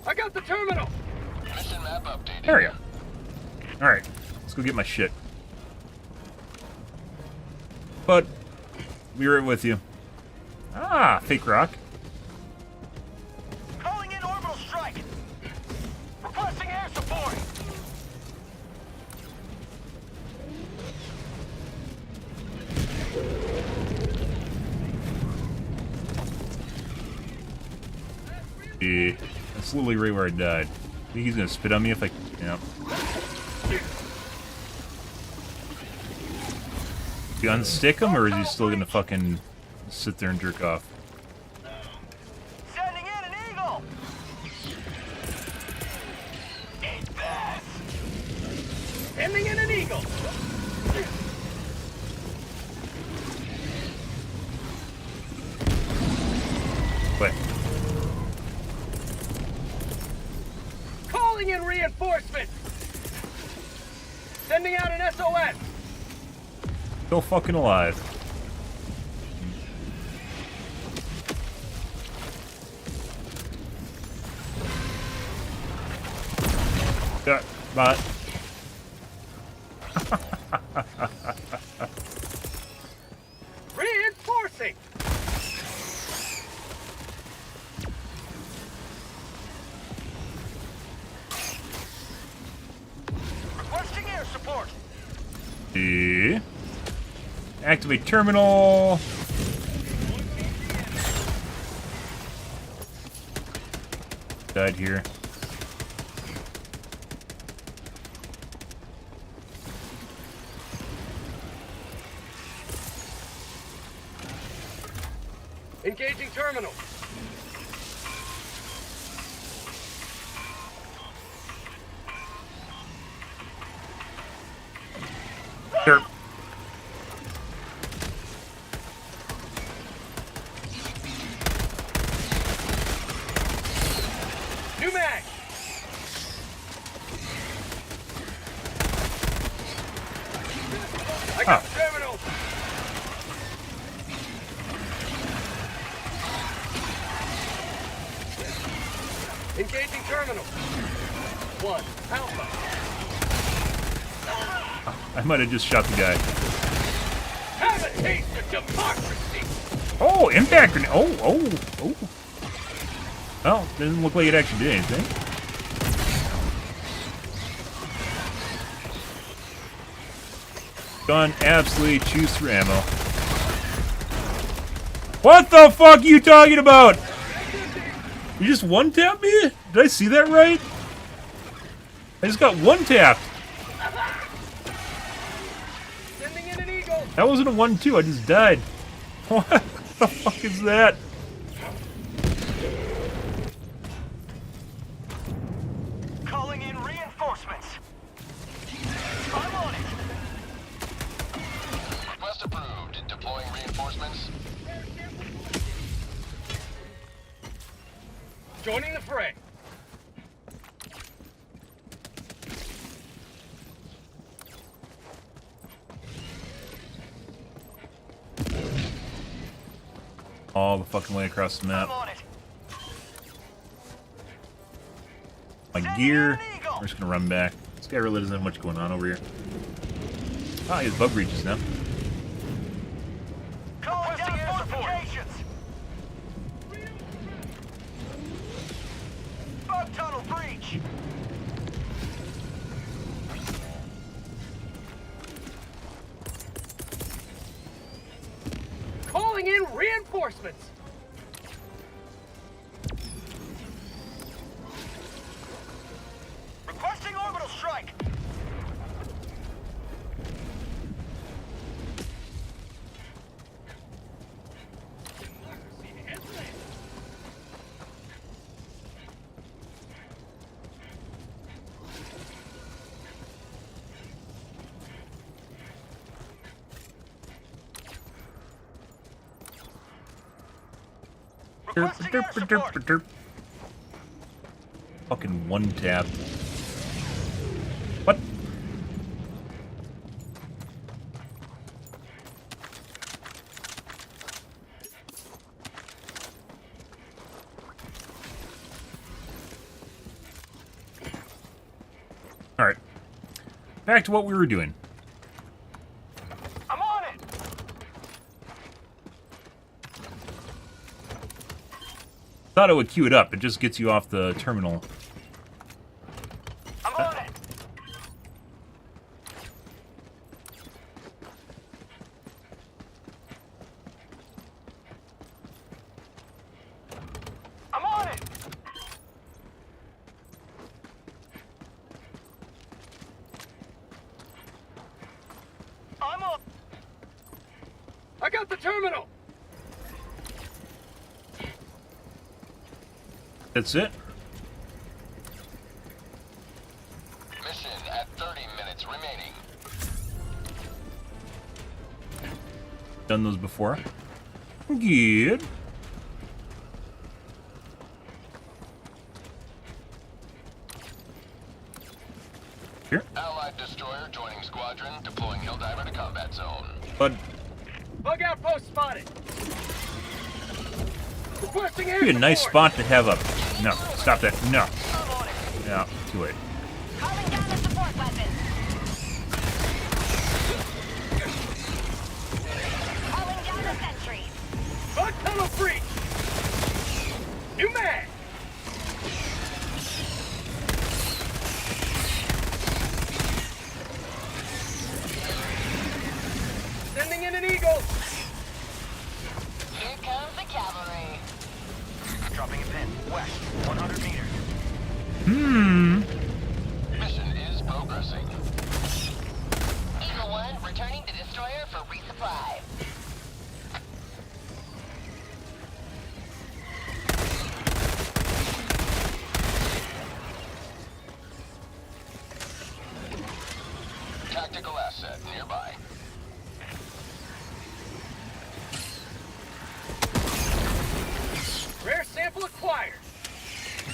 I got the terminal. Mission map updated. There we go. Alright. Let's go get my shit. But we were with you. Ah, fake rock. Calling in orbital strike. Requesting air support. Yeah, that's literally right where I died. Think he's gonna spit on me if I... Yeah. You unstick him, or is he still gonna fucking sit there and jerk off? Sending in an eagle. Eat that. Sending in an eagle. Wait. Calling in reinforcements. Sending out an SOS. Still fucking alive. Yeah, but... Reinforcing. Requesting air support. Yeah. Activate terminal. Died here. Engaging terminal. Derp. New mag. I got terminal. Engaging terminal. 1 Alpha. I might have just shot the guy. Have a taste of democracy. Oh, impact grenade. Oh. Well, doesn't look like it actually did anything. Gun absolutely chews through ammo. What the fuck are you talking about? You just one-tapped me? Did I see that right? I just got one-tapped. Sending in an eagle. That wasn't a 1-2, I just died. What the fuck is that? Calling in reinforcements. I'm on it. Request approved. Deploying reinforcements. Joining the fray. All the fucking way across the map. I'm on it. My gear. We're just gonna run back. This guy really doesn't have much going on over here. Ah, he has bug breaches now. Calling down fortifications. Bug tunnel breach. Calling in reinforcements. Requesting orbital strike. Requesting air support. Fucking one tap. What? Alright. back to what we were doing. I'm on it! Thought it would queue it up. It just gets you off the terminal. I'm on it! I'm on it! I'm on! I got the terminal! That's it. Mission at 30 minutes remaining. Done those before. Good. Here. Allied destroyer joining squadron, deploying Helldiver to combat zone. But Bug outpost spotted! Requesting air be a nice support. spot to have a. No, stop that. No. I'm on it! No, too late. Calling down the support weapon. Calling down the sentry. Bug tunnel breach! New mag! Sending in an eagle! Here comes the cavalry. Dropping a pin. West, 100 meters. Mission is progressing. Eagle 1 returning to destroyer for resupply. Tactical asset nearby. Rare sample acquired.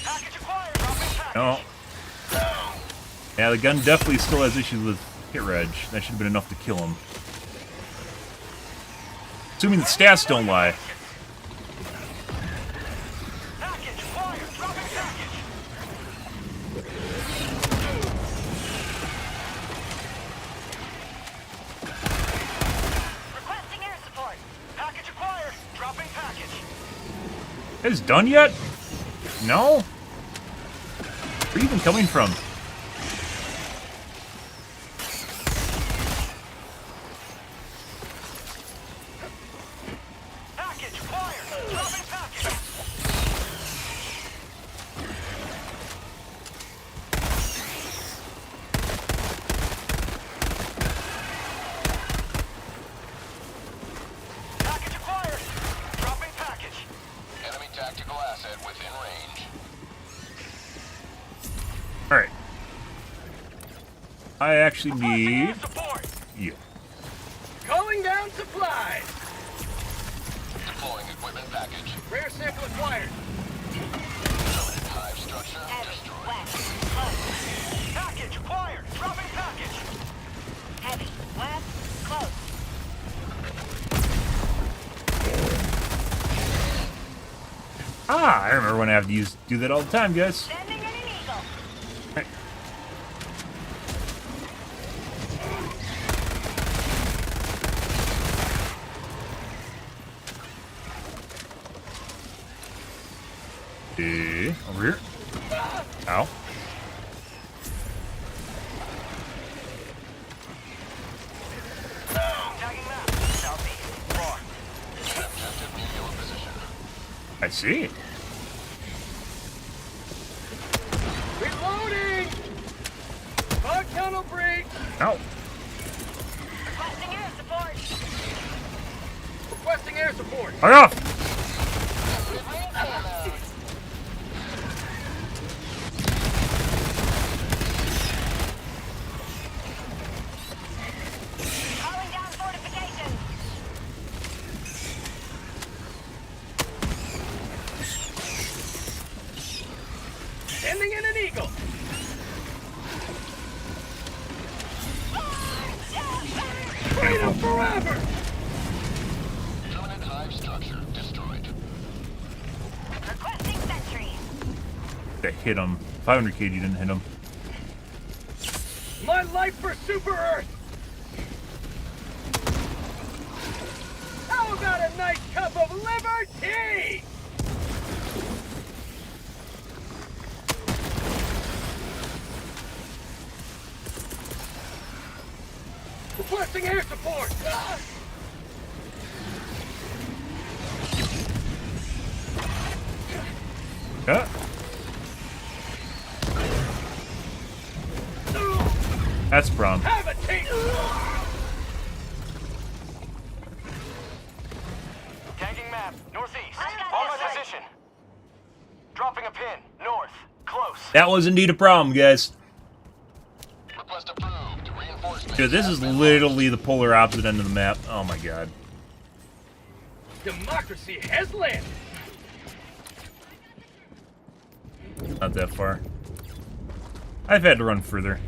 Package acquired. Dropping package. No. Yeah, the gun definitely still has issues with hit reg. That should have been enough to kill him. Assuming the stats don't lie. Package acquired. Dropping package. Requesting air support. Package acquired. Dropping package. It's done yet? No? Where are you even coming from? Package acquired. Dropping package. Package acquired. Dropping package. Enemy tactical asset within range. Alright. I actually need... Support. you. Calling down supplies. Deploying equipment package. Rare sample acquired. Permanent hive structure Heavy. destroyed. West. Close. Package acquired. Dropping package. Heavy. West. Close. Ah, I remember when I have to do that all the time, guys. Sending in an eagle. Right. Over here. Ow. Tagging map. Southeast. Raw. Objective near your position. I see. Reloading. Bug tunnel breach. Ow. Requesting air support. Requesting air support. Hurry off! Delivering payload. Calling down fortifications. Sending in an eagle. Freedom forever. Permanent hive structure destroyed. Requesting sentry. That hit him. 500 kg didn't hit him. My life for Super Earth! How about a nice cup of liver tea? Requesting air support! Yeah. That's a problem. Have a taste! Tagging map, northeast. On my position. Dropping a pin, north. Close. That was indeed a problem, guys. Request approved. Reinforcement. Dude, this is literally the polar opposite end of the map. Oh my god. Democracy has landed! Not that far. I've had to run further.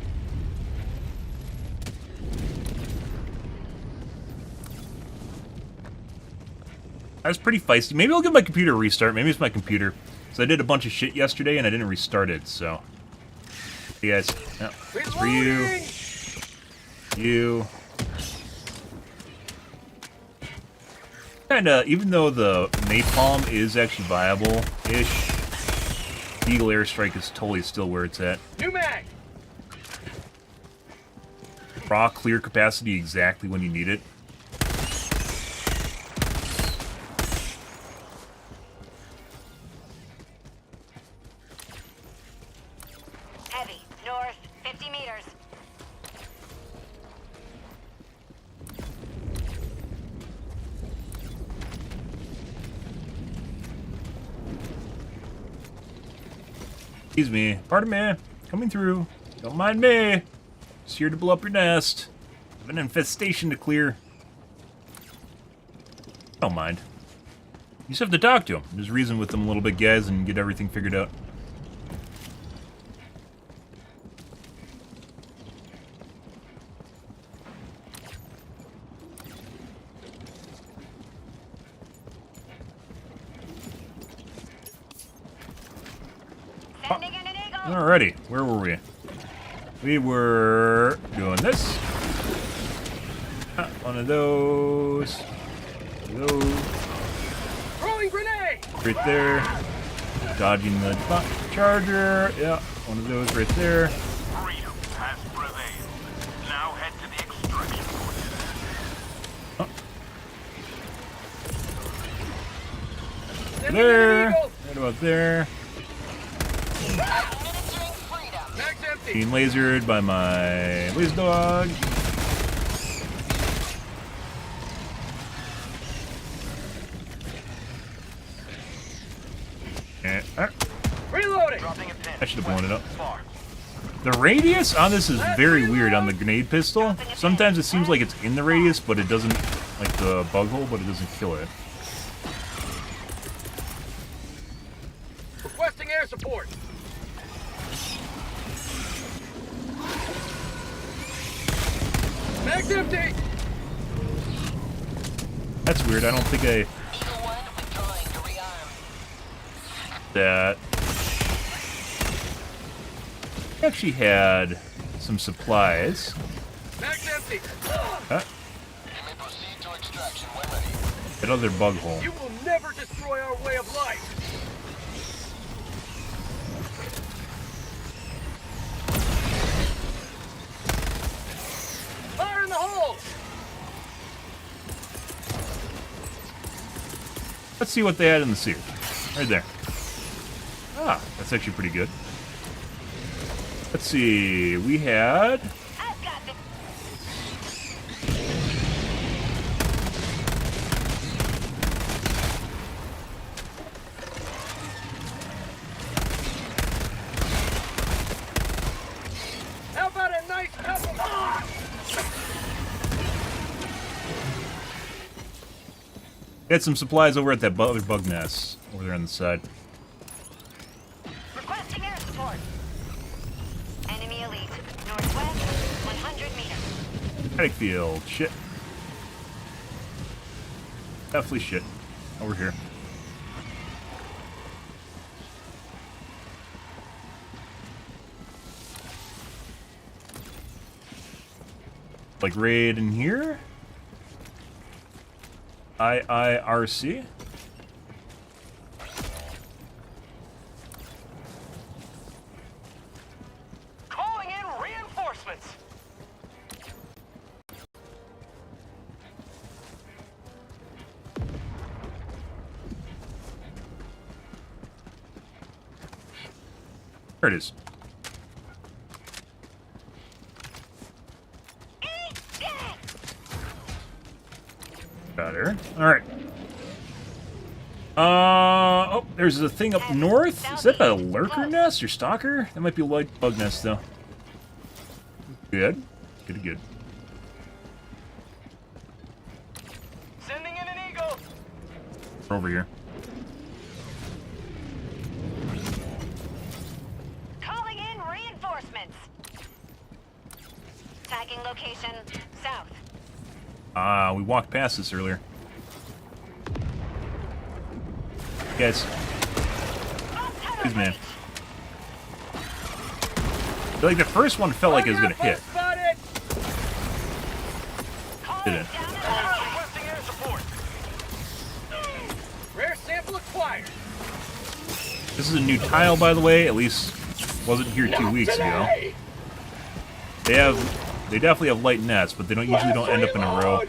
I was pretty feisty. Maybe I'll give my computer a restart. Maybe it's my computer. So I did a bunch of shit yesterday and I didn't restart it, so. Hey guys. Yeah, it's for you. You. Kinda, even though the napalm is actually viable-ish, Eagle Airstrike is totally still where it's at. New mag! Raw clear capacity exactly when you need it. Heavy, north, 50 meters. Excuse me. Pardon me. Coming through. Don't mind me. Just here to blow up your nest. Have an infestation to clear. Don't mind. You just have to talk to them. Just reason with them a little bit, guys, and get everything figured out. Sending in an eagle. Alrighty, where were we? We were doing this. One of those. One of those. Throwing grenade! Right there. Dodging the charger. Yeah, one of those right there. Freedom has prevailed. Now head to the extraction point. Sending in There. an eagle! Right about there. Administering freedom. Mag's empty! Being lasered by my laser dog. Reloading! Dropping a pin. I should have blown it up. Far. The radius on this is very weird on the grenade pistol. Sometimes it seems like it's in the radius, but it doesn't, like the bug hole, but it doesn't kill it. Requesting air support! Mag's empty! That's weird. I don't think I... Eagle 1 withdrawing to rearm. that actually had some supplies. Mag's empty! Huh? You may proceed to extraction when ready. That other bug hole. You will never destroy our way of life! Fire in the hole! Let's see what they had in the seat. Right there. Ah, that's actually pretty good. Let's see. We had... I've got the... How about a nice cup of... we had some supplies over at that other bug nest. Over there on the side. Requesting air support. Enemy elite. Northwest, 100 meters. Kinetic field. Shit. Definitely shit. Over here. Like right in here? IIRC? Calling in reinforcements. There it is. Got her. Alright. Oh, there's a thing up north. Is that a lurker nest or stalker? That might be a light bug nest, though. Good. Good. Sending in an eagle. Over here. Calling in reinforcements. Tagging location south. We walked past this earlier. Guys. Excuse me. I feel like the first one felt like it was gonna hit. Didn't. Requesting air support. Rare sample acquired. This is a new tile, by the way. At least wasn't here 2 weeks ago. They definitely have light nets, but they usually don't end up in a row.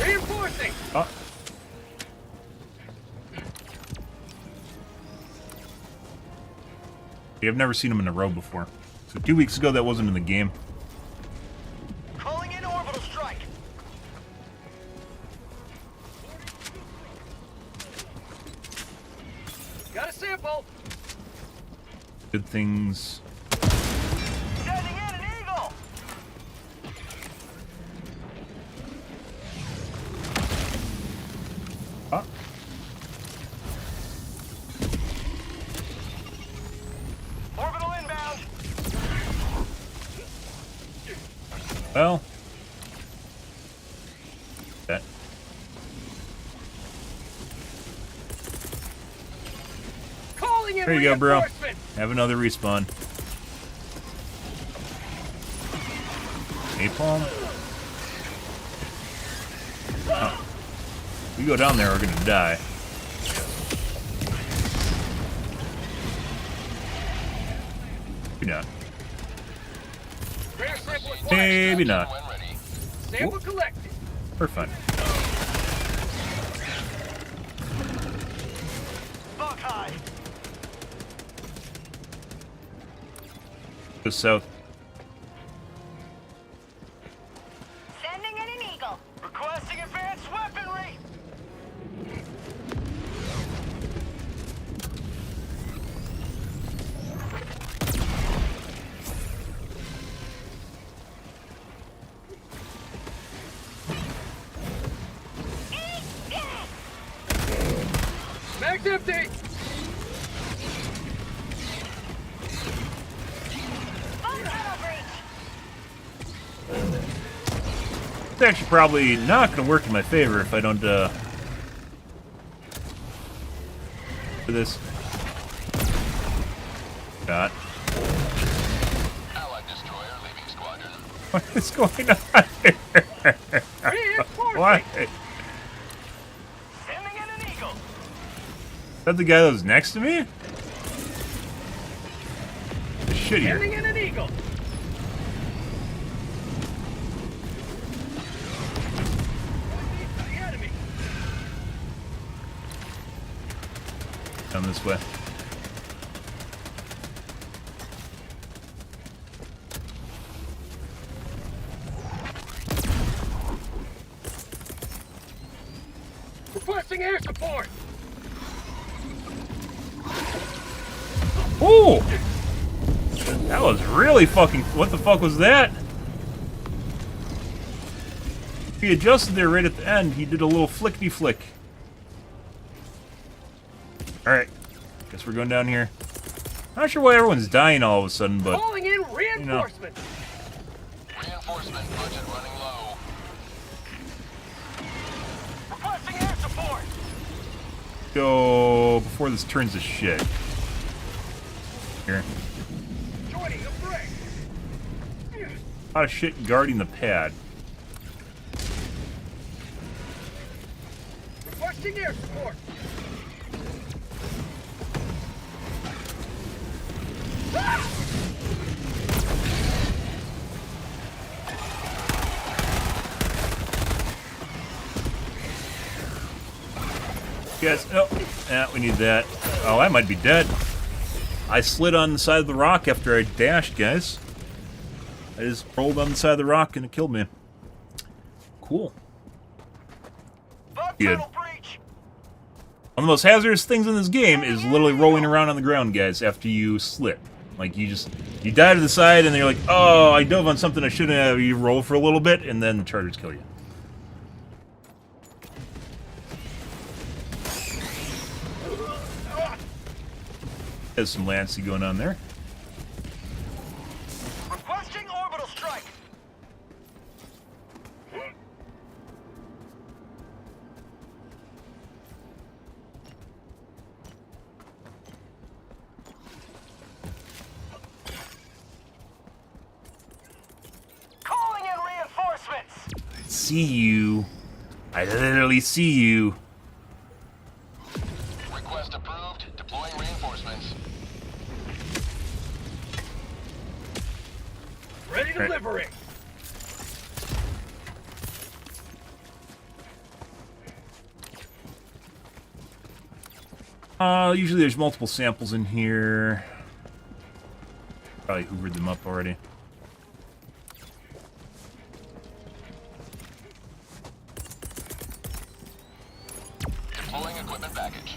Reinforcing. Oh. Yeah, I've never seen them in a row before. So 2 weeks ago, that wasn't in the game. Calling in orbital strike. Got a sample. Good things. Sending in an eagle. Ah. Orbital inbound. Well. That. Calling in There you go, bro. reinforcements. Have another respawn. Napalm. Oh. We go down there, we're gonna die. Maybe not. Rare sample acquired. Maybe not. Sample collected. We're fine. Bug high. Go south. Sending in an eagle. Requesting advanced weaponry. Mag's empty. Full tunnel breach. It's actually probably not gonna work in my favor if I don't, do this. Got. Allied destroyer leaving squadron. What is going on here? What? Is Sending in an eagle. that the guy that was next to me? The shit here. Sending in an eagle. The enemy. Down this way. Requesting air support. Ooh! That was really fucking... What the fuck was that? He adjusted there right at the end. He did a little flickety-flick. Alright. Guess we're going down here. Not sure why everyone's dying all of a sudden, but... Calling in reinforcements. Reinforcement budget running low. Requesting air support. Go before this turns to shit. Here. Joining the A lot of shit guarding the pad. Requesting air support. Yes. Oh, yeah, we need that. Oh, I might be dead. I slid on the side of the rock after I dashed, guys. I just rolled on the side of the rock and it killed me. Cool. Good. One of the most hazardous things in this game is literally rolling around on the ground, guys, after you slip. Like, you die to the side and then you're like, oh, I dove on something I shouldn't have. You roll for a little bit and then the chargers kill you. There's some Lancy going on there. Requesting orbital strike. Calling in reinforcements. I see you. I literally see you. Request approved. Deploying reinforcements. Ready to liberate. Usually there's multiple samples in here. Probably hoovered them up already. Deploying equipment package.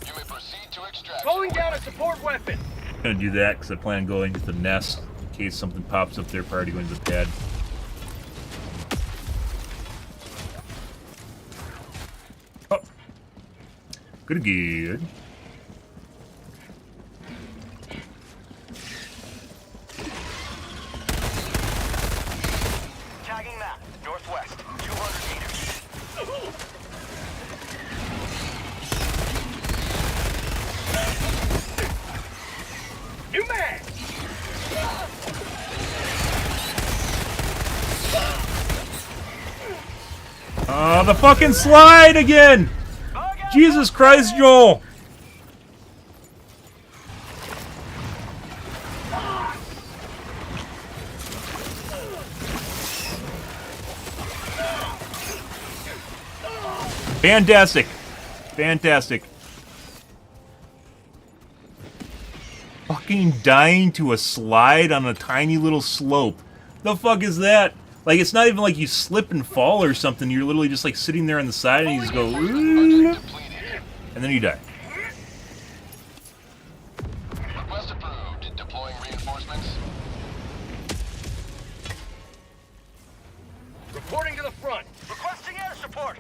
You may proceed to extraction. Calling down a support weapon. I'm gonna do that because I plan on going to the nest in case something pops up there prior to going to the pad. Oh. Good. Tagging map. Northwest. 200 meters. New man. The fucking slide again! Jesus Christ, Joel! Fantastic. Fantastic. Fucking dying to a slide on a tiny little slope. The fuck is that? Like, it's not even like you slip and fall or something. You're literally just like sitting there on the side and you just go, "Oop," and then you die. Request approved. Deploying reinforcements. Reporting to the front. Requesting air support.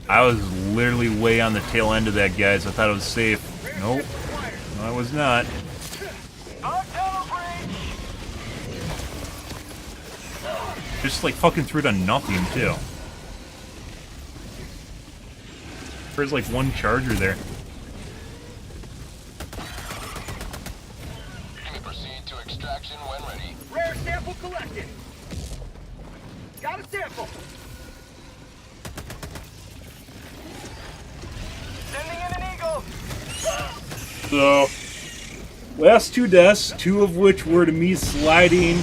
I was literally way on the tail end of that, guys. I thought it was safe. Nope. No, I was not. Just like fucking threw it on nothing, too. There's like one charger there. You may proceed to extraction when ready. Rare sample collected. Got a sample. Sending in an eagle. So, last two deaths, two of which were to me sliding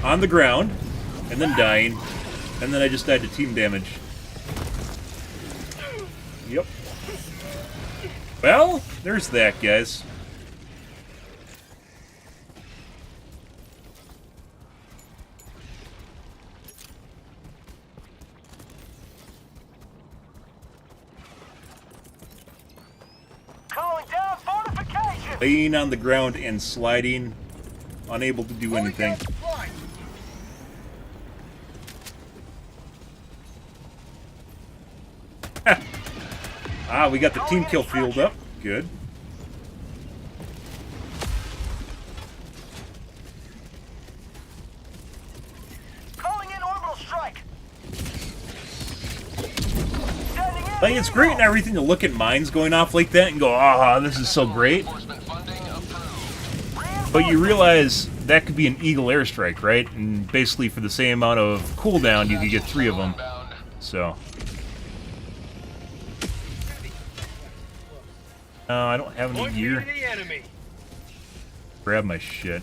on the ground and then dying, and then I just died to team damage. Yep. Well, there's that, guys. Calling down fortification. Laying on the ground and sliding, unable to do anything. Ah, we got the team kill field up. Good. Calling in orbital strike. Like, it's great and everything to look at mines going off like that and go, ah, this is so great. But you realize that could be an Eagle airstrike, right? And basically for the same amount of cooldown, you could get 3 of them. So. I don't have any gear. Grab my shit.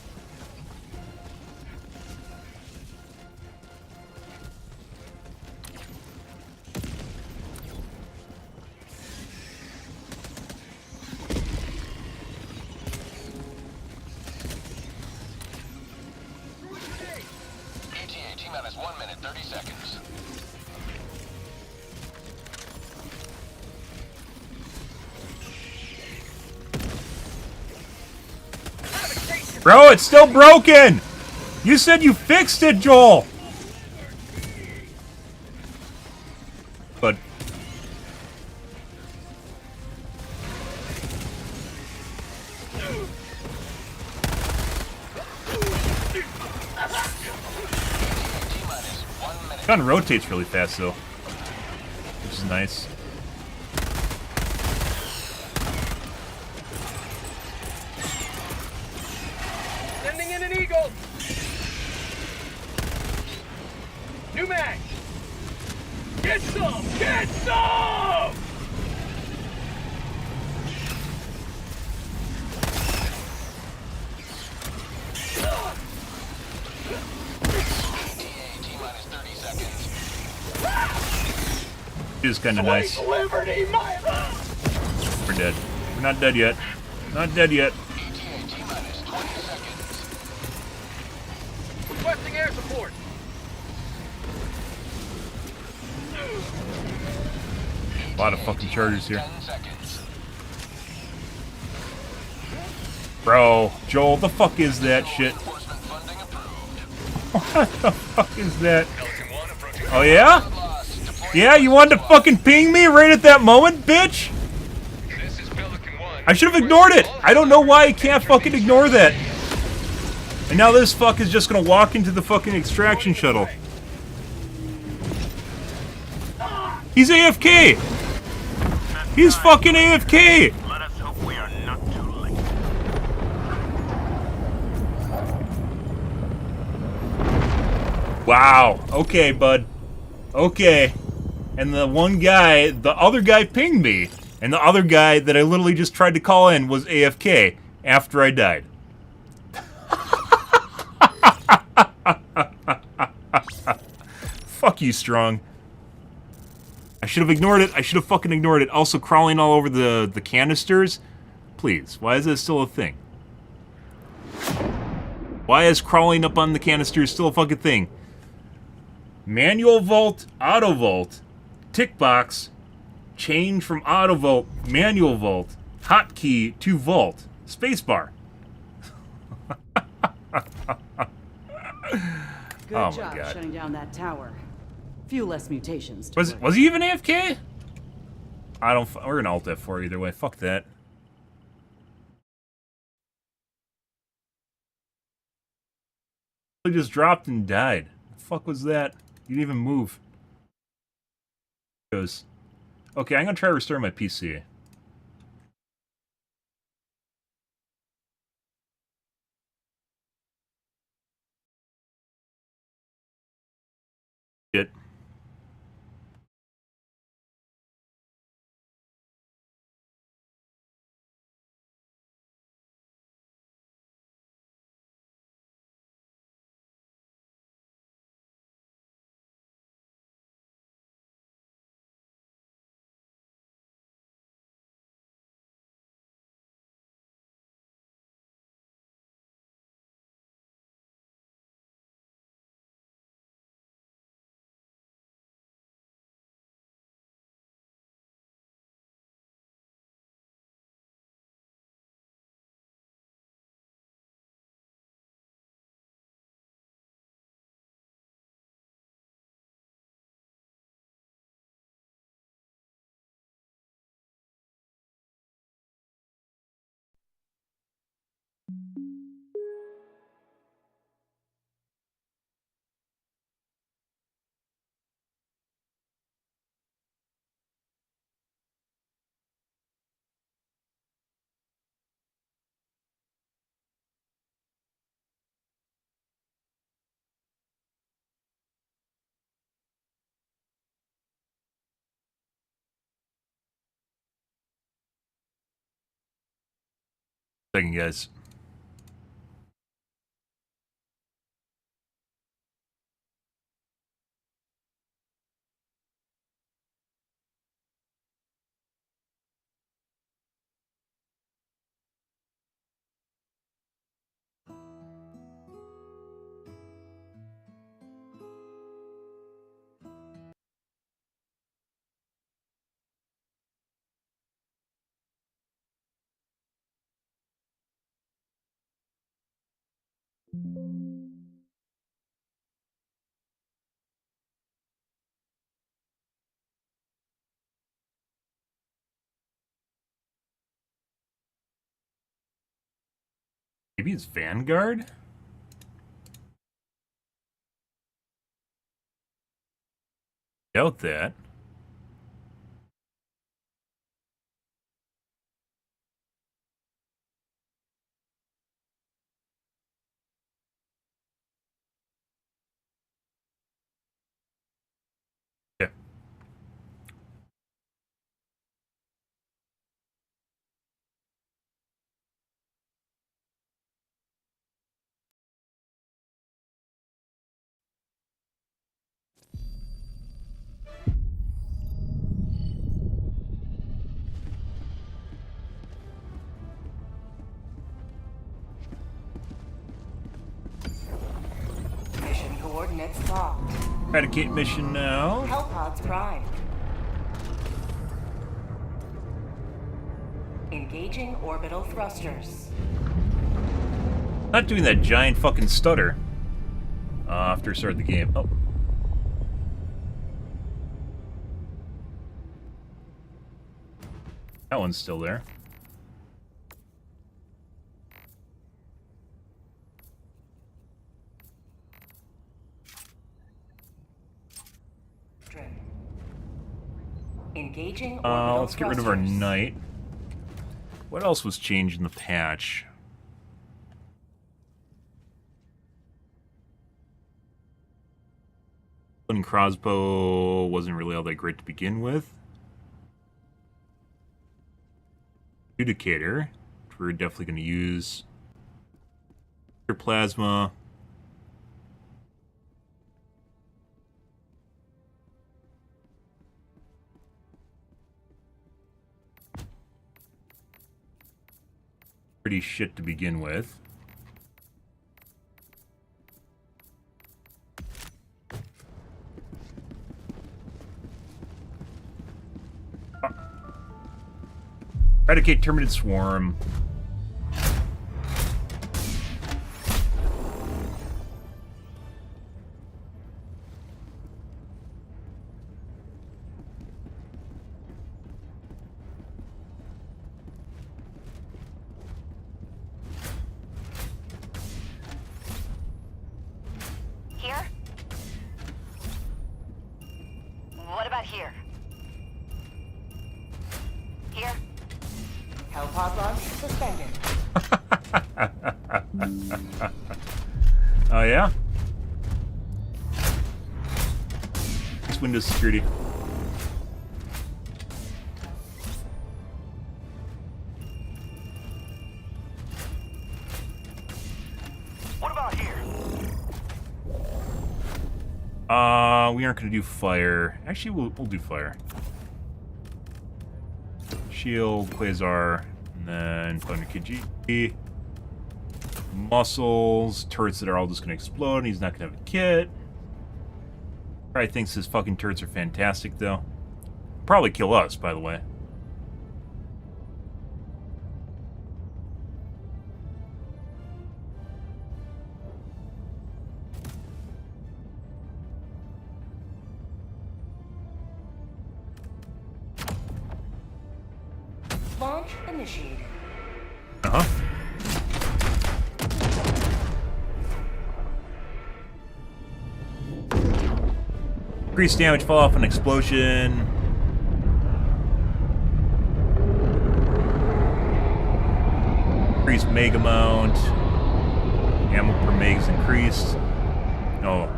ETA T-minus 1 minute, 30 seconds. Bro, it's still broken! You said you fixed it, Joel! But... gun rotates really fast, though. Which is nice. Sending in an Eagle! New mag! Get some! Get some! T-minus 30 seconds. It is kind of nice. Liberty, my We're dead. We're not dead yet. Not dead yet. ETA T-minus 20 seconds. Requesting air support. A lot of fucking chargers here. 10 seconds. Bro, Joel, the fuck is that shit? Reinforcement funding approved. What the fuck is that? Oh yeah? Yeah, you wanted to fucking ping me right at that moment, bitch? I should have ignored it! I don't know why I can't fucking ignore that. And now this fuck is just gonna walk into the fucking extraction shuttle. He's AFK! He's fucking AFK! Let us hope we are not too late. Wow. Okay, bud. Okay. And the other guy pinged me. And the other guy that I literally just tried to call in was AFK after I died. Fuck you, Strong. I should have ignored it. I should have fucking ignored it. Also, crawling all over the canisters. Please, why is that still a thing? Why is crawling up on the canisters still a fucking thing? Manual vault, auto vault, tick box, change from auto vault, manual vault, hotkey to vault, spacebar. Good Oh my job God. shutting down that tower. Few less mutations. to worry Was he even AFK? I don't. We're gonna alt F4 either way. Fuck that. He just dropped and died. The fuck was that? He didn't even move. Goes. Okay, I'm gonna try to restore my PC. Shit. Second, guys. Maybe it's Vanguard? Doubt that. Okay. Mission coordinates locked. Eradicate mission now. Hellpods prime. Engaging orbital thrusters. Not doing that giant fucking stutter. After start the game. Oh. That one's still there. Engaging orbital Let's get rid of our thrusters. knight. What else was changed in the patch? And crossbow wasn't really all that great to begin with. Adjudicator, which we're definitely going to use. Plasma. Pretty shit to begin with. Eradicate Terminid Swarm. Here? What about here? Here? Hellpod launch suspended. Oh, yeah? It's Windows security. What about here? We aren't going to do fire. Actually, we'll do fire. Shield, Quasar, and then Thunder KG. Muscles, turrets that are all just going to explode, and he's not going to have a kit. Probably thinks his fucking turrets are fantastic, though. Probably kill us, by the way. Launch initiated. Uh-huh. Increased damage, fall off an explosion. Increased meg amount. Ammo per meg is increased. No,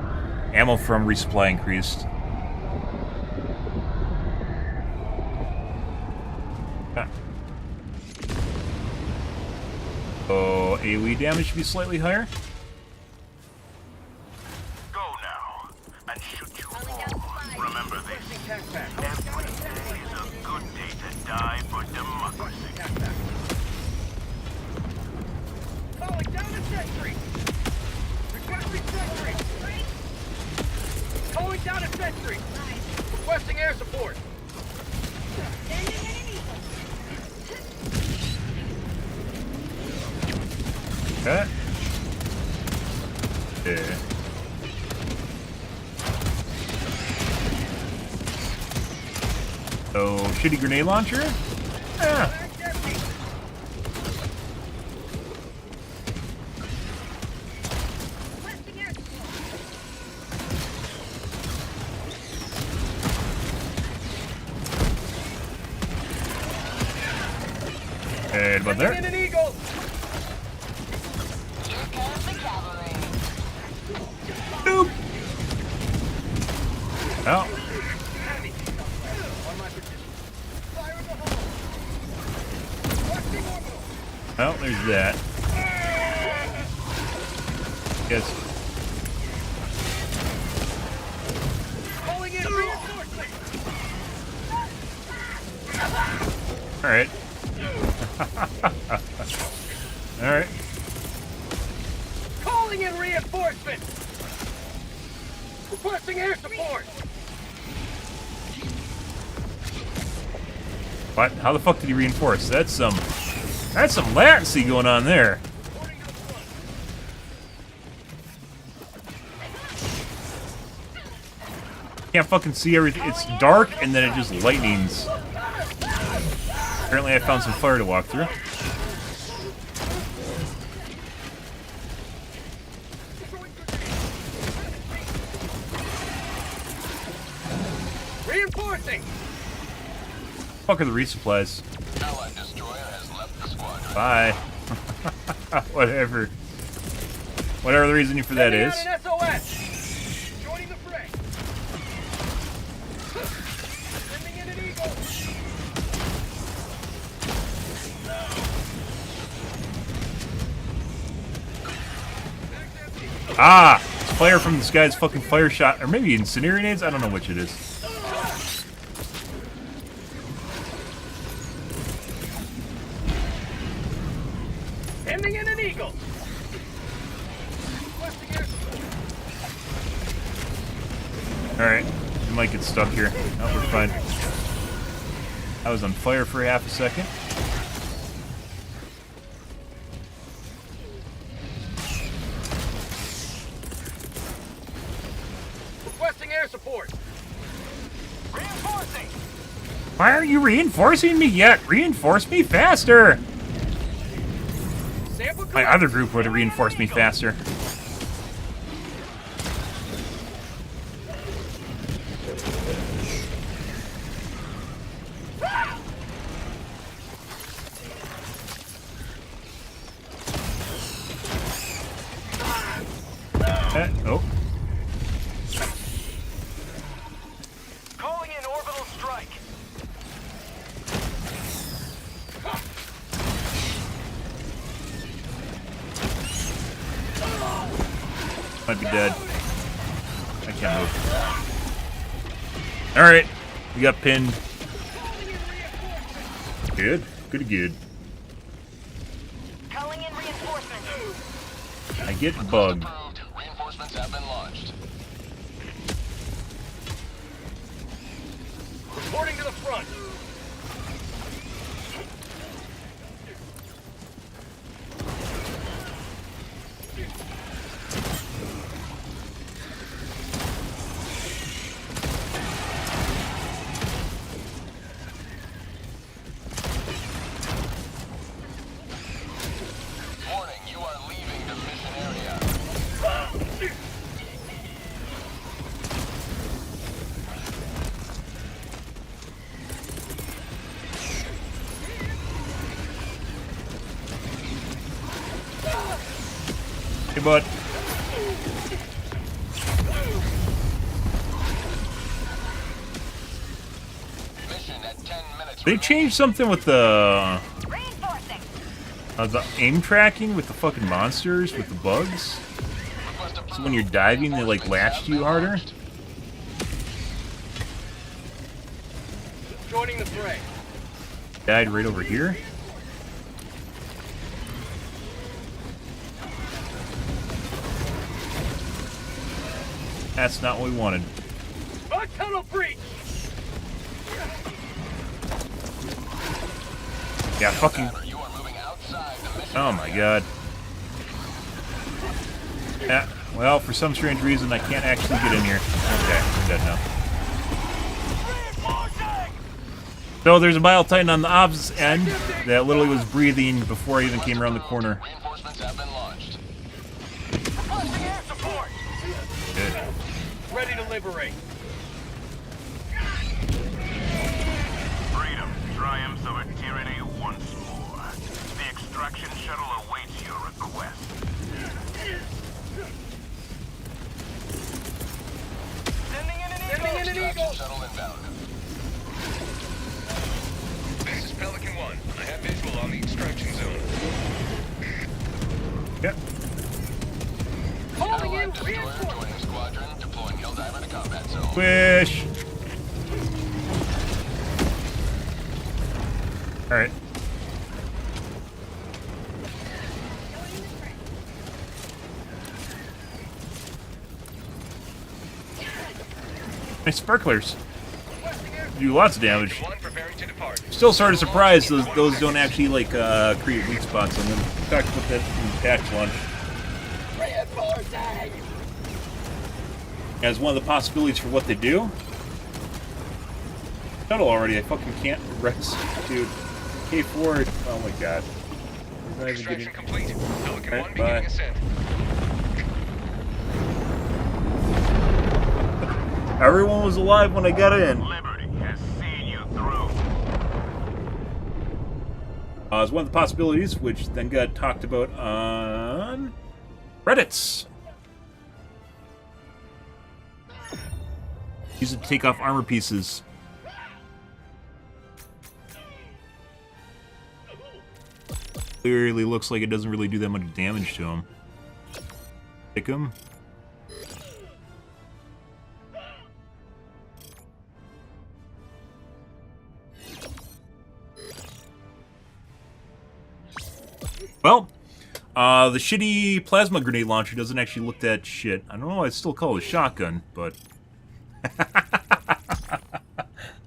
ammo from resupply increased. Ah. So AoE damage should be slightly higher. Go now, and shoot you all. Remember this. Every day is a good day to die for democracy. Calling down a sentry. Requesting sentry. Calling down a sentry. Requesting air support. Okay. Yeah. So, shitty grenade launcher? Yeah. And about there. An eagle. Here comes the cavalry. Nope. Oh. Enemy. On my position. Fire in the hole. Requesting orbital. Oh, there's that. Yes. Calling in reinforcements. Alright. Alright. Calling in reinforcements. Requesting air support. What? How the fuck did he reinforce? That's some latency going on there. Can't fucking see everything. It's dark and then it just lightnings. Apparently I found some fire to walk through. Reinforcing. Fuck are the resupplies? Allied destroyer has left the squadron. Bye. Whatever. Whatever the reasoning for that is. Sending out an SOS. Joining the fray. Sending in an eagle. Ah! It's fire from this guy's fucking fire shot. Or maybe incendiary grenades? I don't know which it is. Sending in an eagle. Requesting air support. Alright. We might get stuck here. No, we're fine. I was on fire for half a second. Requesting air support. Reinforcing. Why aren't you reinforcing me yet? Reinforce me faster! Sample My other group would have reinforced me faster. Oh. Calling in orbital strike. Might be dead. I can't move. Alright. We got pinned. Good. Good. Calling in reinforcements. I get bugged. Approved. Reinforcements have been launched. Reporting to the front. Warning, you are leaving the mission area. Hey, bud. Mission at 10 minutes. They changed something with the... Reinforcing. The aim tracking with the fucking monsters, with the bugs. So when you're diving, they like latch you harder. Joining the fray. Died right over here. That's not what we wanted. Bug tunnel breach. Yeah, fucking. Oh my god. Yeah, well, for some strange reason, I can't actually get in here. Okay, I'm dead now. So there's a Bile Titan on the opposite end that literally was breathing before I even came around the corner. Reinforcements have been launched. Good. Ready to liberate. Freedom triumphs over tyranny once more. The extraction shuttle awaits your request. Sending in an eagle. Shuttle inbound. This is Pelican 1. I have visual on the extraction zone. Yep. Calling in Destroyer reinforcements. joining squadron. Deploying Helldiver to combat zone. Wish. All right. Nice sparklers. Do lots of damage. One preparing to depart. Still sort of surprised those don't actually like create weak spots on them. We talked about that in the patch launch. As one of the possibilities for what they do. Shuttle already, I fucking can't rest, dude. K4, oh my god. Not even Extraction getting... complete. Pelican Right, 1 bye. beginning ascent. Everyone was alive when I got in. Liberty has seen you through. As one of the possibilities, which then got talked about on Reddits. Use it to take off armor pieces. Clearly looks like it doesn't really do that much damage to him. Pick him. Well, the shitty plasma grenade launcher doesn't actually look that shit. I don't know why it's still called a shotgun, but...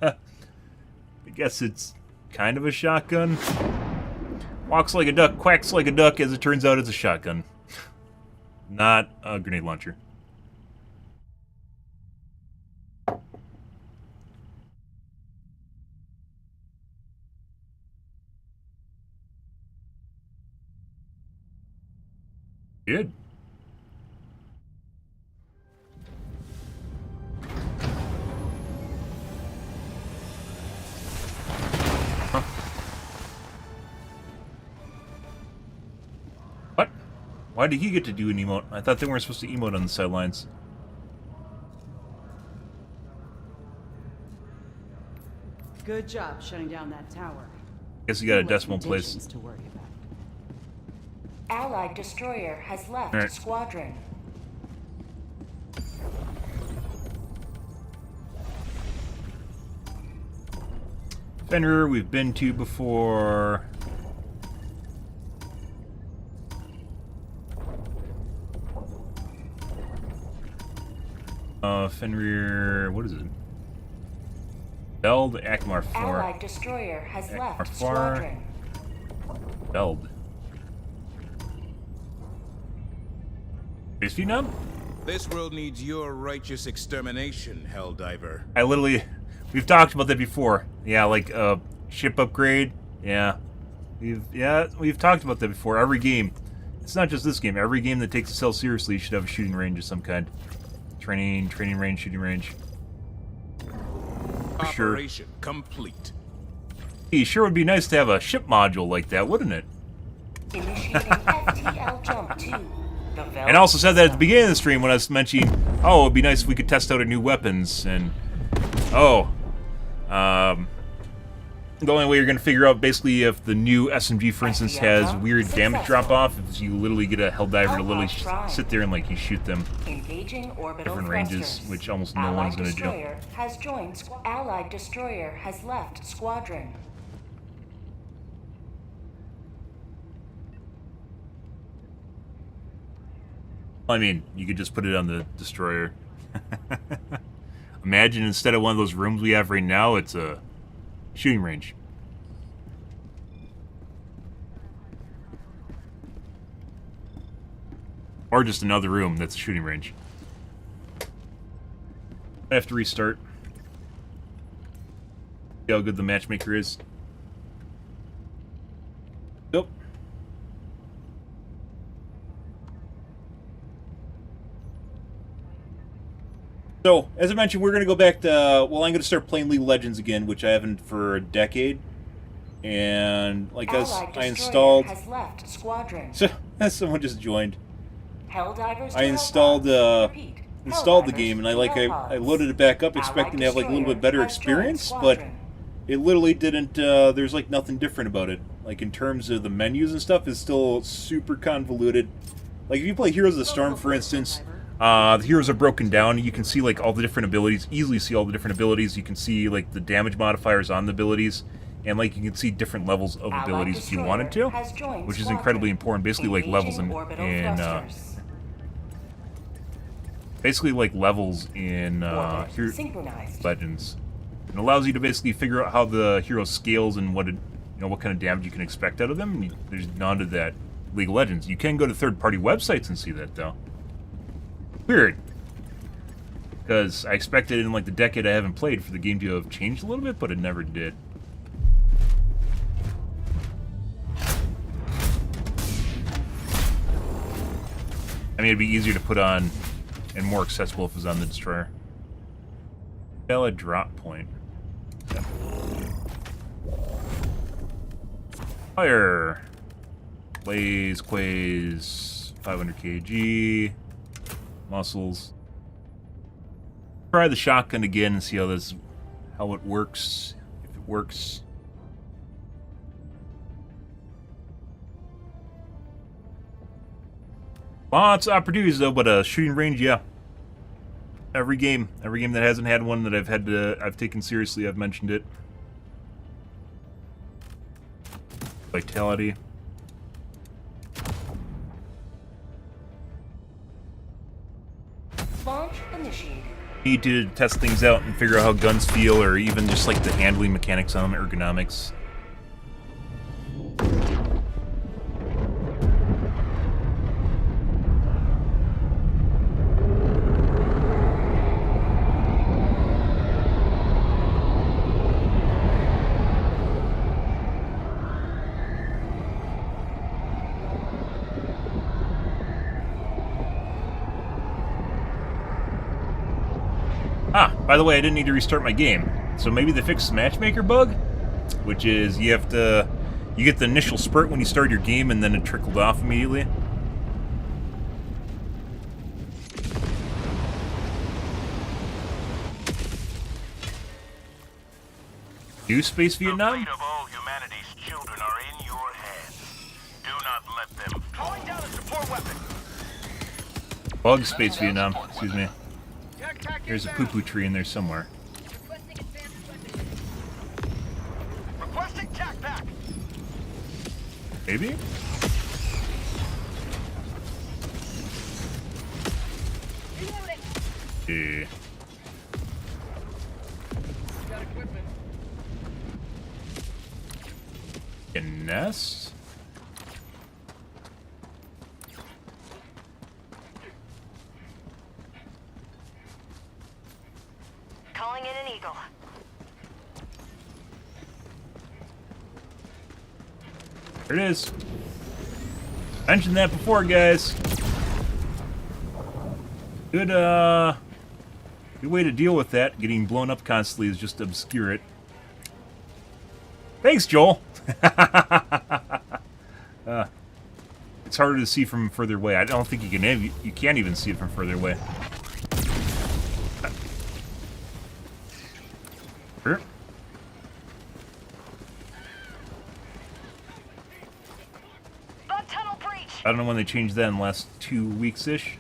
I guess it's kind of a shotgun. Walks like a duck, quacks like a duck, as it turns out it's a shotgun. Not a grenade launcher. Good. Huh. What? Why did he get to do an emote? I thought they weren't supposed to emote on the sidelines. Good job shutting down that tower. Guess he got a No decimal place. recommendations to worry about. Allied destroyer has left Alright. squadron. Fenrir, we've been to before. Fenrir, what is it? Beld, Akmar 4. Allied destroyer has Akmar left 4. squadron. Beld. Base view now? This world needs your righteous extermination, Helldiver. I literally, we've talked about that before. Yeah, like ship upgrade. Yeah, we've talked about that before. Every game, it's not just this game. Every game that takes itself seriously should have a shooting range of some kind. Training range, shooting range. For sure. Operation complete. It sure would be nice to have a ship module like that, wouldn't it? Initiating FTL jump 2. And I also said that at the beginning of the stream when I was mentioning, oh, it'd be nice if we could test out our new weapons, and The only way you're going to figure out basically if the new SMG, for instance, has weird damage drop-off is you literally get a Helldiver to literally sit there and like you shoot them Engaging orbital different ranges, thrusters. which almost no one's going to do. Destroyer has joined. Allied destroyer has left squadron. I mean, you could just put it on the destroyer. Imagine instead of one of those rooms we have right now, it's a shooting range. Or just another room that's a shooting range. I have to restart. See how good the matchmaker is. Nope. So, as I mentioned, we're going to go back to, well, I'm going to start playing League of Legends again, which I haven't for a decade. And, like, I installed... Has left squadron. So, someone just joined. Helldivers I installed the game, and I loaded it back up expecting to have, like, a little bit better experience, but it literally didn't, there's, like, nothing different about it. Like, in terms of the menus and stuff, it's still super convoluted. Like, if you play Heroes of the Storm, for instance... the heroes are broken down. You can see like all the different abilities, easily see all the different abilities. You can see like the damage modifiers on the abilities, and like you can see different levels of abilities if you wanted to, which is incredibly important. Basically like levels in basically like levels in Legends. It allows you to basically figure out how the hero scales and what what kind of damage you can expect out of them. There's none of that League of Legends. You can go to third-party websites and see that though. Weird. Because I expected in like the decade I haven't played for the game to have changed a little bit, but it never did. I mean, it'd be easier to put on and more accessible if it was on the destroyer. Valid drop point. Yeah. Fire. Blaze, Quaze, 500 kg. Muscles. Try the shotgun again and see how it works. If it works. Lots of opportunities though, but shooting range, yeah. Every game that hasn't had one that I've taken seriously, I've mentioned it. Vitality. Launch initiated. Need to test things out and figure out how guns feel, or even just like the handling mechanics on them, ergonomics. Ah, by the way, I didn't need to restart my game. So maybe they fixed the matchmaker bug, which is you get the initial spurt when you start your game and then it trickled off immediately. New Space Vietnam? The fate of all humanity's children are in your hands. Do not let them fall. Calling down a support weapon. Bug Space Vietnam, excuse me. There's a poo-poo tree in there somewhere. Requesting tac pack. Maybe? Yeah. Got equipment. A nest? Calling in an eagle. There it is. Mentioned that before, guys. Good way to deal with that. Getting blown up constantly is just to obscure it. Thanks, Joel. It's harder to see from further away. I don't think you can't even see it from further away. Sure. I don't know when they changed that in the last 2 weeks-ish.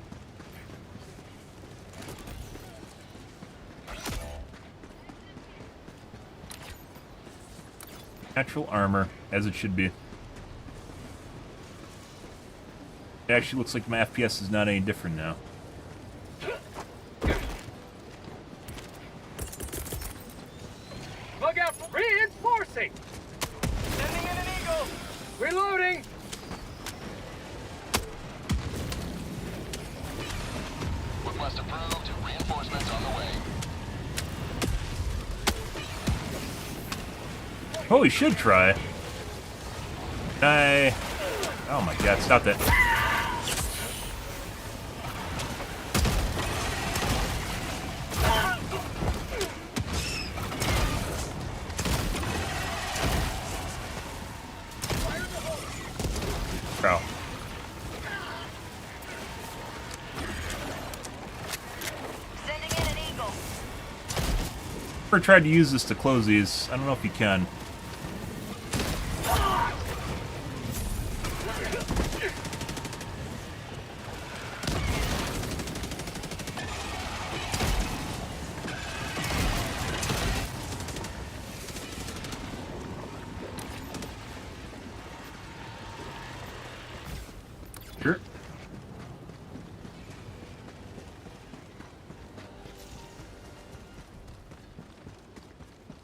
Natural armor, as it should be. It actually looks like my FPS is not any different now. Bug out for reinforcing! Sending in an eagle! Reloading! Request approved. Reinforcements on the way. Oh, we should try. Oh my god, stop that. Bro. Sending in an eagle. Never tried to use this to close these. I don't know if you can. Sure.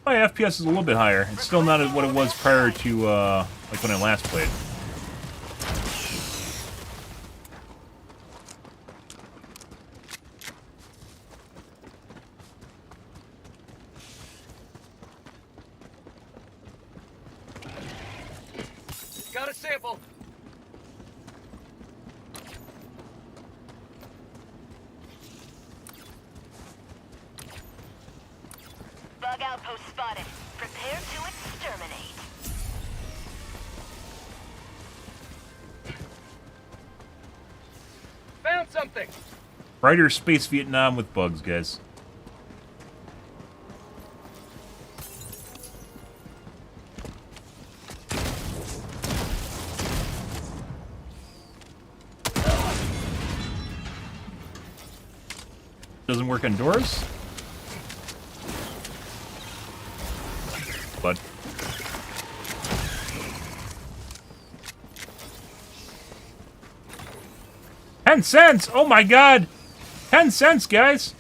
My FPS is a little bit higher. It's still not what it was prior to, like when I last played. Got a sample. Bug outpost spotted. Prepare to exterminate. Found something. Brighter space Vietnam with bugs, guys. Doesn't work on doors? But 10 cents! Oh my god! 10 cents, guys!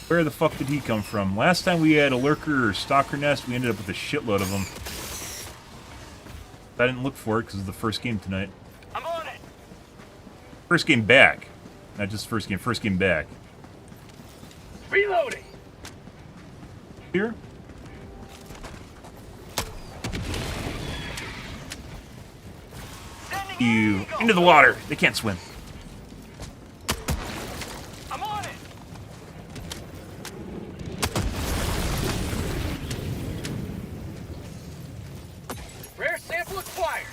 Where the fuck did he come from? Last time we had a lurker or stalker nest, we ended up with a shitload of them. I didn't look for it because it's the first game tonight. I'm on it. First game back. Not just first game back. Reloading. Here? You into the water. They can't swim. I'm on it. Rare sample acquired.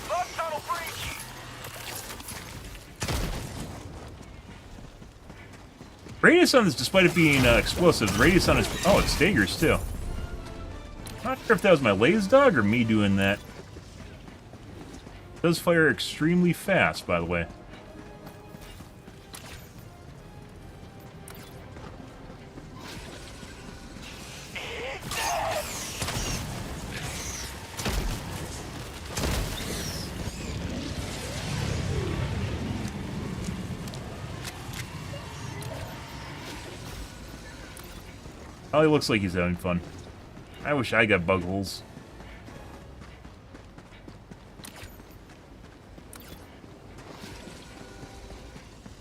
Bug tunnel breach. Radius on this, despite it being explosive, the radius on is... Oh, it staggers, too. Not sure if that was my laze dog or me doing that. It does fire extremely fast, by the way. Oh, he looks like he's having fun. I wish I got bug holes.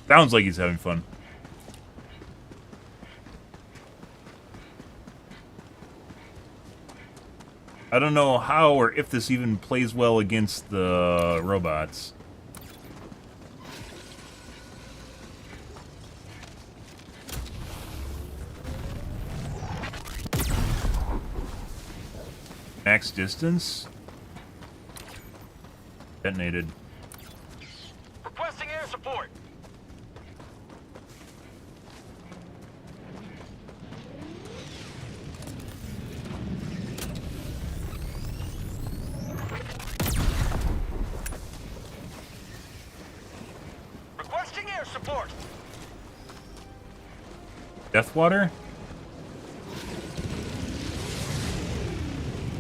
Sounds like he's having fun. I don't know how or if this even plays well against the robots. Max distance. Detonated. Requesting air support. Deathwater?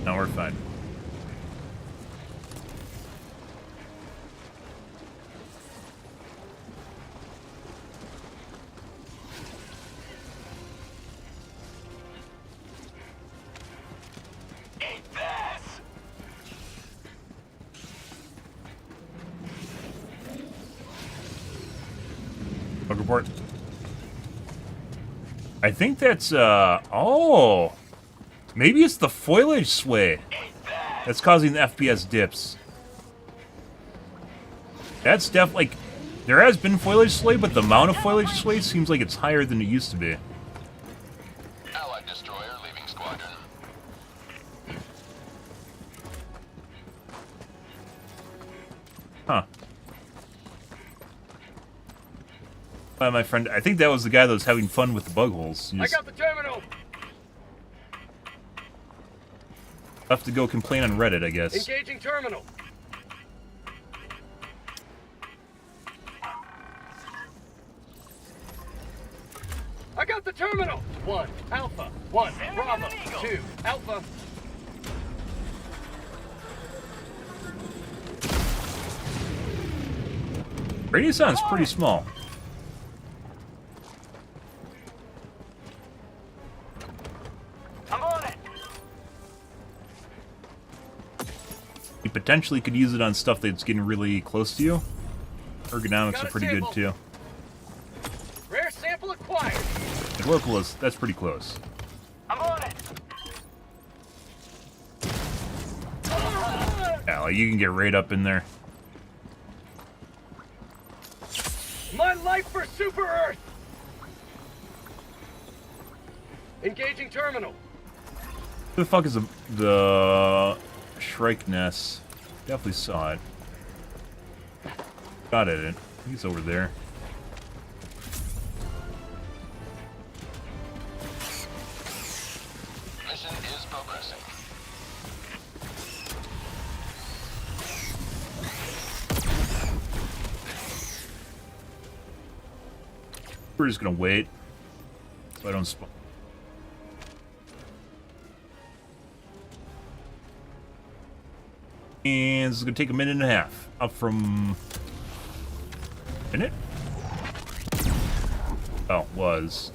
No, we're fine. Bug report. I think that's, oh! Maybe it's the foliage sway that's causing the FPS dips. That's definitely, like, there has been foliage sway, but the amount of foliage sway seems like it's higher than it used to be. Allied destroyer leaving squadron. Huh. My friend, I think that was the guy that was having fun with the bug holes. I got the terminal. Have to go complain on Reddit, I guess. Engaging terminal. I got the terminal. 1 Alpha. 1 Bravo. 2 Alpha. Radius sounds pretty small. I'm on it. You potentially could use it on stuff that's getting really close to you. Ergonomics are pretty good too. Rare sample acquired. And local is, that's pretty close. I'm on it. Yeah, like you can get right up in there. My life for Super Earth. Engaging terminal. Who the fuck is the Shrike Nest? Definitely saw it. Got it. He's over there. Mission is progressing. We're just gonna wait so I don't spawn. And this is gonna take a minute and a half. Up from minute? Oh, was.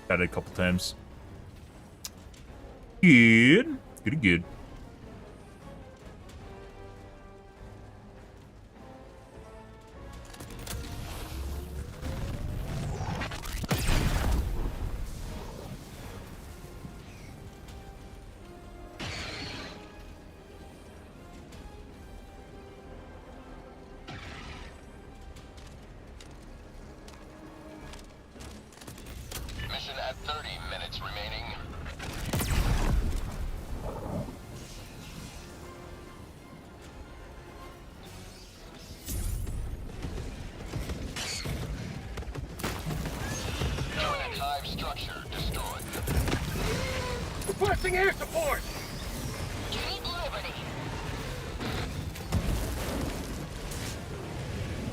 Got it a couple times. Good. Good. Mission at 30 minutes remaining. Unit hive structure destroyed. Requesting air support. Keep liberty.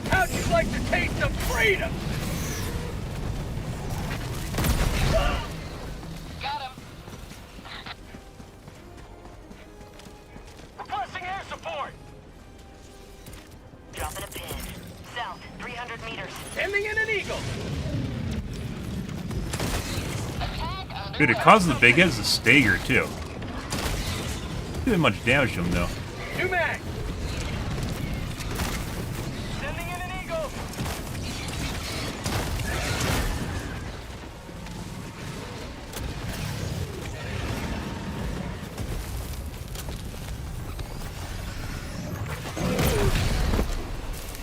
How'd you like to taste of freedom? Got him. Requesting air support. Dropping a pin. South, 300 meters. Sending in an eagle. Attack under Dude, it causes the big heads to stagger too. Not doing much damage to them though. 2 mags. Sending in an eagle.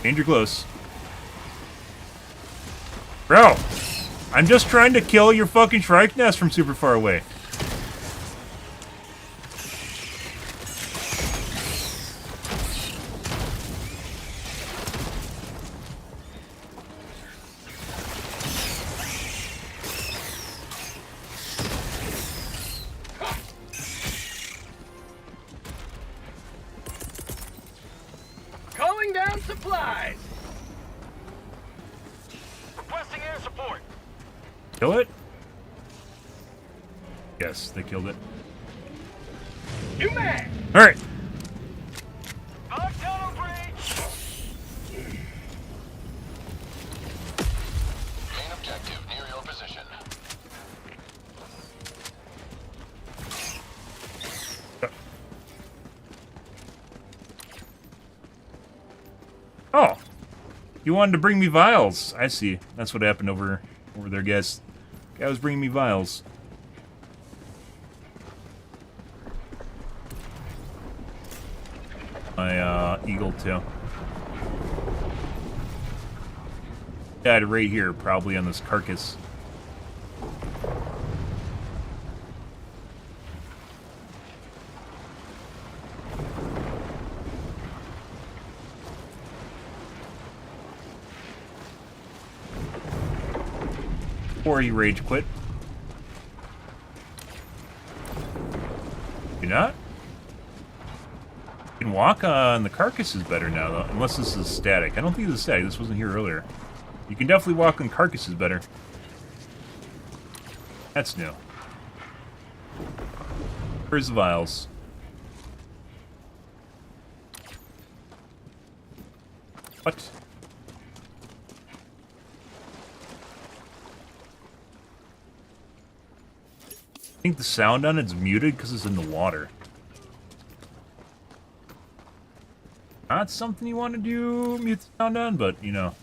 Danger close. Bro! I'm just trying to kill your fucking Shrike Nest from super far away. Calling down supplies. Requesting air support. Kill it? Yes, they killed it. New mag! Alright. Tunnel breach! Main objective near your position. Oh. You wanted to bring me vials. I see. That's what happened over there, guys. Guy was bringing me vials. My eagle too. Died right here, probably on this carcass. Or he rage quit. You not? You can walk on the carcasses better now, though, unless this is static. I don't think this is static. This wasn't here earlier. You can definitely walk on carcasses better. That's new. Where's the vials? What? I think the sound on it's muted because it's in the water. Not something you want to do, mute the sound on, but, you know.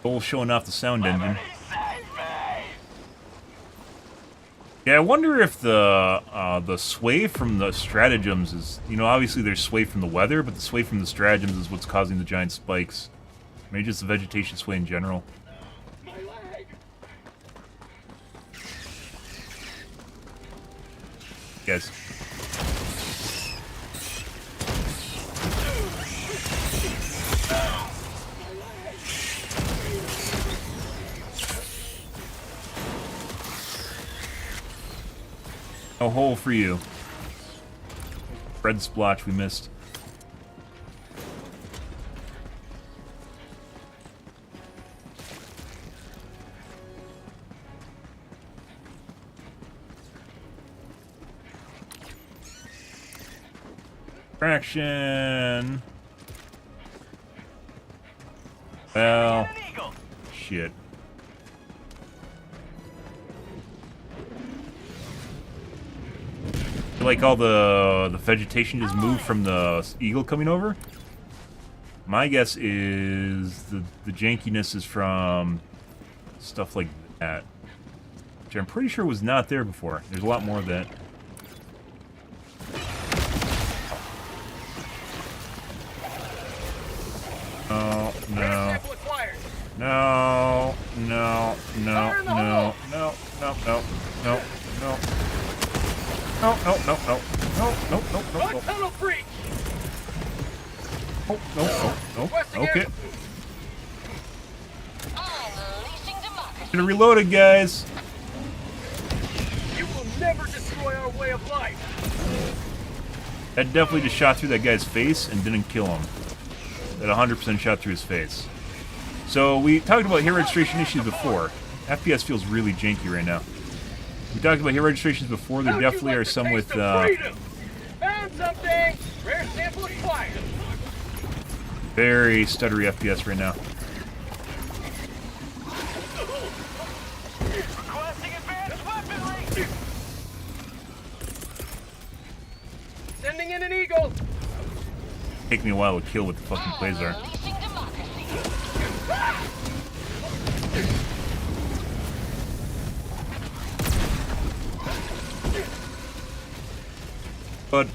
Goal showing off the sound engine. Yeah, I wonder if the sway from the stratagems is, you know, obviously there's sway from the weather, but the sway from the stratagems is what's causing the giant spikes. Maybe just the vegetation sway in general. Guys. No hole for you. Red splotch we missed. Traction. Well, shit. I feel like all the vegetation just moved from the eagle coming over. My guess is the jankiness is from stuff like that, which I'm pretty sure was not there before. There's a lot more of that. Oh, no. No, no, no, no, no, no, no, no, no, no. No, no, no, no, no, no, no, no, no. Tunnel breach! Oh, no, no, no. Okay. Gonna reload it, guys. You will never destroy our way of life. That definitely just shot through that guy's face and didn't kill him. That 100% shot through his face. So we talked about hero registration issues before. FPS feels really janky right now. We talked about hero registrations before. There definitely are some with Found something! Rare sample acquired! very stuttery FPS right now. Requesting advanced weaponry! Sending in an eagle! Take me a while to kill with the fucking quasar. But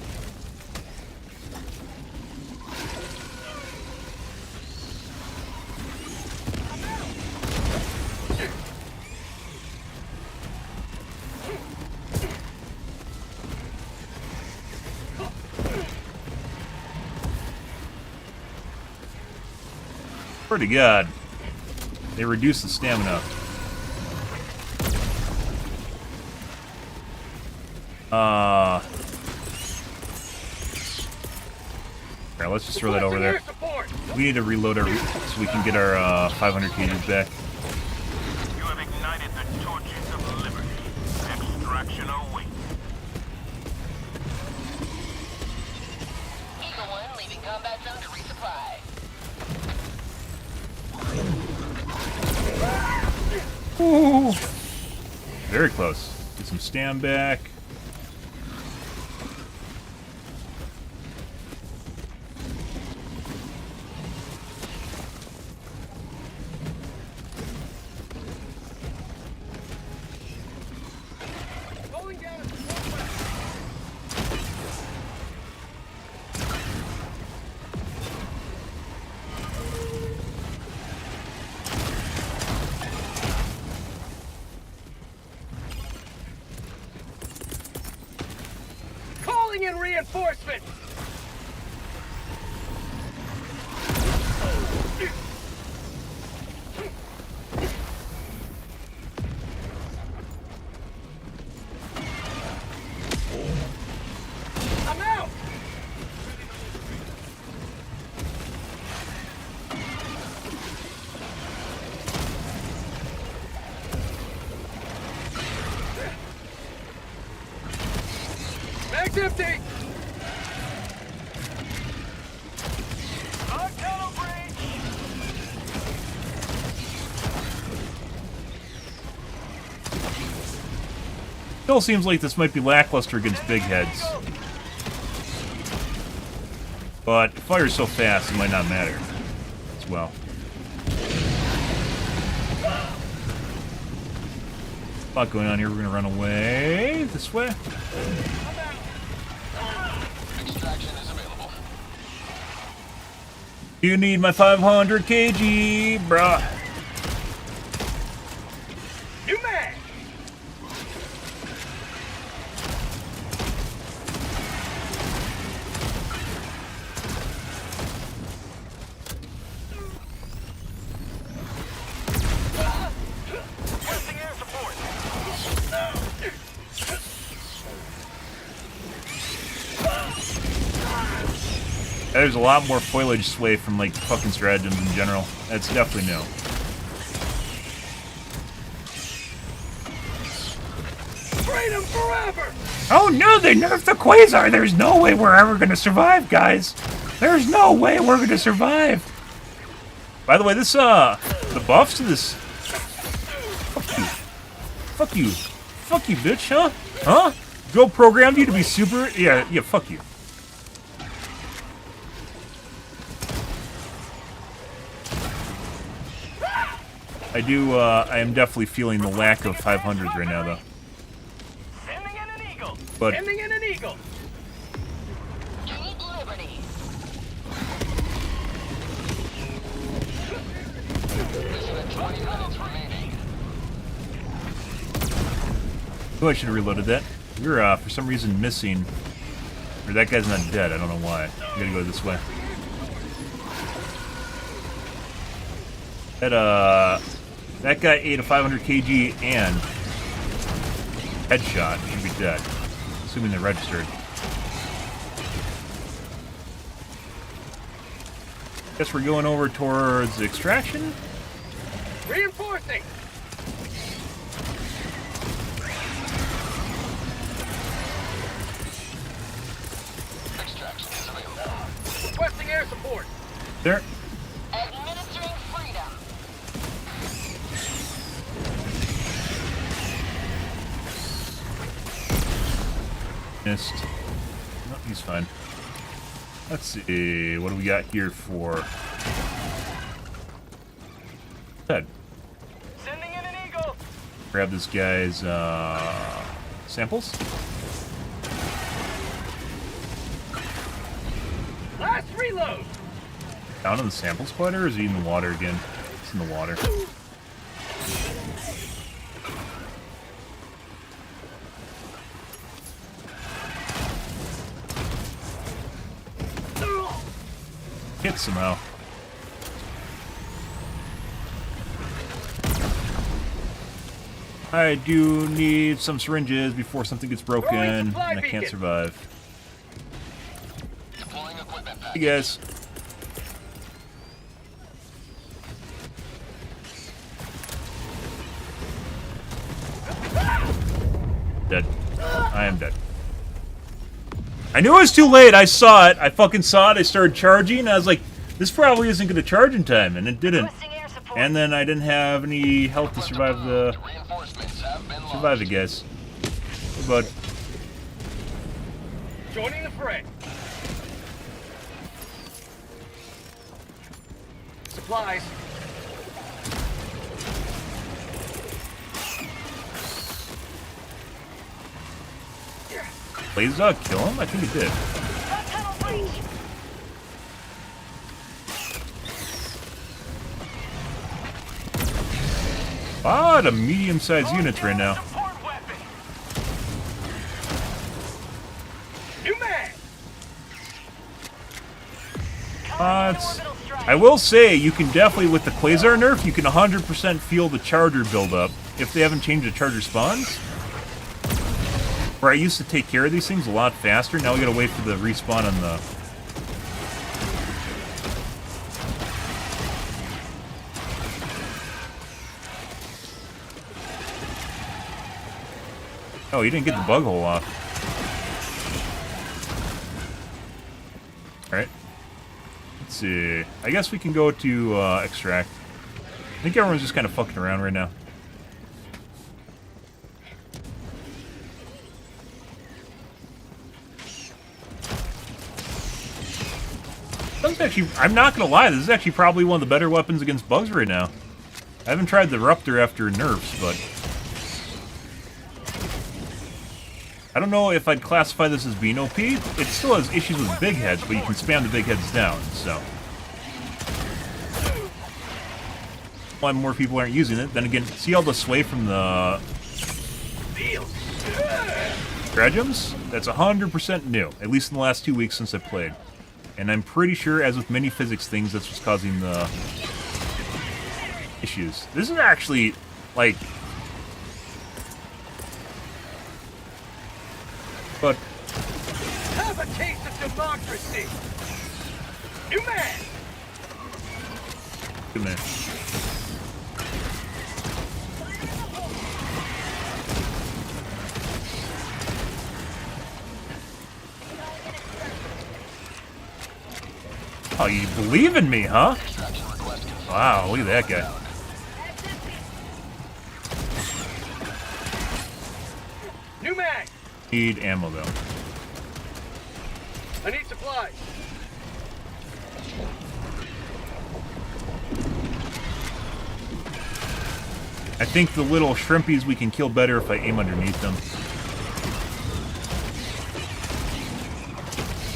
swear to God, they reduce the stamina. Alright, let's just throw that over there. We need to reload our so we can get our 500 cages back. You have ignited the torches of liberty. Extraction awaits. Eagle 1 leaving combat zone to resupply. Ooh. Very close. Get some stam back. Calling in reinforcements! I'm out! Mag's empty! Still seems like this might be lackluster against big heads. But it fires so fast, it might not matter as well. A lot going on here. We're going to run away this way. Extraction is available. You need my 500 kg, bruh. New mag! Requesting air support. There's a lot more foliage sway from like fucking stratagems in general. That's definitely new. Freedom forever! Oh no, they nerfed the Quasar! There's no way we're ever gonna survive, guys! There's no way we're gonna survive! By the way, this, the buffs to this... Fuck you. Fuck you. Fuck you, bitch, huh? Huh? Go programmed you to be super... Yeah, fuck you. I am definitely feeling the lack of 500s right now, though. Sending in an eagle! But Sending in an eagle! Gain liberty. Mission at 20 minutes remaining. oh, I should have reloaded that. You're, for some reason, missing... Or that guy's not dead, I don't know why. We gotta go this way. That guy ate a 500 kg and headshot. Should be dead. Assuming they're registered. Guess we're going over towards extraction? Reinforcing! Extraction is available. Requesting air support! There. Administering freedom. Missed. No, he's fine. Let's see. What do we got here for... Head. Sending in an eagle! Grab this guy's, samples. Last reload! Down in the sample spider, or is he in the water again? It's in the water. Hit somehow. I do need some syringes before something gets broken and I can't survive. Deploying equipment pack. Hey guys. Dead. I am dead. I knew it was too late. I saw it. I fucking saw it. I started charging. And I was like, this probably isn't going to charge in time. And it didn't. And then I didn't have any health to survive the... Survive it, guys. Hey, bud. Joining the fray. Supplies. Blaze Dog kill him? I think it did. Ah, the medium-sized units right now. New man. I will say, you can definitely, with the Quasar nerf, you can 100% feel the charger build up if they haven't changed the charger spawns. Where I used to take care of these things a lot faster, now we gotta wait for the respawn on the... Oh, you didn't get the bug hole off. Alright. Let's see. I guess we can go to extract. I think everyone's just kind of fucking around right now. Actually, I'm not gonna lie, this is actually probably one of the better weapons against bugs right now. I haven't tried the Ruptor after nerfs, but I don't know if I'd classify this as being OP. It still has issues with big heads, but you can spam the big heads down, so why more people aren't using it. Then again, see all the sway from the Dredgems? That's 100% new, at least in the last 2 weeks since I played. And I'm pretty sure, as with many physics things, that's what's causing the issues. This is actually, like... But... Have a taste of democracy! New man! Good man. Oh, you believe in me, huh? Wow, look at that guy. New mag! Need ammo, though. I need supplies. I think the little shrimpies we can kill better if I aim underneath them.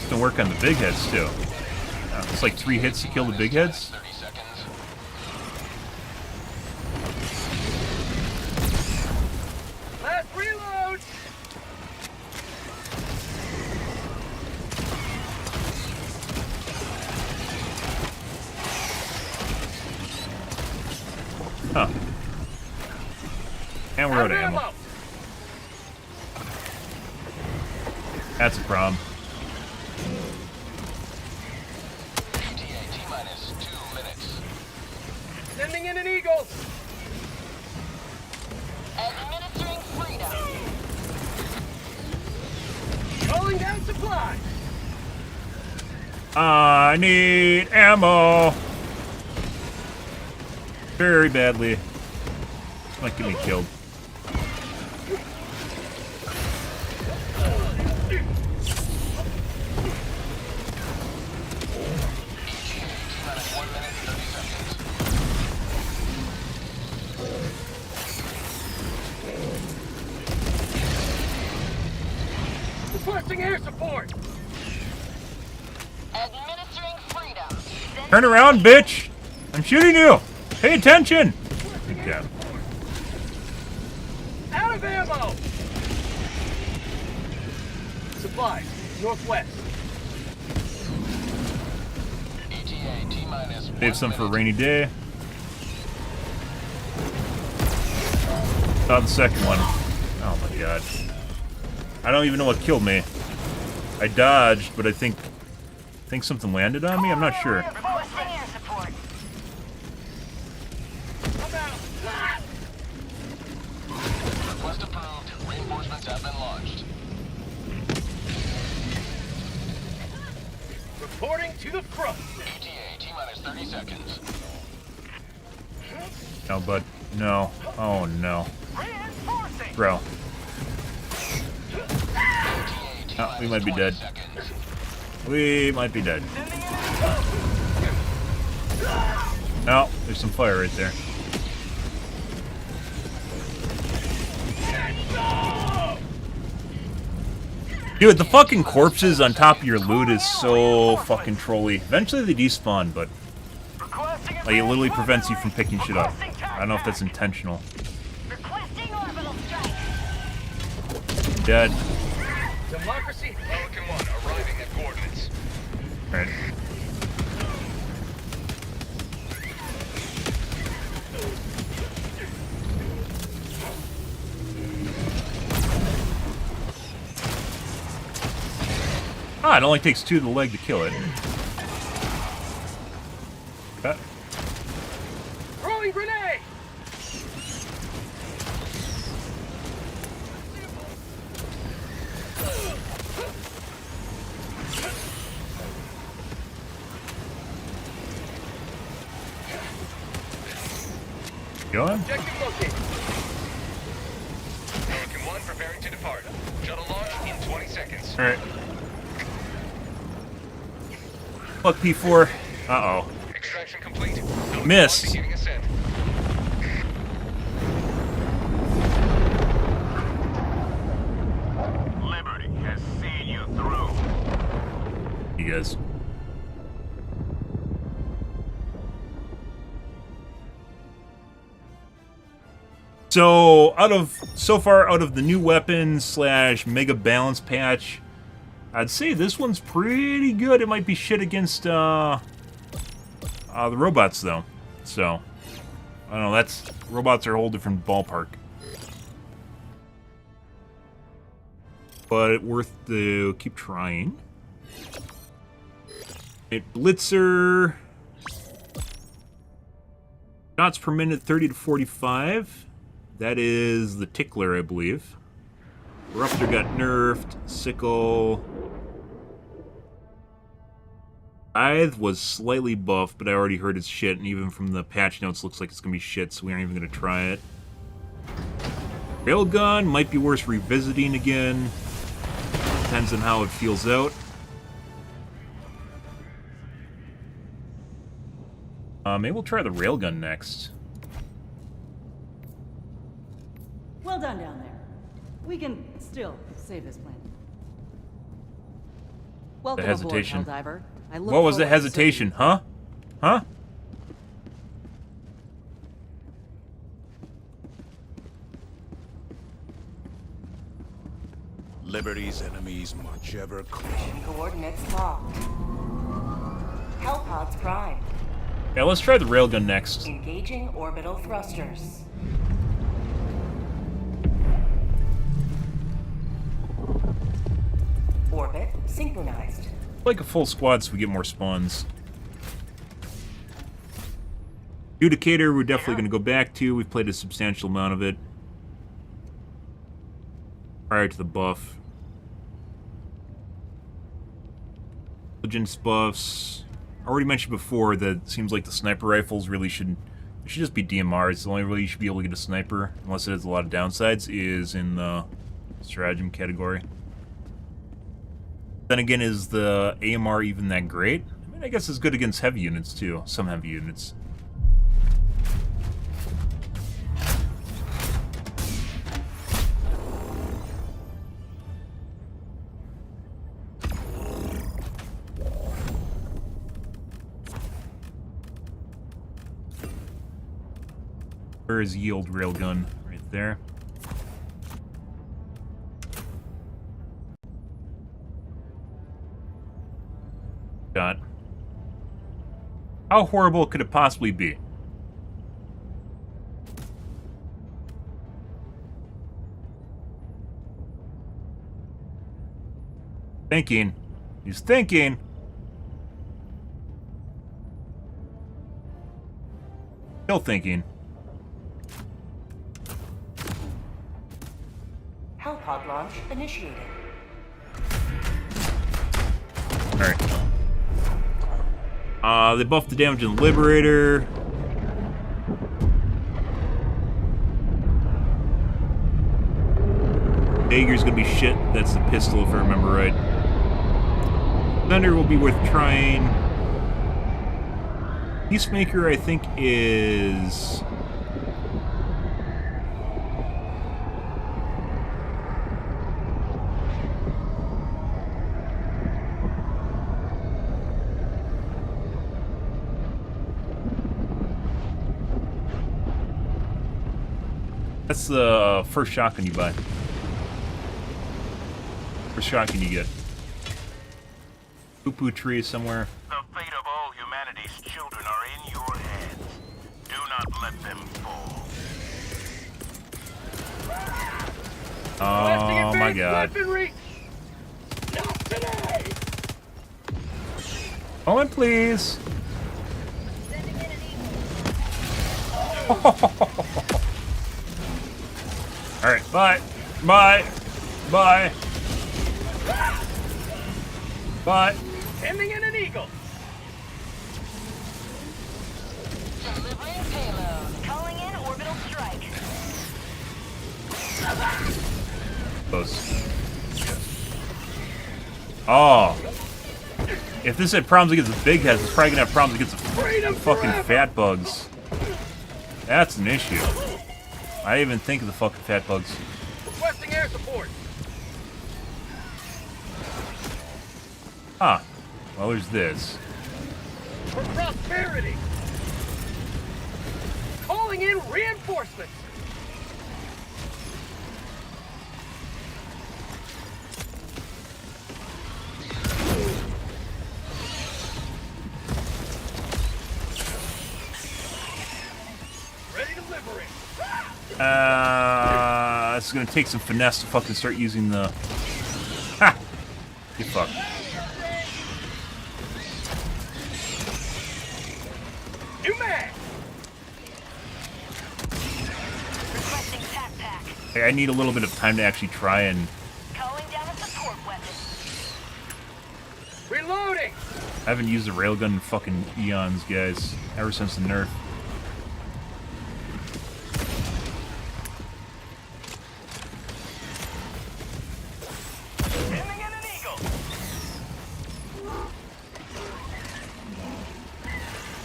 Can work on the big heads, too. It's like 3 hits to kill the big heads. Last reload! Huh. And we're out of ammo. That's a problem. Sending in an eagle! Administering freedom. Calling down supplies! I need ammo! Very badly. Might get me killed. Requesting air support! Administering freedom. Turn around, bitch! I'm shooting you! Pay attention! Okay. Out of ammo! Supplies, northwest. Save some for a rainy day. Not the second one. Oh my god. I don't even know what killed me. I dodged, but I think think something landed on me? I'm not sure. Requesting air support. Request approved. Reinforcements have been launched. Reporting to the front. ETA, T-minus 30 seconds. No, bud. No. Oh, no. Reinforcing! Bro. ETA, Oh, we might be dead. seconds. We might be dead. No, there's some fire right there. Dude, the fucking corpses on top of your loot is so fucking trolly. Eventually they despawn, but like it literally prevents you from picking shit up. I don't know if that's intentional. Requesting orbital strike. Dead. Democracy. Pelican 1 arriving at coordinates. Alright. Ah, it only takes 2 to the leg to kill it. Okay. Throwing grenade. Going? Objective located. Pelican 1 preparing to depart. Shuttle launch in 20 seconds. Alright. Fuck P4. Uh-oh. Extraction complete. Pelican Miss. 1 beginning ascent. Liberty has seen you through. You guys. So far out of the new weapons / mega balance patch, I'd say this one's pretty good. It might be shit against the robots though. So I don't know, robots are a whole different ballpark. But worth to keep trying. Blitzer. Shots per minute 30 to 45. That is the Tickler, I believe. Ruptor got nerfed. Sickle. Scythe was slightly buffed, but I already heard it's shit, and even from the patch notes looks like it's gonna be shit, so we aren't even gonna try it. Railgun might be worth revisiting again. Depends on how it feels out. Maybe we'll try the railgun next. Well done down there. We can still save this planet. Welcome hesitation. aboard, Helldiver. I look What was the forward to hesitation, serving huh? Huh? Liberty's enemies march ever closer. Coordinates locked. Hellpods prime. Yeah, let's try the railgun next. Engaging orbital thrusters. Orbit synchronized. Like a full squad so we get more spawns. Judicator, we're definitely going to go back to. We've played a substantial amount of it prior to the buff. Intelligence buffs. I already mentioned before that it seems like the sniper rifles really should just be DMRs. The only way you should be able to get a sniper, unless it has a lot of downsides, is in the stratagem category. Then again, is the AMR even that great? I mean, I guess it's good against heavy units too. Some heavy units. Where is ye old railgun? Right there. Got. How horrible could it possibly be? Thinking. He's thinking. Still thinking. Hellpod launch initiated. Alright. They buffed the damage in Liberator. Dagger's gonna be shit. That's the pistol, if I remember right. Thunder will be worth trying. Peacemaker, I think, is... That's the first shotgun you buy. First shotgun you get. Poo-poo tree somewhere. The fate of all humanity's children are in your hands. Do not let them fall. Oh my god. Weaponry. Not today. Oh, and please. Alright, bye. Bye. Bye. Bye. Sending in an eagle. Delivering payload. Calling in orbital strike. Close. Oh. If this had problems against the big heads, it's probably gonna have problems against the fucking fat bugs. That's an issue. I didn't even think of the fucking fat bugs. Requesting air support. Huh. Well, there's this. For prosperity. Calling in reinforcements. Ready to liberate. This is gonna take some finesse to fucking start using the... Ha! Get fucked. New mag. Requesting tac pack. Hey, I need a little bit of time to actually try and... Calling down a support weapon. Reloading. I haven't used a railgun in fucking eons, guys. Ever since the nerf. Sending in an eagle.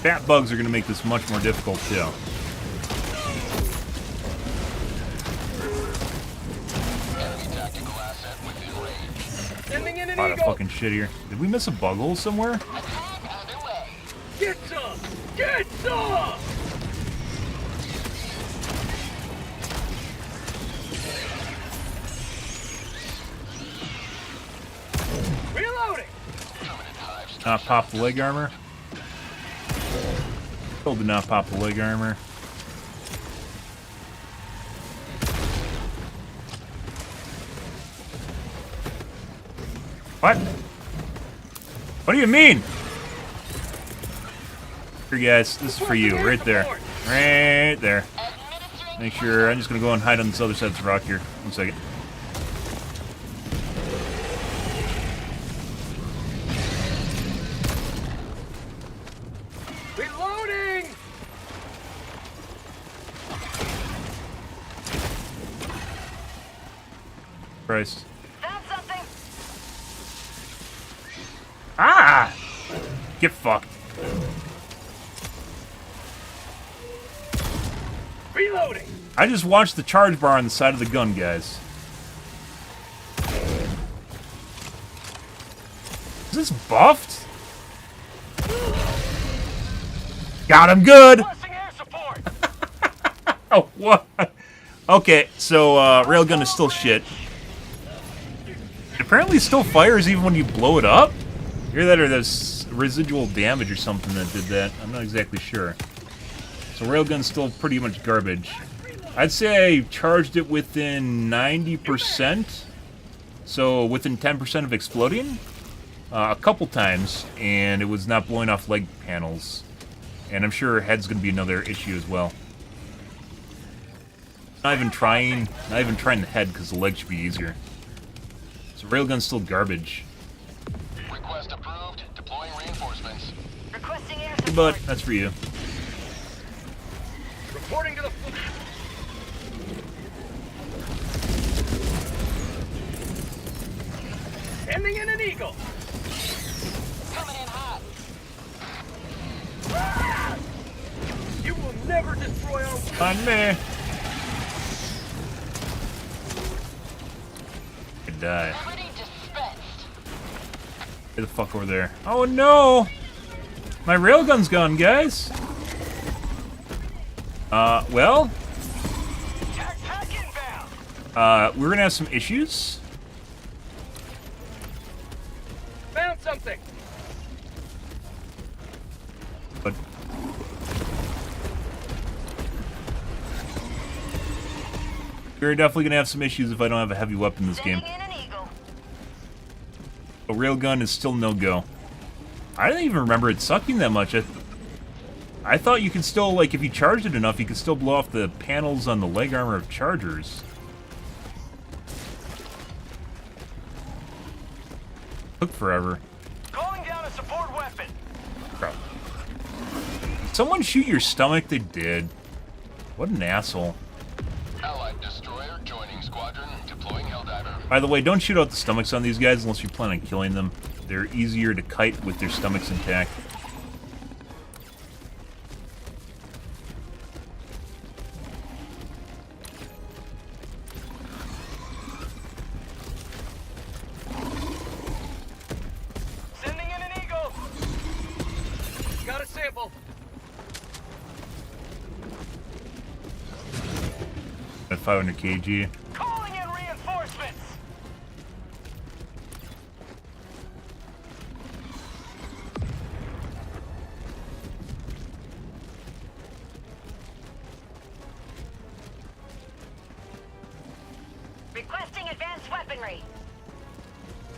Fat bugs are gonna make this much more difficult, too. Sending in an A lot of eagle. fucking shit here. Did we miss a bug hole somewhere? Attack underway. Get some. Get some. Reloading. Not pop the leg armor. Still did not pop the leg armor. What? What do you mean? Here, guys, this is for you, right there. Right there. Make sure, I'm just gonna go and hide on this other side of the rock here. 1 second. Reloading. Christ. Found something. Ah! Get fucked. Reloading. I just watched the charge bar on the side of the gun, guys. Is this buffed? Got him good! Requesting air support. Oh, what? Okay, so, railgun is still shit. It apparently still fires even when you blow it up? Either that or there's residual damage or something that did that. I'm not exactly sure. So railgun's still pretty much garbage. I'd say I charged it within 90%. So within 10% of exploding. A couple times, and it was not blowing off leg panels. And I'm sure head's going to be another issue as well. Not even trying the head because the leg should be easier. So railgun's still garbage. Request approved. Deploying reinforcements. Requesting air But that's for you. Reporting to the... Sending in an eagle. coming in hot. Ah! You will never destroy our... On me. I die. Liberty dispensed. Get the fuck over there. Oh no! My railgun's gone, guys. Well, Pack inbound. we're gonna have some issues. Found something. But we're definitely gonna have some issues if I don't have a heavy weapon in this game. Sending in an eagle. A railgun is still no go. I didn't even remember it sucking that much. I thought you could still, like, if you charged it enough, you could still blow off the panels on the leg armor of chargers. Took forever. Calling down a support weapon. Crap. Did someone shoot your stomach? They did. What an asshole. Allied destroyer joining squadron. Deploying Helldiver. By the way, don't shoot out the stomachs on these guys unless you plan on killing them. They're easier to kite with their stomachs intact. Sending in an eagle. Got a sample. At 500 kg. Calling in reinforcements. Requesting advanced weaponry.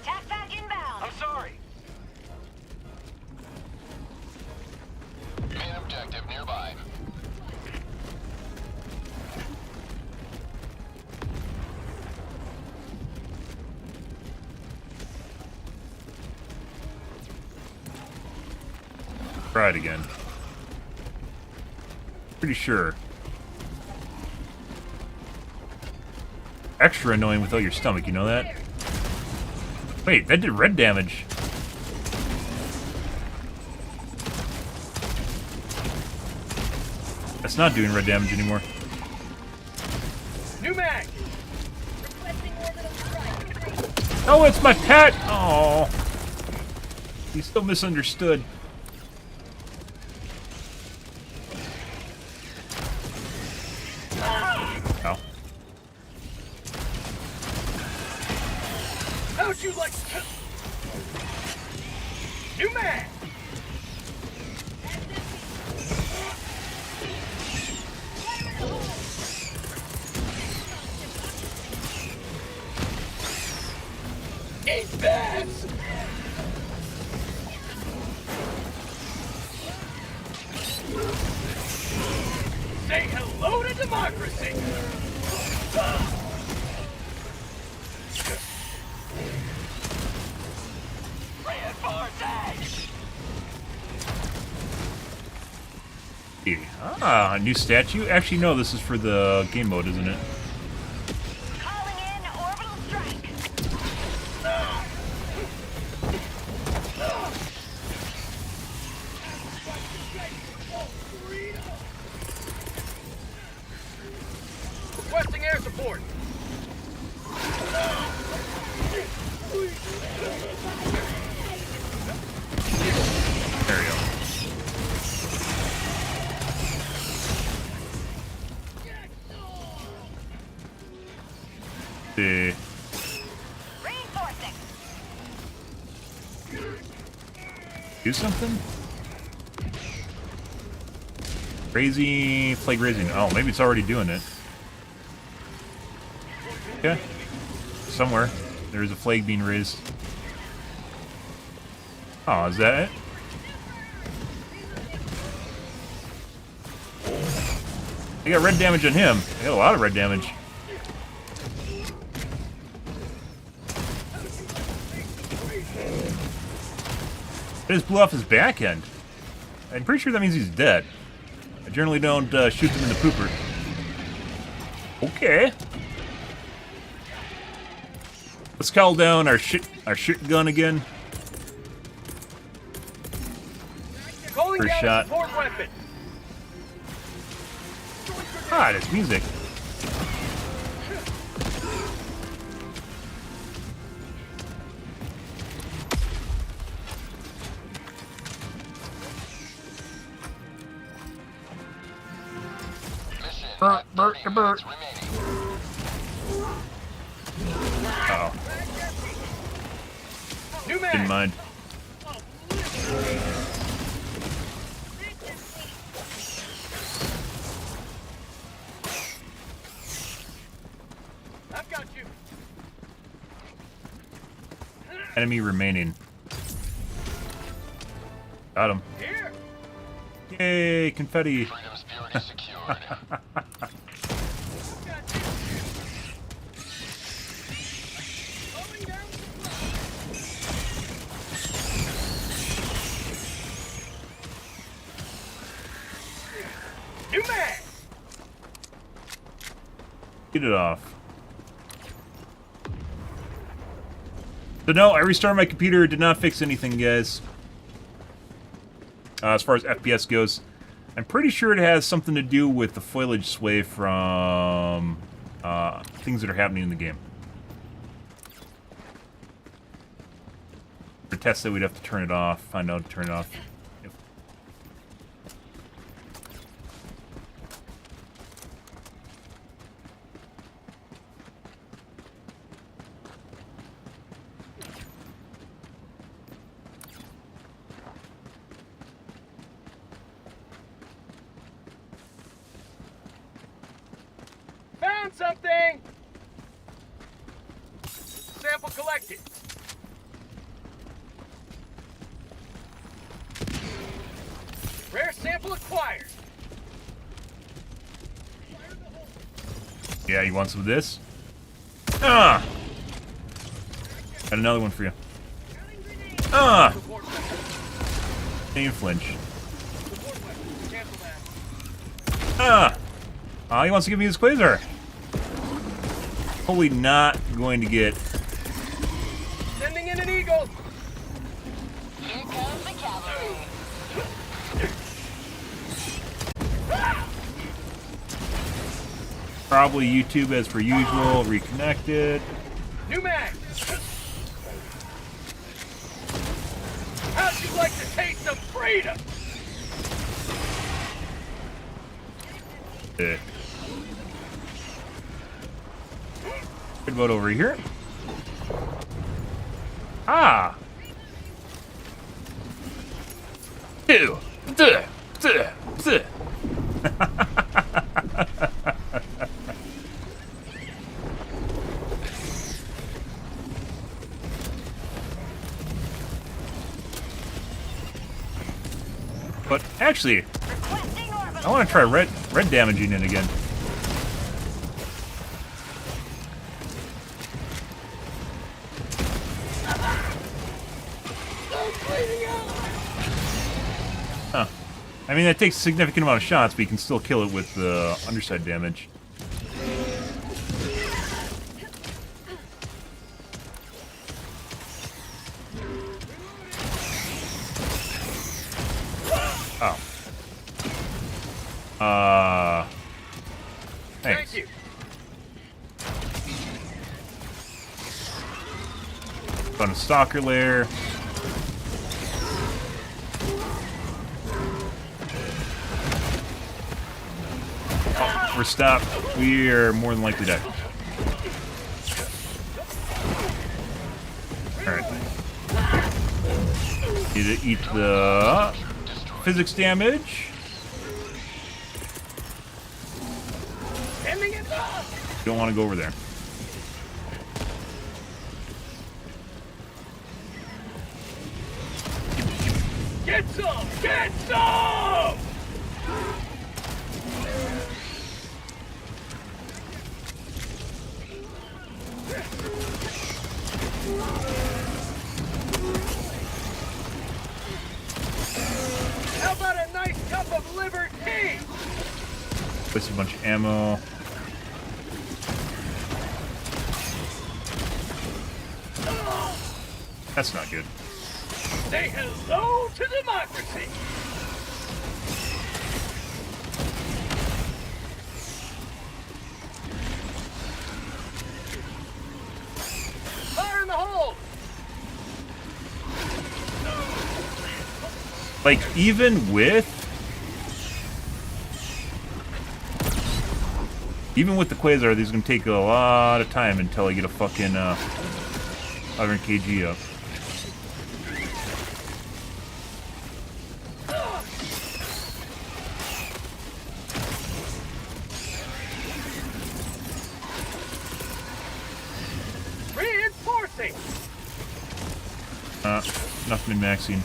Tac pack inbound. I'm sorry. Main objective nearby. Try it again. Pretty sure. Extra annoying without your stomach, you know that? Wait, that did red damage. That's not doing red damage anymore. New mag. Oh, it's my pet! Oh, he's still misunderstood. Oh. How'd you like... New mag. It's best. Say hello to democracy. Ah, a new statue? Actually, no, this is for the game mode, isn't it? Calling in orbital strike. Requesting air support. There we go. See. Reinforcing. Do something? Crazy flag raising. Oh, maybe it's already doing it. Okay. Somewhere. There's a flag being raised. Oh, is that it? I got red damage on him. I got a lot of red damage. I just blew off his back end. I'm pretty sure that means he's dead. I generally don't shoot them in the pooper. Okay. Let's call down our shit gun again. Calling First down shot. support weapon. Ah, this music. Mission at 30 minutes remaining. Uh-oh. New Didn't mag. mind. I've got you. Enemy remaining. Got him. Here. Yay, confetti. Freedom's purity secured. New mag. Get it off. So no, I restarted my computer. Did not fix anything, guys. As far as FPS goes, I'm pretty sure it has something to do with the foliage sway from things that are happening in the game. For tests that we'd have to turn it off, find out to turn it off. Yep. Found something. Sample collected. Rare sample acquired. Yeah, you want some of this? Ah! Got another one for you. Ah! Didn't flinch. Cancel that. Ah! Oh, he wants to give me his quasar. Probably not going to get. Sending in an eagle. Here comes the cavalry. Probably YouTube as per usual, reconnected. New mag. How'd you like the taste of freedom? Good about over here. Ah! Ew. Duh. Duh. Duh. But actually, I want to try red damaging it again. Huh. I mean, that takes a significant amount of shots, but you can still kill it with the underside damage. Oh. Thanks. Thank you. On a stalker lair. Oh, we're stopped. We are more than likely dead. Alright. Need to eat the physics damage. Sending it up. Don't want to go over there. Get some! Get some! Place a bunch of ammo. That's not good. Say hello to democracy! Fire in the hole! Like, even with the Quasar, these are gonna take a lot of time until I get a fucking 500 kg up. Reinforcing! Nothing in maxing.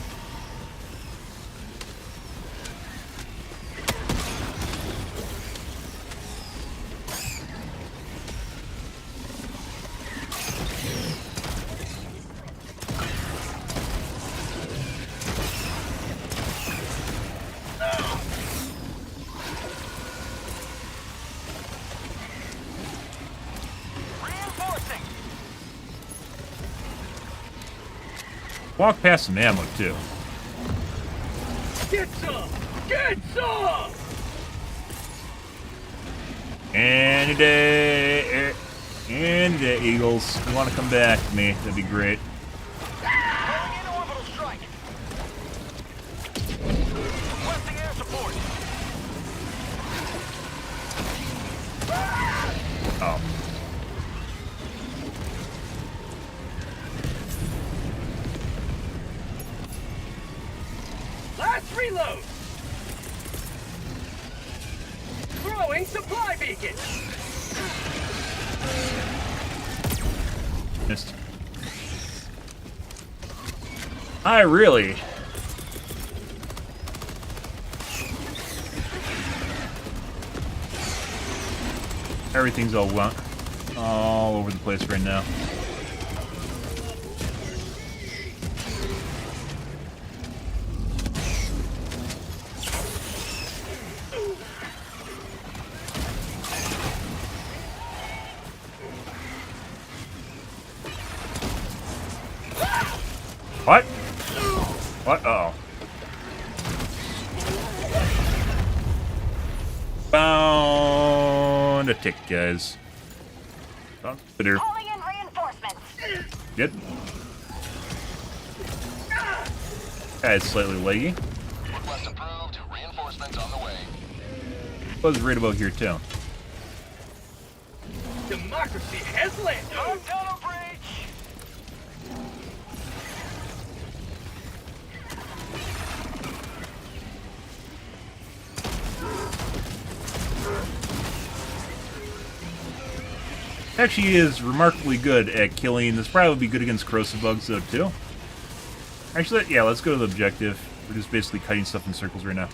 Walk past some ammo, too. Get some! Get some! Any day, Eagles. You want to come back to me? That'd be great. Calling in orbital strike. Requesting air support. Oh. Last reload! Throwing supply beacon! Missed. Really? Everything's all over the place right now. What? What? Uh-oh. Found a tick, guys. Oh, bitter. Calling in reinforcements. Good. It's slightly leggy. Request approved. Reinforcements on the way. Was right about here, too. Democracy has landed! Tunnel breach! Actually is remarkably good at killing. This probably would be good against corrosive bugs, though, too. Actually, yeah, let's go to the objective. We're just basically cutting stuff in circles right now.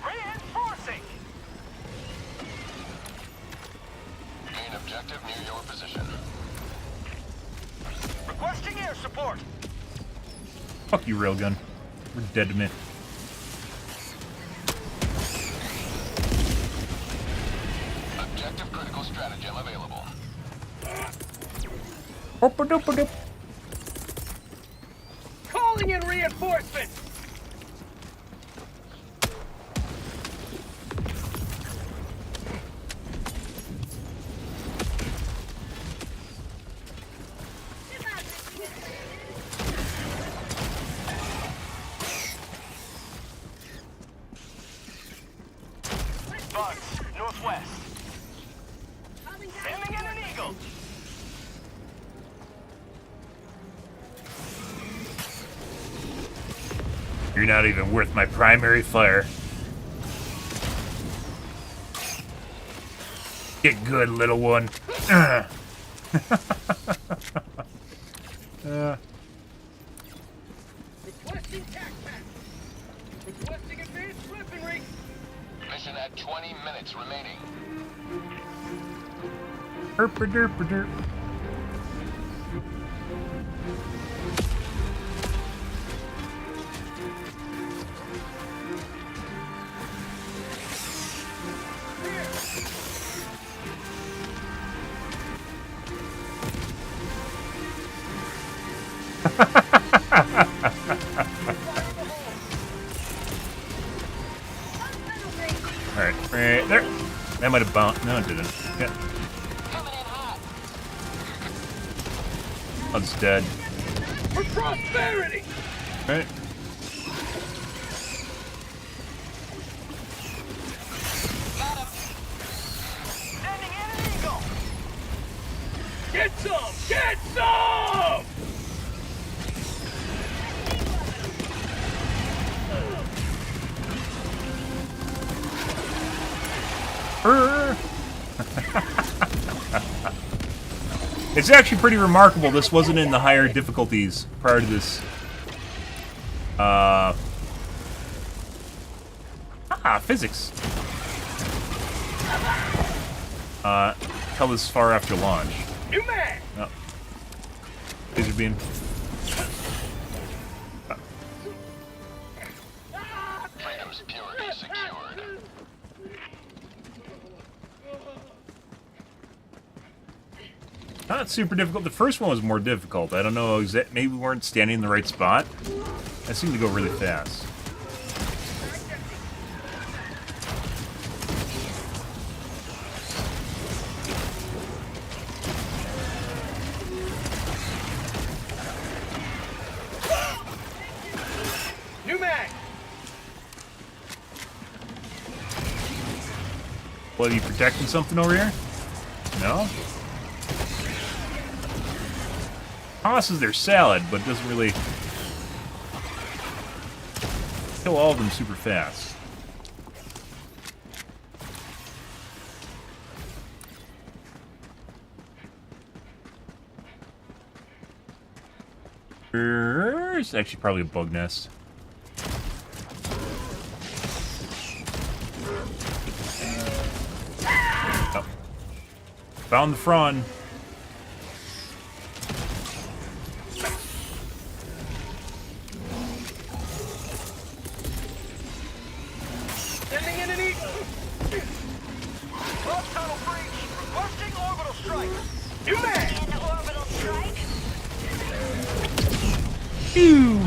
Reinforcing! Main objective near your position. Requesting air support. Fuck you, railgun. We're dead to me. Objective critical stratagem available. Oop-a-doop-a-doop. Calling in reinforcements! Bugs, northwest. Sending in an eagle. You're not even worth my primary fire. Get good, little one. Requesting tac pack! Requesting advanced weaponry! Mission at 20 minutes remaining. Herp-a-derp-a-derp. Alright, right there. That might have bounced. No, it didn't. Yeah. One's dead. For prosperity! Right. Sending in an eagle. Get some! Get some! It's actually pretty remarkable this wasn't in the higher difficulties prior to this. Physics. Till this far after launch. New man! Oh. Laser beam. Freedom's purity secured. Not super difficult. The first one was more difficult. I don't know. Maybe we weren't standing in the right spot. I seem to go really fast. New man! What, are you protecting something over here? No? Tosses their salad, but doesn't really kill all of them super fast. It's actually probably a bug nest. Oh. Found the frond. Sending in an eagle! Cross tunnel breach. Requesting orbital strike. New man! And orbital strike. Ew.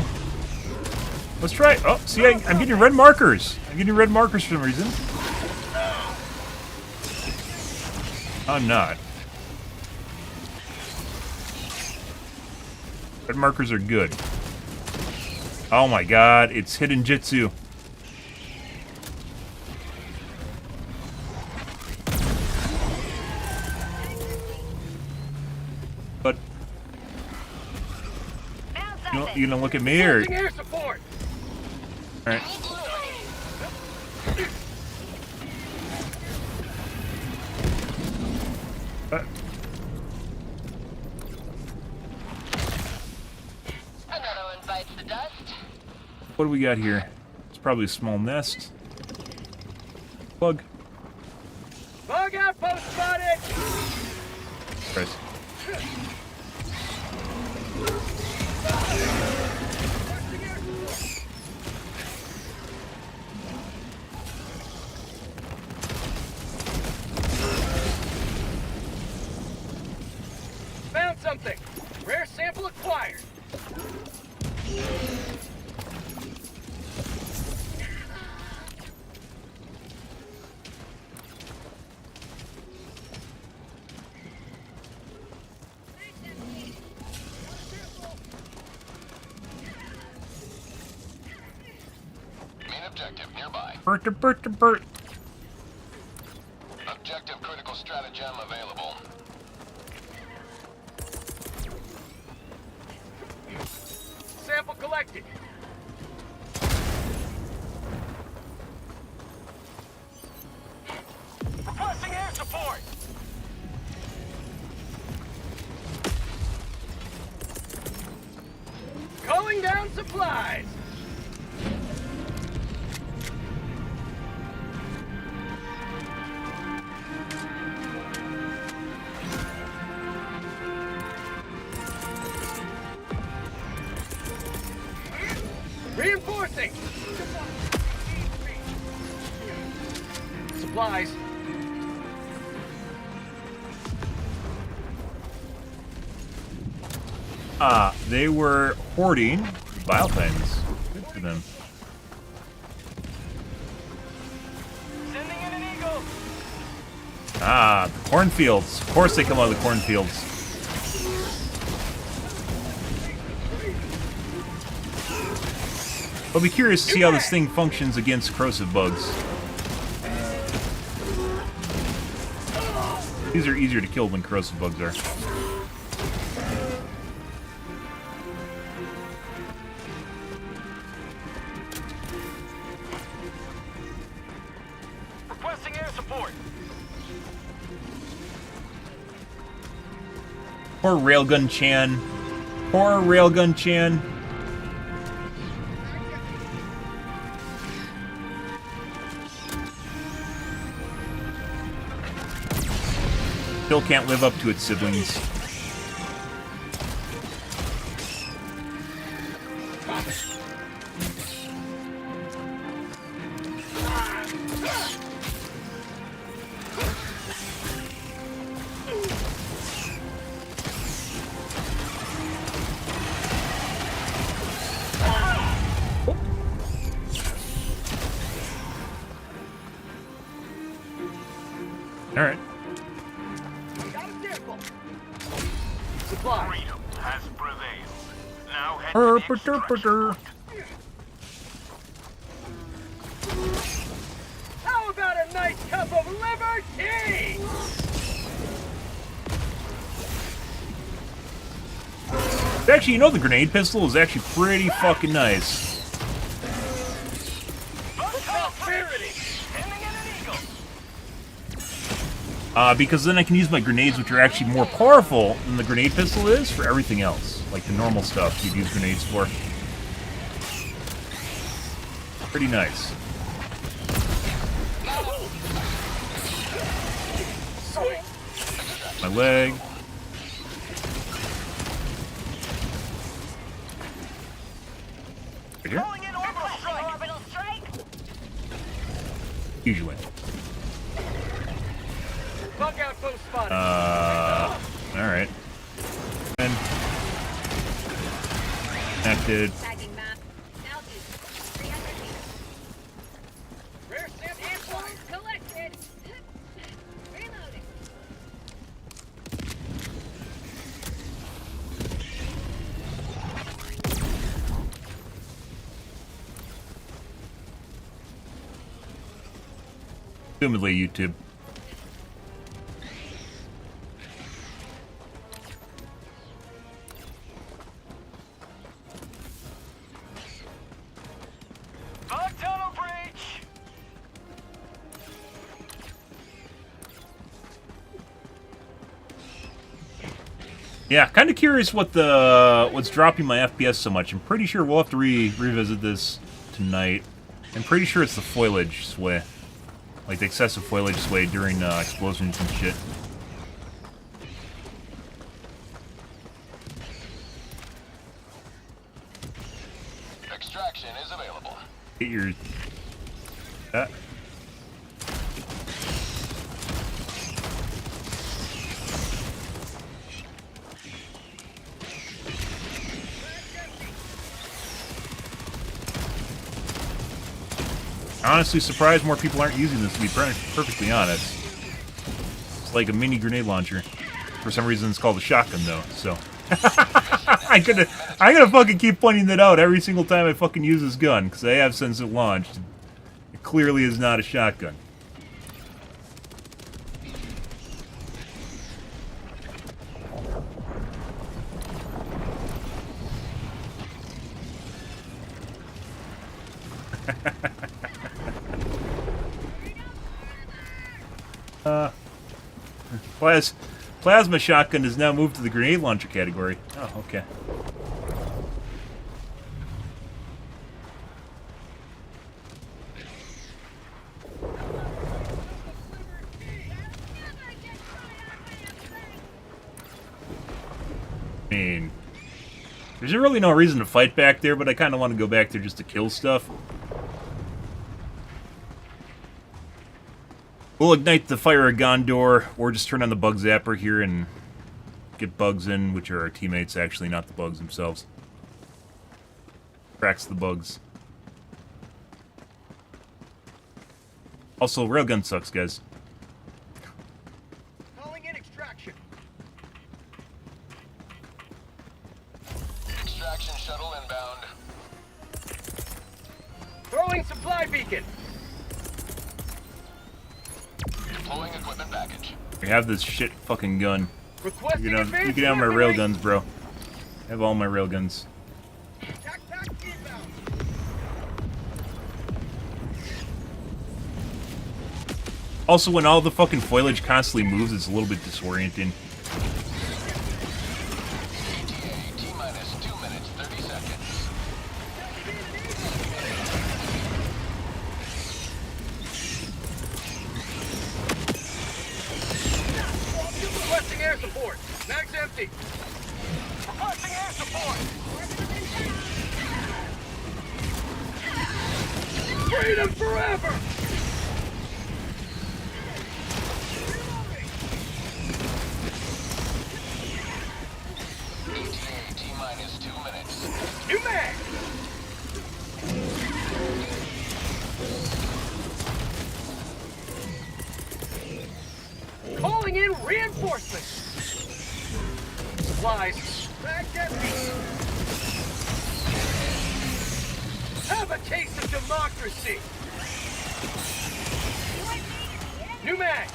Let's try. Oh, see, I'm getting red markers. I'm getting red markers for some reason. I'm not. Red markers are good. Oh my god, it's hidden jitsu. But you gonna look at me or? Air support! All right. Another one bites the dust. What do we got here? It's probably a small nest. Bug. Bug outpost spotted! Christ. Found something! Rare sample acquired! Main objective nearby. Bert. Objective critical stratagem available. Sample collected! Requesting air support. Calling down supplies! Reinforcing! Supplies. They were hoarding Bile Titans. Good for them. Sending in an eagle. The cornfields. Of course they come out of the cornfields. I'll be curious to see how this thing functions against corrosive bugs. These are easier to kill than corrosive bugs are. Requesting air support. Poor Railgun Chan. Poor Railgun Chan. Still can't live up to its siblings. All right. Supply. Freedom has prevailed. Now head to the Herp-a-derp-a-der. How about a nice cup of liver tea? Actually, you know the grenade pistol is actually pretty fucking nice. Prosperity. Sending in an eagle. Because then I can use my grenades, which are actually more powerful than the grenade pistol is, for everything else. Like the normal stuff you'd use grenades for. Pretty nice. My leg. Right here? Calling in orbital strike. Orbital strike. Usually. Bug outpost spotted. Alright. Connected. Tagging map. Altitude 300 meters. Rare sample supplies. Collected. Reloading. Assumedly YouTube. Bug tunnel breach. Yeah, kind of curious what's dropping my FPS so much. I'm pretty sure we'll have to revisit this tonight. I'm pretty sure it's the foliage sway. Like the excessive foliage sway during explosions and shit. Extraction is available. Get your... Honestly surprised more people aren't using this, to be perfectly honest. It's like a mini grenade launcher. For some reason it's called a shotgun though, so... I gotta fucking keep pointing that out every single time I fucking use this gun, because I have since it launched. It clearly is not a shotgun. Plasma shotgun has now moved to the grenade launcher category. Oh, okay. I mean, there's really no reason to fight back there, but I kind of want to go back there just to kill stuff. We'll ignite the fire of Gondor, or just turn on the bug zapper here and get bugs in, which are our teammates, actually, not the bugs themselves. Cracks the bugs. Also, railgun sucks, guys. Calling in extraction. Extraction shuttle inbound. Throwing supply beacon. Deploying equipment package. I have this shit fucking gun. Requesting You can advanced have my weaponry. railguns, bro. I have all my railguns. Tac tac inbound. Also, when all the fucking foliage constantly moves, it's a little bit disorienting. ETA T-minus 2 minutes, 30 seconds. Requesting air support. Mag's empty. Requesting air support. Freedom forever. ETA T-minus 2 minutes. New mag. Calling in reinforcements. Supplies. Mag empty. Have a taste of democracy. New mag.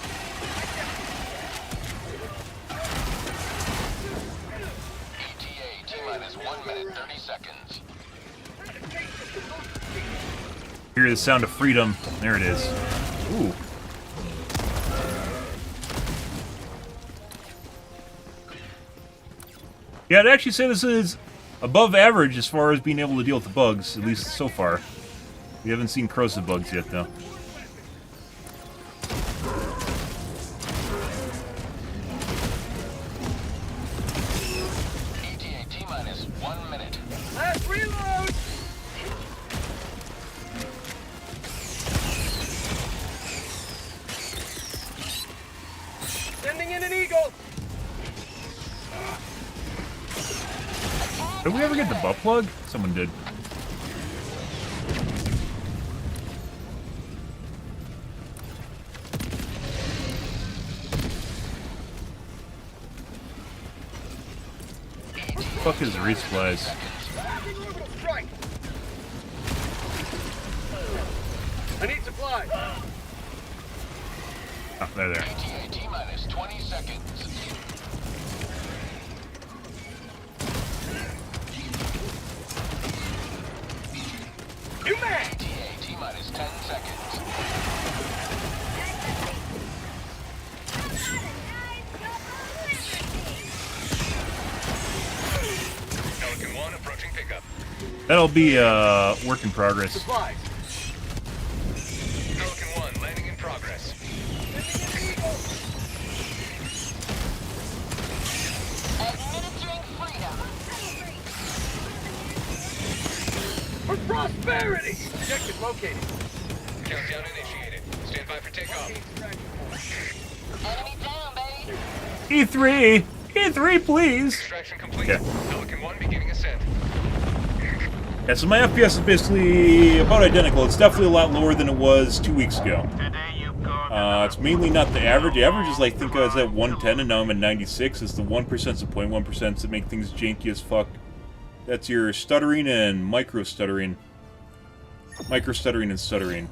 ETA T-minus 1 minute, 30 seconds. Hear the sound of freedom. There it is. Ooh. Yeah, I'd actually say this is above average as far as being able to deal with the bugs, at least so far. We haven't seen corrosive bugs yet, though. ETA T-minus 1 minute. Last reload. Sending in an eagle. Did we ever get the butt plug? Someone did. Fuck is resupplies? Orbital strike. I need supplies. Oh, there. ETA T-minus 20 seconds. New mag. ETA T-minus 10 seconds. Pelican 1 approaching pickup. That'll be work in progress. Supplies. Pelican 1 landing in progress. Administering freedom. For prosperity! Objective located. Countdown initiated. Stand by for takeoff. Enemy down, baby. E3! E3, please! Extraction complete. Yeah. Pelican 1 beginning ascent. Yeah, so my FPS is basically about identical. It's definitely a lot lower than it was 2 weeks ago. Today you've gone It's mainly not the average. The average is, like, I think I was at 110 and now I'm at 96. It's the 1%, the 0.1% that make things janky as fuck. That's your stuttering and micro-stuttering. Micro-stuttering and stuttering.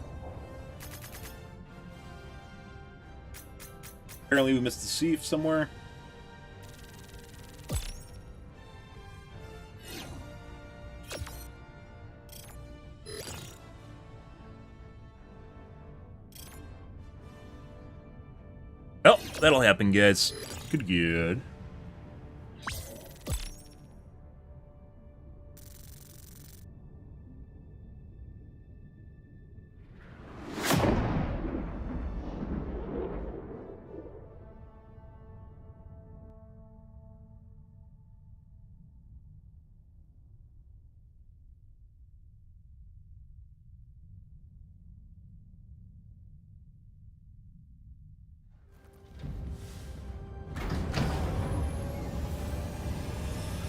Apparently we missed the sieve somewhere. Well, that'll happen, guys. Good.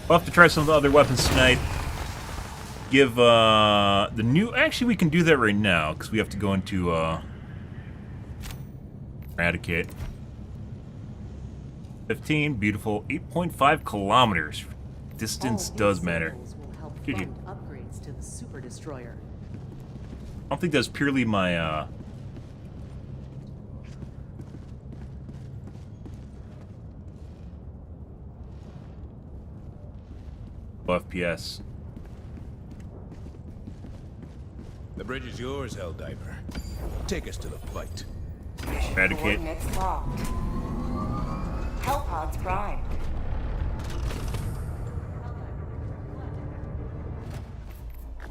We'll have to try some of the other weapons tonight. Give the new... Actually, we can do that right now, because we have to go into Eradicate. 15, beautiful. 8.5 kilometers. Distance does matter. Will help Dude, fund upgrades to the super destroyer. I don't think that's purely my FPS. The bridge is yours, Helldiver. Take us to the fight. Eradicate. Coordinates locked. Hellpods primed.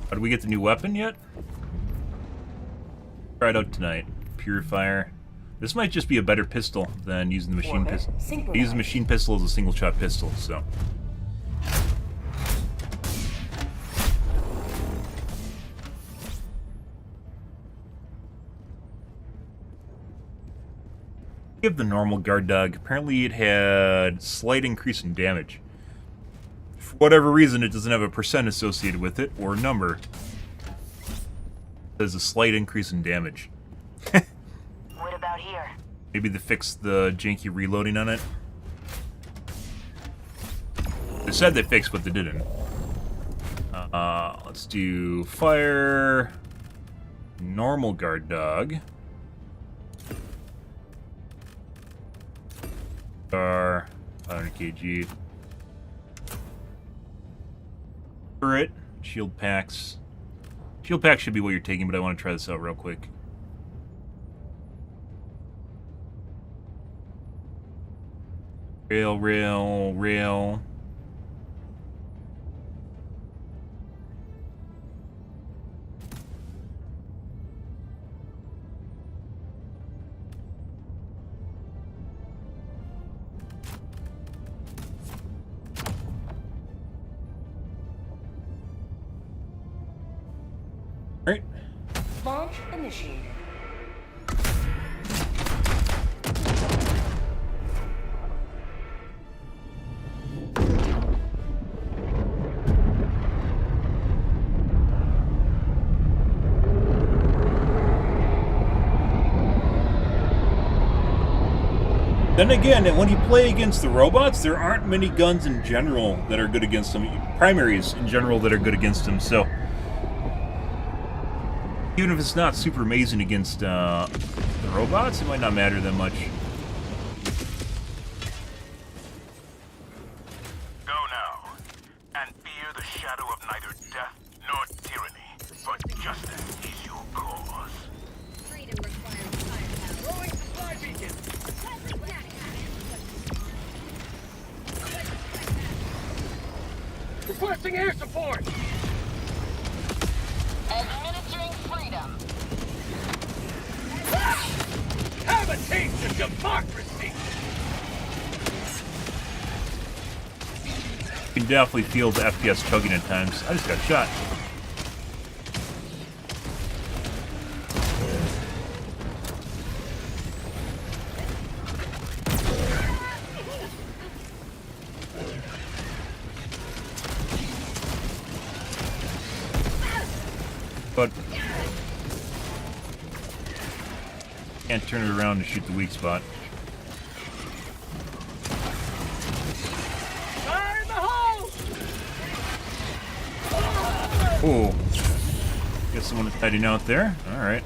Did we get the new weapon yet? Try it out tonight. Purifier. This might just be a better pistol than using the machine pistol. I use the machine pistol as a single shot pistol, so. Give the normal guard dog. Apparently it had slight increase in damage. For whatever reason, it doesn't have a percent associated with it, or number. It says a slight increase in damage. What about here? Maybe they fixed the janky reloading on it. They said they fixed, but they didn't. Let's do fire. Normal guard dog. 500 kg. Turret, shield packs. Shield packs should be what you're taking, but I want to try this out real quick. Rail, rail, rail. Right. Launch initiated. Then again, when you play against the robots, there aren't many guns in general that are good against them. Primaries in general that are good against them, so... Even if it's not super amazing against the robots, it might not matter that much. Go now, and fear the shadow of neither death nor tyranny, but justice is your cause. Freedom requires firepower. Throwing supply beacon. Requesting air support. Administering freedom. Have a taste of democracy. You can definitely feel the FPS chugging at times. I just got shot. But can't turn it around to shoot the weak spot. Fire in the hole! Oh, got someone hiding out there. All right.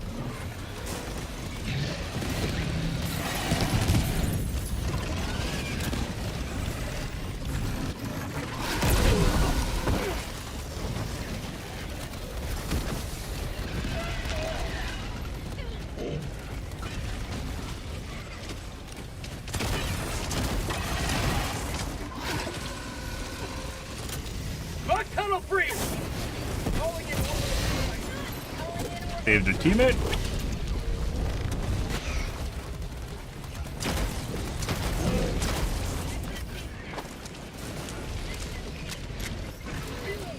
Bug tunnel free! Saved a teammate.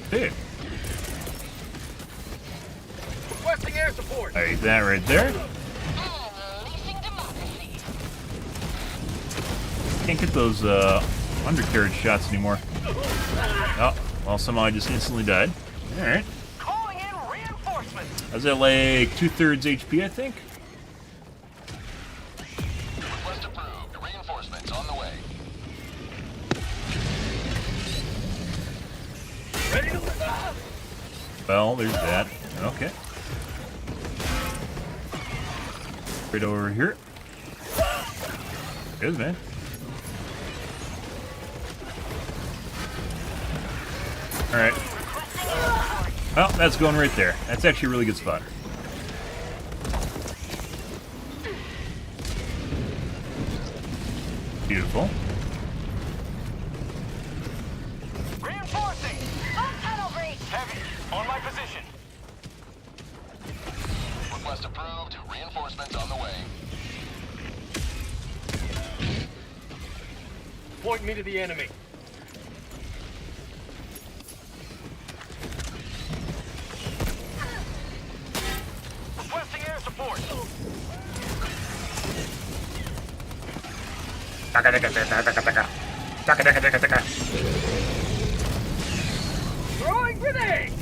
Hey, Requesting air support. I ate that right there. Unleashing democracy. Can't get those undercarriage shots anymore. Oh, well, somehow I just instantly died. Alright. Calling in reinforcements. I was at like 2/3 HP, I think. Request approved. Reinforcements on the way. Ready to lift off. Well, there's that. Okay. Right over here. Good, man. Alright. Well, that's going right there. That's actually a really good spot. Beautiful. Reinforcing. Tunnel breach. Heavy. On my position. Request approved. Reinforcements on the way. Point me to the enemy. Requesting air support. Throwing grenade.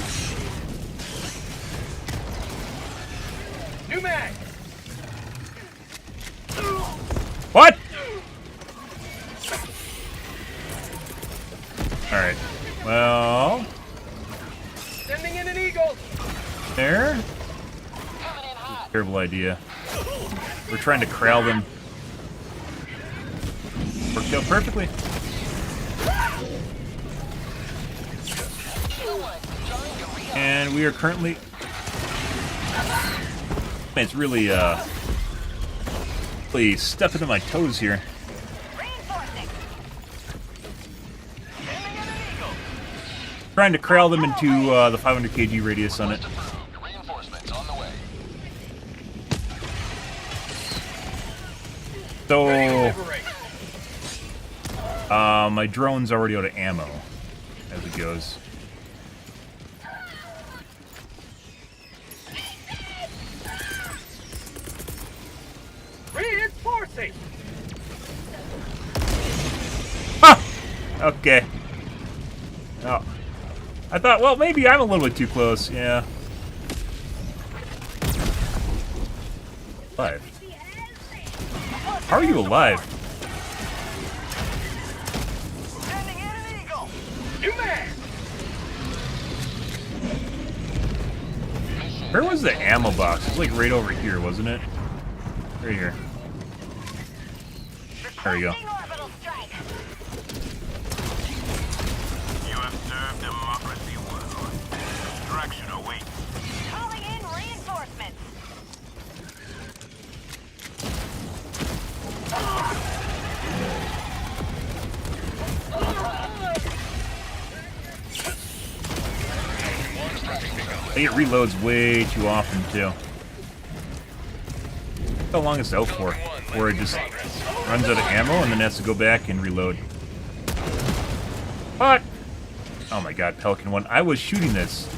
New mag. What? Alright. Well, Sending in an eagle. there. Coming in hot. Terrible idea. We're trying to corral them. Worked out perfectly. Eagle 1, withdrawing to real. And we are currently... Man, it's really, really stepping on my toes here. Reinforcing. Sending in an eagle. Trying to corral them into the 500 kg radius on it. Request approved. Reinforcements on the way. So, Liberate. my drone's already out of ammo as it goes. Reinforcing. Ha! Okay. Oh. I thought, well, maybe I'm a little bit too close. Yeah. Alive. How are you alive? Sending in an eagle. New mag. Where was the ammo box? It's like right over here, wasn't it? Right here. There we go. Requesting orbital strike. You have served democracy well. Destruction awaits. Calling in reinforcements. It reloads way too often, too. How long is it out for? Where it just runs out of ammo and then has to go back and reload. What? Oh my god, Pelican 1. I was shooting this.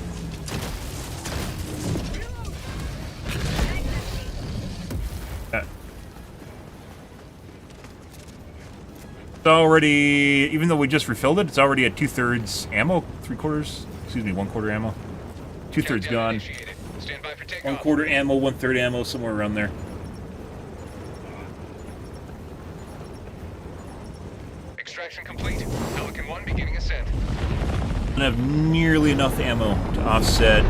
It's already, even though we just refilled it, it's already at 2/3 ammo, 3/4, excuse me, 1/4 ammo. 2/3 gone. Stand by for takeoff. 1/4 ammo, 1/3 ammo, somewhere around there. Extraction complete. Pelican 1 beginning ascent. Don't have nearly enough ammo to offset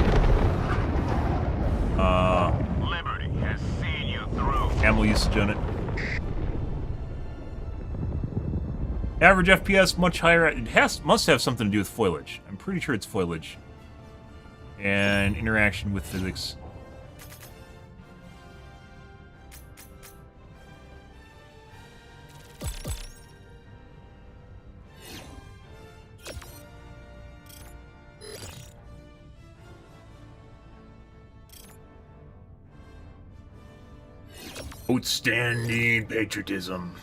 Liberty has seen you through. ammo usage on it. Average FPS much higher. It must have something to do with foliage. I'm pretty sure it's foliage and interaction with physics. Outstanding patriotism.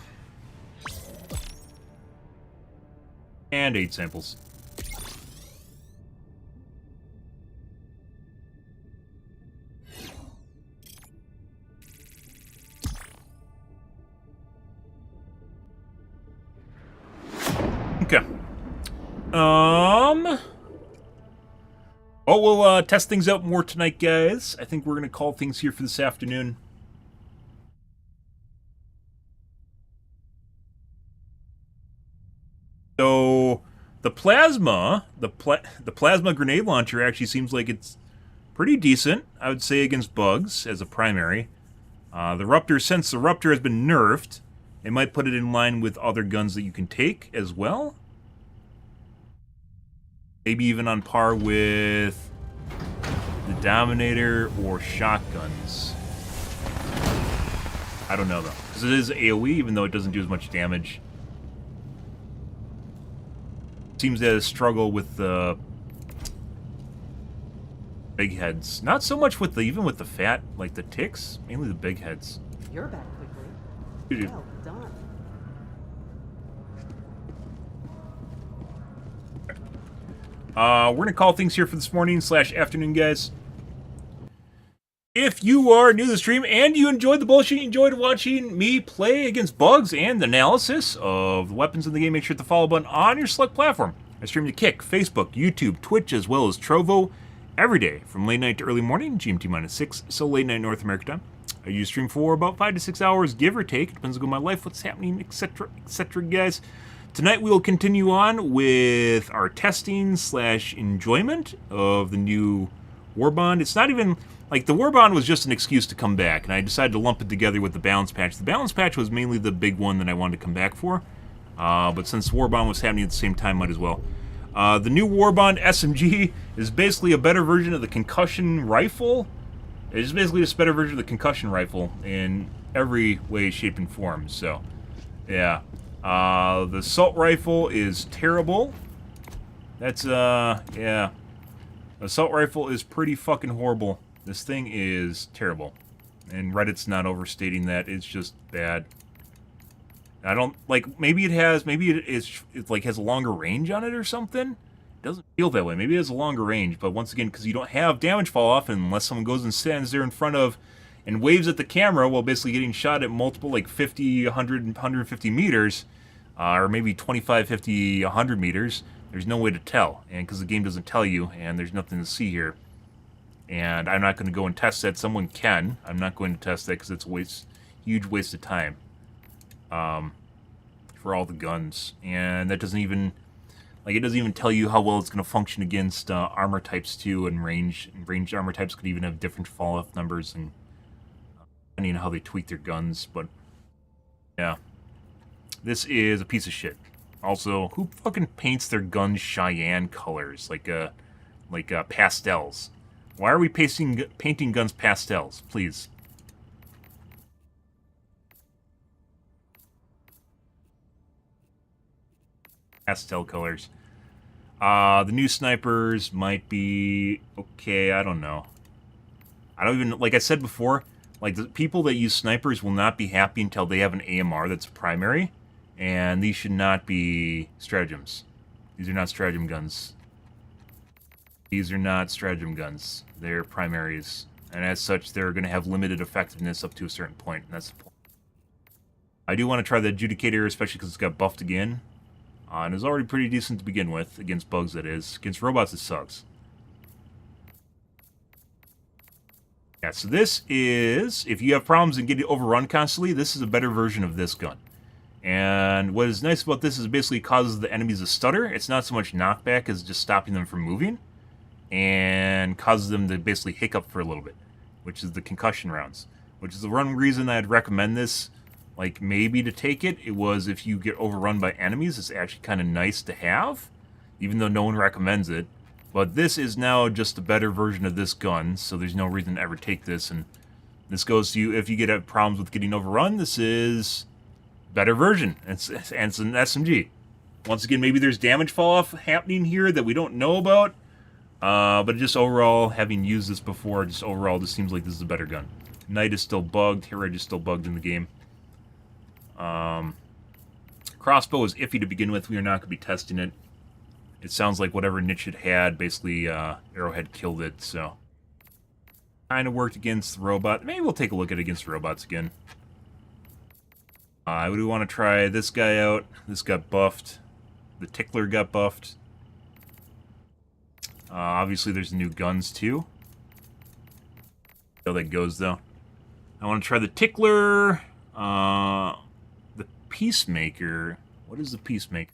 And 8 samples. Okay. Oh, we'll test things out more tonight, guys. I think we're going to call things here for this afternoon. So, the plasma, the plasma grenade launcher actually seems like it's pretty decent, I would say, against bugs as a primary. The Ruptor, since the Ruptor has been nerfed, it might put it in line with other guns that you can take as well. Maybe even on par with the Dominator or shotguns. I don't know, though. Because it is AoE, even though it doesn't do as much damage. Seems to struggle with the big heads. Not so much with the, even with the fat, like the ticks. Mainly the big heads. You're back quickly. Dude. Well done. We're going to call things here for this morning / afternoon, guys. If you are new to the stream and you enjoyed the bullshit, you enjoyed watching me play against bugs and analysis of the weapons in the game, make sure to hit the follow button on your select platform. I stream to Kick, Facebook, YouTube, Twitch, as well as Trovo every day from late night to early morning, GMT-6, so late night North America time. I usually stream for about 5 to 6 hours, give or take. It depends on my life, what's happening, etc., etc., guys. Tonight we will continue on with our testing / enjoyment of the new Warbond. It's not even, like, the Warbond was just an excuse to come back, and I decided to lump it together with the balance patch. The balance patch was mainly the big one that I wanted to come back for, but since Warbond was happening at the same time, might as well. The new Warbond SMG is basically a better version of the concussion rifle. It's basically just a better version of the concussion rifle in every way, shape, and form, so, yeah. The assault rifle is terrible. That's, yeah. The assault rifle is pretty fucking horrible. This thing is terrible. And Reddit's not overstating that. It's just bad. I don't, like, maybe it has, maybe it like, has a longer range on it or something. It doesn't feel that way. Maybe it has a longer range, but once again, because you don't have damage fall off unless someone goes and stands there in front of and waves at the camera while basically getting shot at multiple, like, 50, 100, 150 meters, or maybe 25, 50, 100 meters, there's no way to tell. And because the game doesn't tell you, and there's nothing to see here. And I'm not going to go and test that. Someone can. I'm not going to test that because it's a huge waste of time for all the guns. And that doesn't even, like, it doesn't even tell you how well it's going to function against armor types too, and ranged armor types could even have different fall-off numbers, and depending on how they tweak their guns. But yeah, this is a piece of shit. Also, who fucking paints their guns Cheyenne colors, like pastels? Why are we painting guns pastels? Please. Pastel colors. The new snipers might be okay. I don't know. I don't even, like I said before, like, the people that use snipers will not be happy until they have an AMR that's primary, and these should not be stratagems. These are not stratagem guns. These are not stratagem guns. They're primaries, and as such, they're going to have limited effectiveness up to a certain point, and that's the point. I do want to try the Adjudicator, especially because it's got buffed again, and it's already pretty decent to begin with, against bugs, that is. Against robots, it sucks. Yeah, so this is, if you have problems and get overrun constantly, this is a better version of this gun. And what is nice about this is it basically causes the enemies to stutter. It's not so much knockback as just stopping them from moving, and causes them to basically hiccup for a little bit, which is the concussion rounds. Which is the one reason I'd recommend this, like, maybe to take it. It was if you get overrun by enemies, it's actually kind of nice to have, even though no one recommends it. But this is now just a better version of this gun, so there's no reason to ever take this. And this goes to you, if you get problems with getting overrun, this is better version. It's an SMG. Once again, maybe there's damage fall off happening here that we don't know about. But just overall, having used this before, just overall, just seems like this is a better gun. Knight is still bugged. Hero is still bugged in the game. Crossbow is iffy to begin with. We are not going to be testing it. It sounds like whatever niche it had, basically, Arrowhead killed it, so. Kind of worked against the robot. Maybe we'll take a look at it against robots again. I would want to try this guy out. This got buffed. The Tickler got buffed. Obviously, there's new guns, too. See how that goes, though. I want to try the Tickler. The Peacemaker. What is the Peacemaker?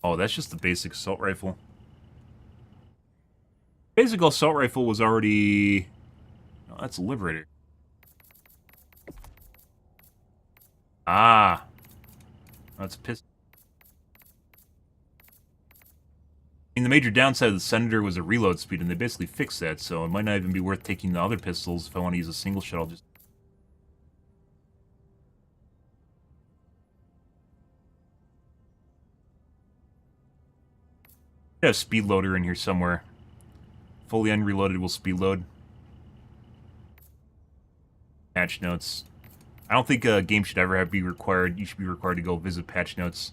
Oh, that's just the basic assault rifle. Basic assault rifle was already... Oh, that's a Liberator. Ah. That's a pistol. I mean, the major downside of the Senator was a reload speed, and they basically fixed that, so it might not even be worth taking the other pistols. If I want to use a single shot, I'll just... I have a speed loader in here somewhere. Fully unreloaded will speed load. Patch notes. I don't think a game should ever be required. You should be required to go visit patch notes.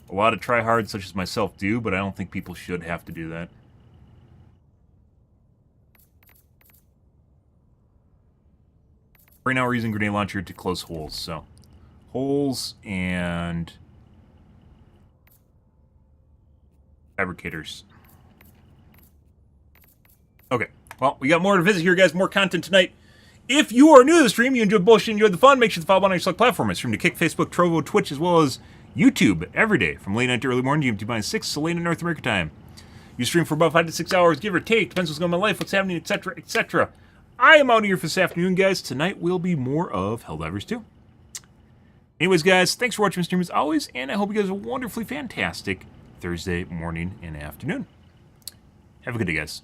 A lot of tryhards such as myself do, but I don't think people should have to do that. Right now we're using grenade launcher to close holes, so... Holes and... fabricators. Okay, well, we got more to visit here, guys. More content tonight. If you are new to the stream, you enjoy the bullshit, enjoyed the fun, make sure to follow on your select platform. I stream to Kick, Facebook, Trovo, Twitch, as well as YouTube every day from late night to early morning, GMT by 6 to late in North America time. You stream for about 5 to 6 hours, give or take. Depends what's going on in my life, what's happening, etc., etc. I am out of here for this afternoon, guys. Tonight will be more of Helldivers 2. Anyways, guys, thanks for watching my stream as always, and I hope you guys have a wonderfully fantastic Thursday morning and afternoon. Have a good day, guys.